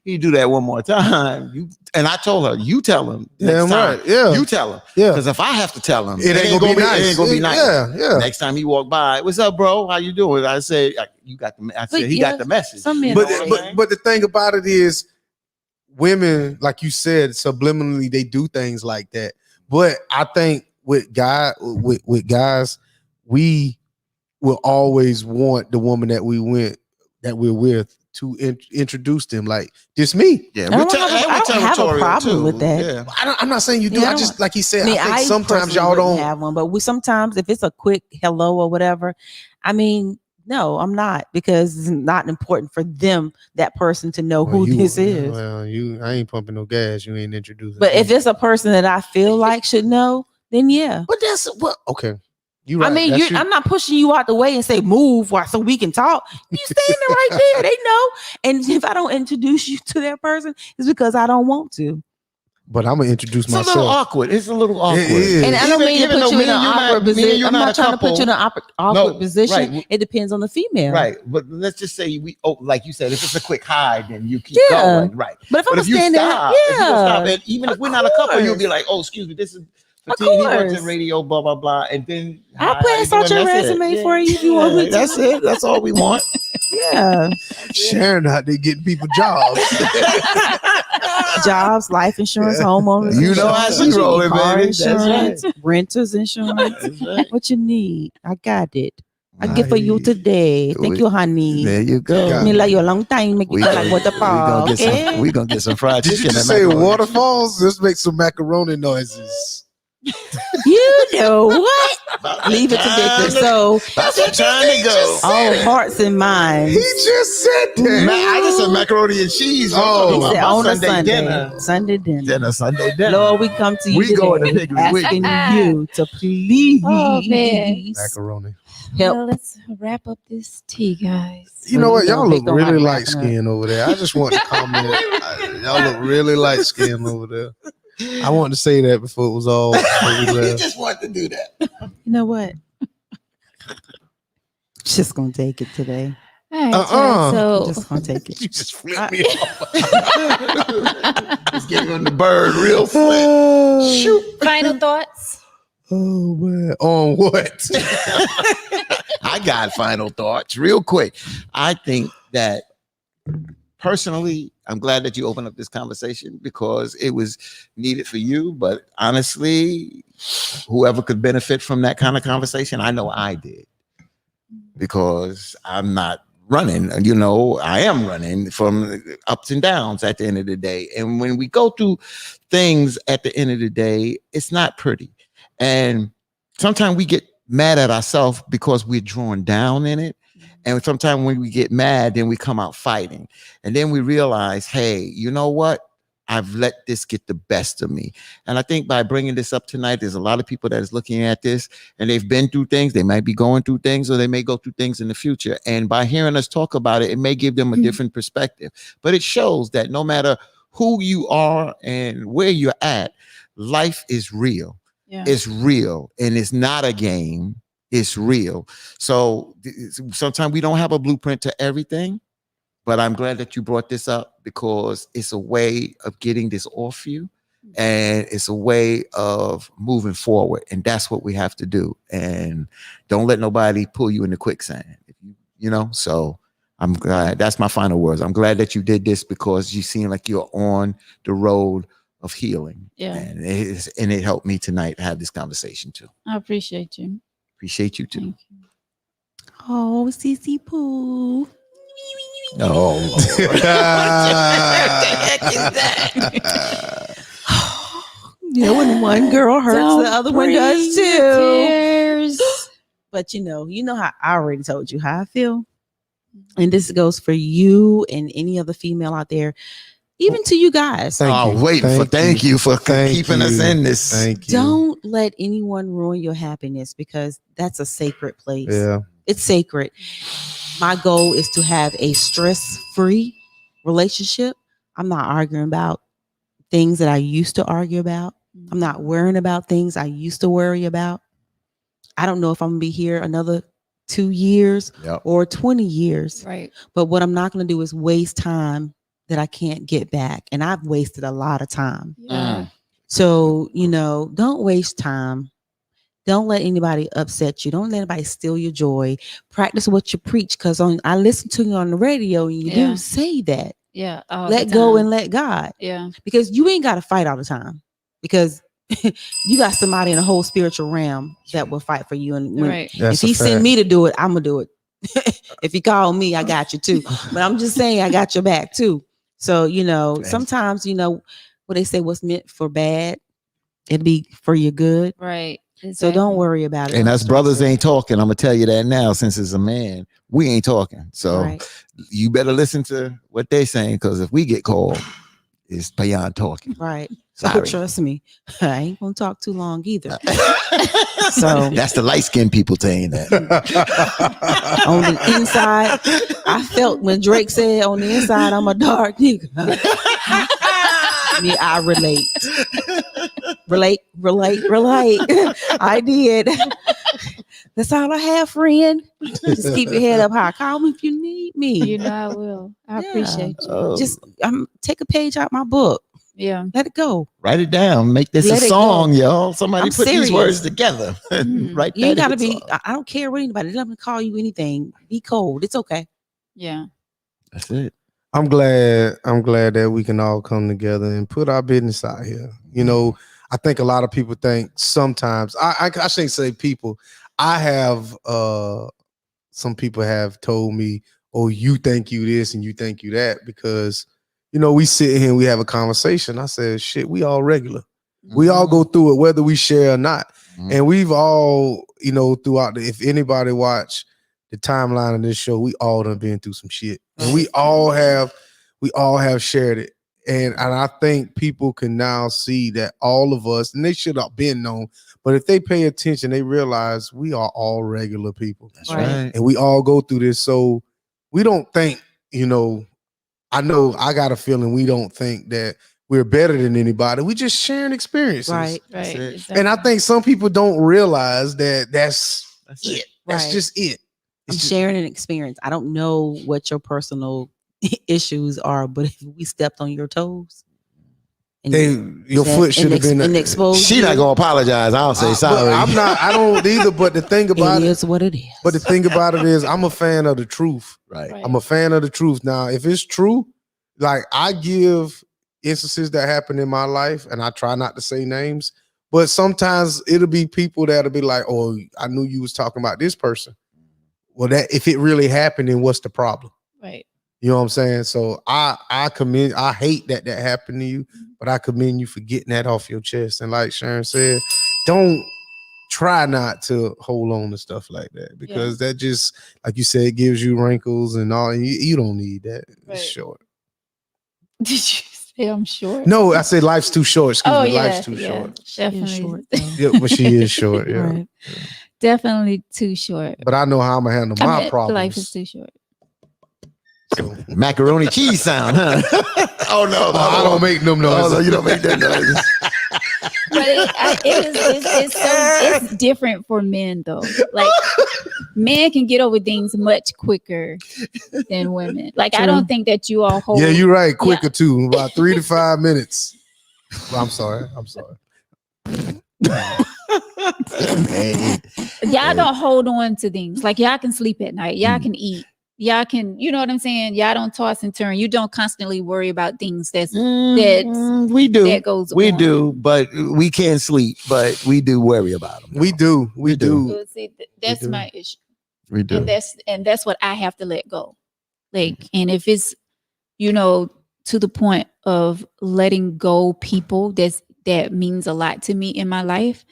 you do that one more time. And I told her, you tell him. damn Next time, right. Yeah, you tell him. yeah. Because if I have to tell him, It ain't gonna be nice. It ain't gonna be nice. Yeah. Next time he walked by, what's up, bro? How you doing? I said, you got the. I said he yeah, got the message. some men But don't but but the thing about it is, women, like you said, subliminally they do things like that. But I think with guys, we will always want the woman that we're with to introduce them. Like this me. Yeah, I don't have a problem with that. Yeah. I'm not saying you do. Yeah, I I don't- just like he said. I mean, I think I sometimes personally y'all wouldn't don't. have one, but we sometimes if it's a quick hello or whatever, I mean, no, I'm not because it's not important for them, that person, to know who this is. Well, I ain't pumping no gas. You ain't introducing. But if me. it's a person that I feel like should know, then yeah. but that's what. Okay, you right. I mean, That's I'm not pushing you out the way and say move so we can talk. You standing right there. They know. And if I don't introduce you to that person, it's because I don't want to. But I'm gonna introduce It's a little myself. awkward. It's a little awkward. is. And I don't mean to even put though you in me an and you not- awkward me and position. you I'm not not a trying to put you in an awkward No, position. right. It depends on the female. Right, but let's just say like you said, if it's a quick hide, then you keep Yeah. going, right? But if I'm But if you standing, stop, if you yeah. stop, and even if Of we're not a couple, you'll course. be like, "Oh, excuse me, this is Of 15, he works course. in radio, blah blah blah," and then I'll hi, put how you insert doing? your That's it. resume for you if you want me to. That's it. That's all we want. Yeah. Sharon out there getting people jobs. Jobs, life insurance, homeowners. You know how insurance, she rolling, car baby. That's insurance, renters insurance. That's right. What you need, I got it. I I get for you hear you. today. Thank you, honey. There you go. Yeah. Me like you a long time. Make you feel like waterfall. Okay. we gonna get some fried Did chicken. you just and say macaroni. waterfalls? Let's make some macaroni noises. You know what? Leave it to Victor. So That's what time to go. all hearts and He minds. just said that. I just said macaroni and cheese. Oh, He I'm said talking on a about my Sunday. dinner. Sunday dinner. Sunday dinner. Lord, we come to you We today going to Piggly Wiggly. asking you to please Oh, man. Macaroni. help. Well, let's wrap up this tea, guys. You know what? No, Y'all Vic look don't like really wrapping light skinned over there. I just want to comment. Y'all look really light skinned over there. I wanted to say that before it was all. before we You left. just want to do that. You know what? Just gonna take it today. All right, Uh-uh. Just gonna take it. You just flipped me off. Just give him the bird real quick. Shoot. final thoughts. Oh man. On what? I got final thoughts real quick. I think that personally, I'm glad that you opened up this conversation because it was needed for you. But honestly, whoever could benefit from that kind of conversation, I know I did because I'm not running. You know, I am running from ups and downs at the end of the day. And when we go through things at the end of the day, it's not pretty. And sometimes we get mad at ourselves because we're drawn down in it. And sometimes when we get mad, then we come out fighting. And then we realize, hey, you know what? I've let this get the best of me. And I think by bringing this up tonight, there's a lot of people that is looking at this and they've been through things. They might be going through things or they may go through things in the future. And by hearing us talk about it, it may give them a different perspective. But it shows that no matter who you are and where you're at, life is real. Yeah. It's real and it's not a game. It's real. So sometimes we don't have a blueprint to everything, but I'm glad that you brought this up because it's a way of getting this off you and it's a way of moving forward. And that's what we have to do. And don't let nobody pull you in the quicksand, you know? So I'm glad. That's my final words. I'm glad that you did this because you seem like you're on the road of healing. Yeah. And it helped me tonight to have this conversation too. I appreciate you. Appreciate you too. Thank you. Oh, CC Pooh. Oh, Yeah, when one girl hurts, Don't the other one bring does the too. tears. But you know how I already told you how I feel. And this goes for you and any other female out there, even to you guys. Thank you. Thank you for Thank keeping us you. in this. Thank you. Don't let anyone ruin your happiness because that's a sacred place. Yeah. It's sacred. My goal is to have a stress-free relationship. I'm not arguing about things that I used to argue about. I'm not worrying about things I used to worry about. I don't know if I'm gonna be here another 2 years Yep. or 20 years. Right. But what I'm not gonna do is waste time that I can't get back. And I've wasted a lot of time. Yeah. So, don't waste time. Don't let anybody upset you. Don't let anybody steal your joy. Practice what you preach. Because I listen to you on the radio and you Yeah. do say that. Yeah. all Let the go time. and let God. Yeah. Because you ain't got to fight all the time. Because you got somebody in a whole spiritual realm that will fight for you. And when, Right. That's if he a send fact. me to do it, I'm gonna do it. If he call me, I got you too. But I'm just saying, I got your back too. So sometimes what they say, what's meant for bad, it'll be for your good. Right. So don't worry about it. And Don't us stress brothers it. ain't talking. I'm gonna tell you that now. Since it's a man, we ain't talking. So Right. you better listen to what they saying, because if we get called, it's beyond talking. Right. Sorry. Trust me, I ain't gonna talk too long either. So That's the light skinned people saying that. on the inside, I felt when Drake said, "On the inside, I'm a dark nigga." Me, I relate. I did. That's all I have, friend. Just keep your head up high. Call me if you need me. You know I will. I Yeah. appreciate you. Oh, Just take a page out my book. Yeah. Let it go. write it down. Make this Let a it song, go. y'all. Somebody I'm put serious. these words together. Mhm. Write You ain't that gotta hit be. song. I don't care what anybody. Let me call you anything. Be cold. It's okay. Yeah. That's it. I'm glad that we can all come together and put our business out here. I think a lot of people think sometimes I shouldn't say people. I have some people have told me, "Oh, you think you this and you think you that," because we sit here and we have a conversation. I said, "Shit, we all regular. We all go through it, whether we share or not." Mhm. And we've all, throughout if anybody watch the timeline of this show, we all done been through some shit. And we all have shared it. And I think people can now see that all of us, and they should have been known, but if they pay attention, they realize we are all regular people. That's Right. right. And we all go through this. So we don't think, I know I got a feeling we don't think that we're better than anybody. We just sharing experiences. Right. Right. it. Exactly. And I think some people don't realize that that's That's it. it. That's Right. just it. I'm It's just- sharing an experience. I don't know what your personal issues are, but if we stepped on your toes, and your foot should have been and exposed. She not gonna apologize. I'll say But sorry. I'm not. I don't either. But the thing about It it, is what it is. but the thing about it is, I'm a fan of the truth. Right. Right. I'm a fan of the truth. Now, if it's true, like I give instances that happen in my life, and I try not to say names, but sometimes it'll be people that'll be like, "Oh, I knew you was talking about this person." Well, that if it really happened, then what's the problem? Right. You know what I'm saying? So I commend. I hate that happened to you, but I commend you for getting that off your chest. And like Sharon said, don't try not to hold on to stuff like that, because that just, like you said, gives you wrinkles and all. And you don't need that. Right. It's short. Did you say I'm short? No, I said life's too short. Excuse Oh me, yeah. life's too yeah, short. Definitely. short. Yeah, but she is short. Yeah, Right. Definitely too short. but I know how I'm gonna handle my Life is problems. too short. So. Macaroni cheese sound, huh? Oh no, I don't make them Oh, noises. no, you don't make that noise. But it's different for men though. Like men can get over things much quicker than women. Like I don't think that you all hold. Yeah, you're right. Quicker too, about 3 to 5 minutes. Well, I'm sorry. Hey, Y'all don't hold on to things. Like y'all can sleep at night. Y'all can eat. y'all can, you know what I'm saying? Y'all don't toss and turn. You don't constantly worry about things We do. that goes We on. do, but we can't sleep. But we do worry about them. We do. We do. So, see, that's do. my issue. We do. And that's what I have to let go. Like, and if it's, you know, to the point of letting go people that means a lot to me in my life,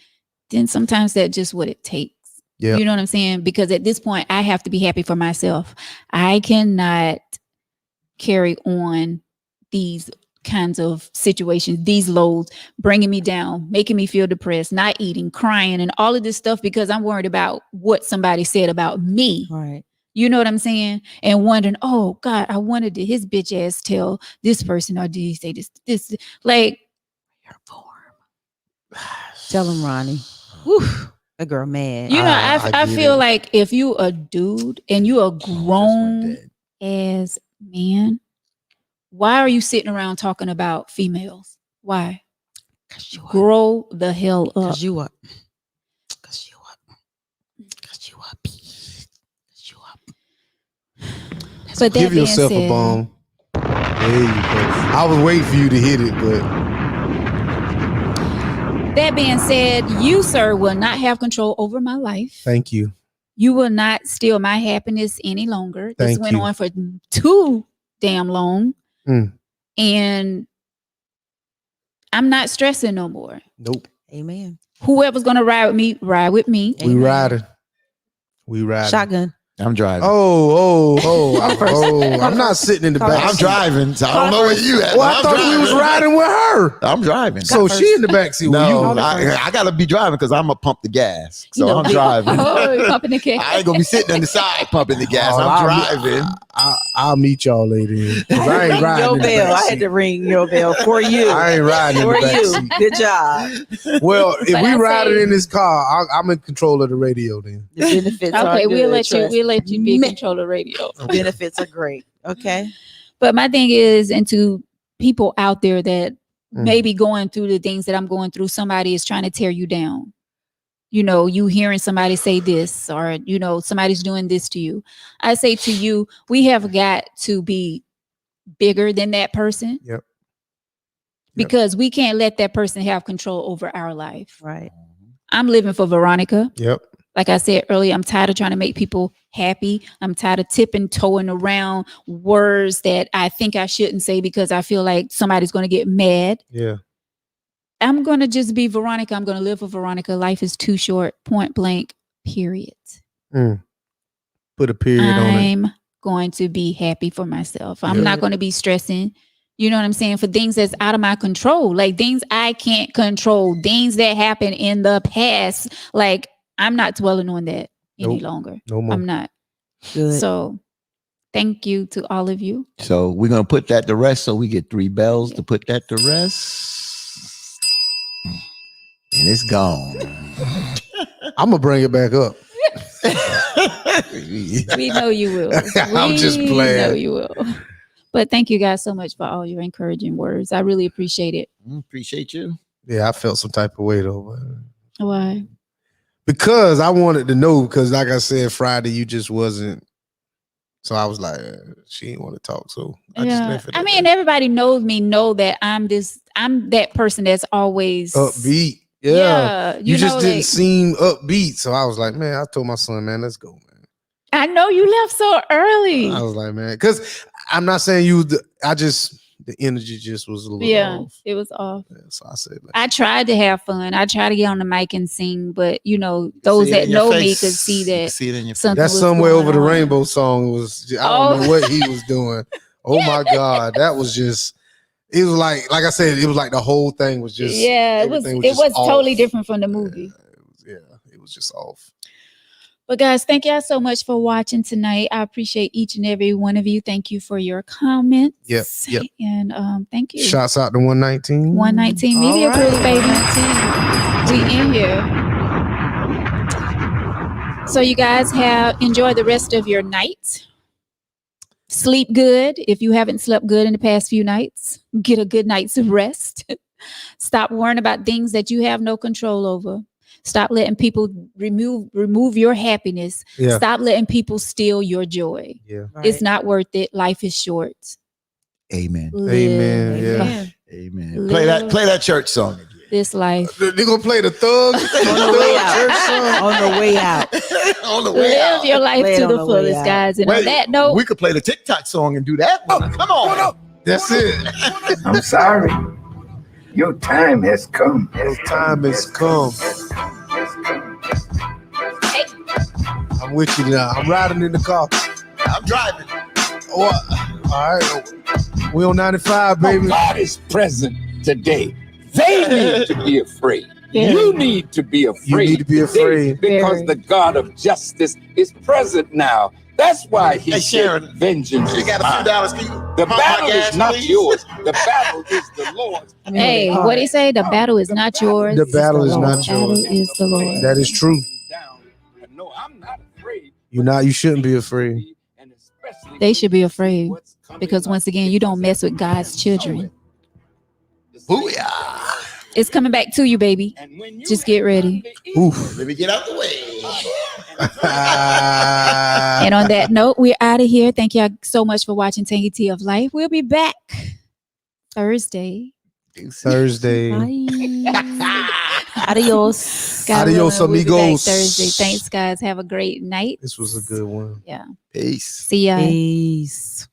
then sometimes that's just what it takes. Yeah. You know what I'm saying? Because at this point, I have to be happy for myself. I cannot carry on these kinds of situations, these loads, bringing me down, making me feel depressed, not eating, crying, and all of this stuff because I'm worried about what somebody said about me. Right. You know what I'm saying? And wondering, oh God, I wanted to his bitch ass tell this person, or did he say this? Like, Tell him, Ronnie. Whew, that girl mad. you know, I get feel it. like if you a dude and you a grown as man, why are you sitting around talking about females? Why? Cause you are. Grow the hell up. Cause you are. Cause you are. Cause you are. Cause you are. But that Give being yourself a said, bomb. There you go. I was waiting for you to hit it, but that being said, you, sir, will not have control over my life. thank you. You will not steal my happiness any longer. This Thank went you. on for too damn long. Mm. And I'm not stressing no more. Nope. Amen. Whoever's gonna ride with me, ride with me. We Amen. riding. We riding. Shotgun. I'm driving. I'm not sitting in the back. I'm seat. driving. So I don't know where you at. Well, but I I'm thought you was driving. riding with her. I'm driving. So first. she in the back seat with No, you. I gotta be driving because I'm gonna pump the gas. So You know, I'm driving. Oh, you're pumping the gas. I ain't gonna be sitting on the side pumping the gas. Oh, I'm driving. I'll meet y'all later. 'Cause I ain't riding Your in the bell. back I had seat. to ring your bell for you. I ain't riding in For the back you. seat. Good job. Well, if But we I riding say- in this car, I'm in control of the radio then. The benefits are Okay, good. we'll let trust you be in me. control of radio. Benefits are great. Okay. But my thing is, and to people out there that Mm. may be going through the things that I'm going through, somebody is trying to tear you down. You know, you hearing somebody say this, or, you know, somebody's doing this to you. I say to you, we have got to be bigger than that person. Yep. Because we can't let that person have control over our life. Right. I'm living for Veronica. Yep. Like I said earlier, I'm tired of trying to make people happy. I'm tired of tipping, toeing around words that I think I shouldn't say because I feel like somebody's going to get mad. Yeah. I'm going to just be Veronica. I'm going to live for Veronica. Life is too short, point blank, period. Put a period on it. I'm going to be happy for myself. I'm Yeah. not going to be stressing, you know what I'm saying, for things that's out of my control, like things I can't control, things that happen in the past. Like, I'm not dwelling on that any Nope. longer. No more. I'm not. Good. So thank you to all of you. So we're gonna put that to rest. So we get 3 bells to put that to rest. And it's gone. I'm gonna bring it back up. We know you will. I'm just We playing. know you will. But thank you guys so much for all your encouraging words. I really appreciate it. Appreciate you. Yeah, I felt some type of way though. But Why? because I wanted to know, because like I said, Friday you just wasn't. So I was like, she didn't want to talk. So I just Yeah. left it. I at mean, that. everybody knows me, know that I'm that person that's always Upbeat. Yeah. Yeah. You just know, didn't like, seem upbeat. So I was like, man, I told my son, man, let's go, man. I know you left so early. I was like, man, because I'm not saying you, the energy just was a little Yeah, off. it was off. Yeah, so I said, I tried to have fun. I tried to get on the mic and sing, but you know, those See it that in your know me face. could see You that see it in your face. something that's was somewhere going over the on. rainbow song was, I don't Oh. know what he was doing. Oh my God. That was just, it was like I said, it was like the whole thing was just, Yeah, it was everything it just was totally off. different from the movie. Yeah, it was just off. But guys, thank y'all so much for watching tonight. I appreciate each and every one of you. Thank you for your comments. Yep. And thank you. Shouts out to 119. 119 Media All Crew, right, baby. 119. We in here. So you guys enjoy the rest of your night. Sleep good. If you haven't slept good in the past few nights, get a good night's rest. Stop worrying about things that you have no control over. Stop letting people remove your happiness. Yeah. Stop letting people steal your joy. Yeah. It's not worth it. Life is short. Amen. Amen. Live Yeah. Amen. Play that church song again. this life. They're gonna play the thug On the way out. On the way out. On the way Live out. your life Play it to on the the way fullest, out. guys. And Wait, on that note, we could play the TikTok song and do that one. Come on. That's it. I'm sorry. Your time has come. Your time has come. I'm with you now. I'm riding in the car. I'm driving. What? All right. We on 95, baby. God is present today. They need to be afraid. Very. You need to be afraid. You need to be today afraid. because Very. the God of justice is present now. That's why He Hey, Sharon, said, "Vengeance You is got a few mine." dollars. Can you The pump my battle gas, is not please? yours. The battle is the Lord's. hey, what he say? The battle is not yours. The battle is The not battle yours. is the Lord. That is true. No, I'm not afraid. You shouldn't be afraid. And especially They should be afraid what's coming because once again, you don't mess with God's children. Booyah. It's coming back to you, baby. And when you Just get ready. Oof. Let me get out the way. And on that note, we're out of here. Thank y'all so much for watching Tangy Tea of Life. We'll be back Thursday. Thursday. Adios. God Adios, willing, we'll be back amigos. Thursday. Thanks, guys. Have a great night. This was a good one. Yeah. Peace. See ya. Peace.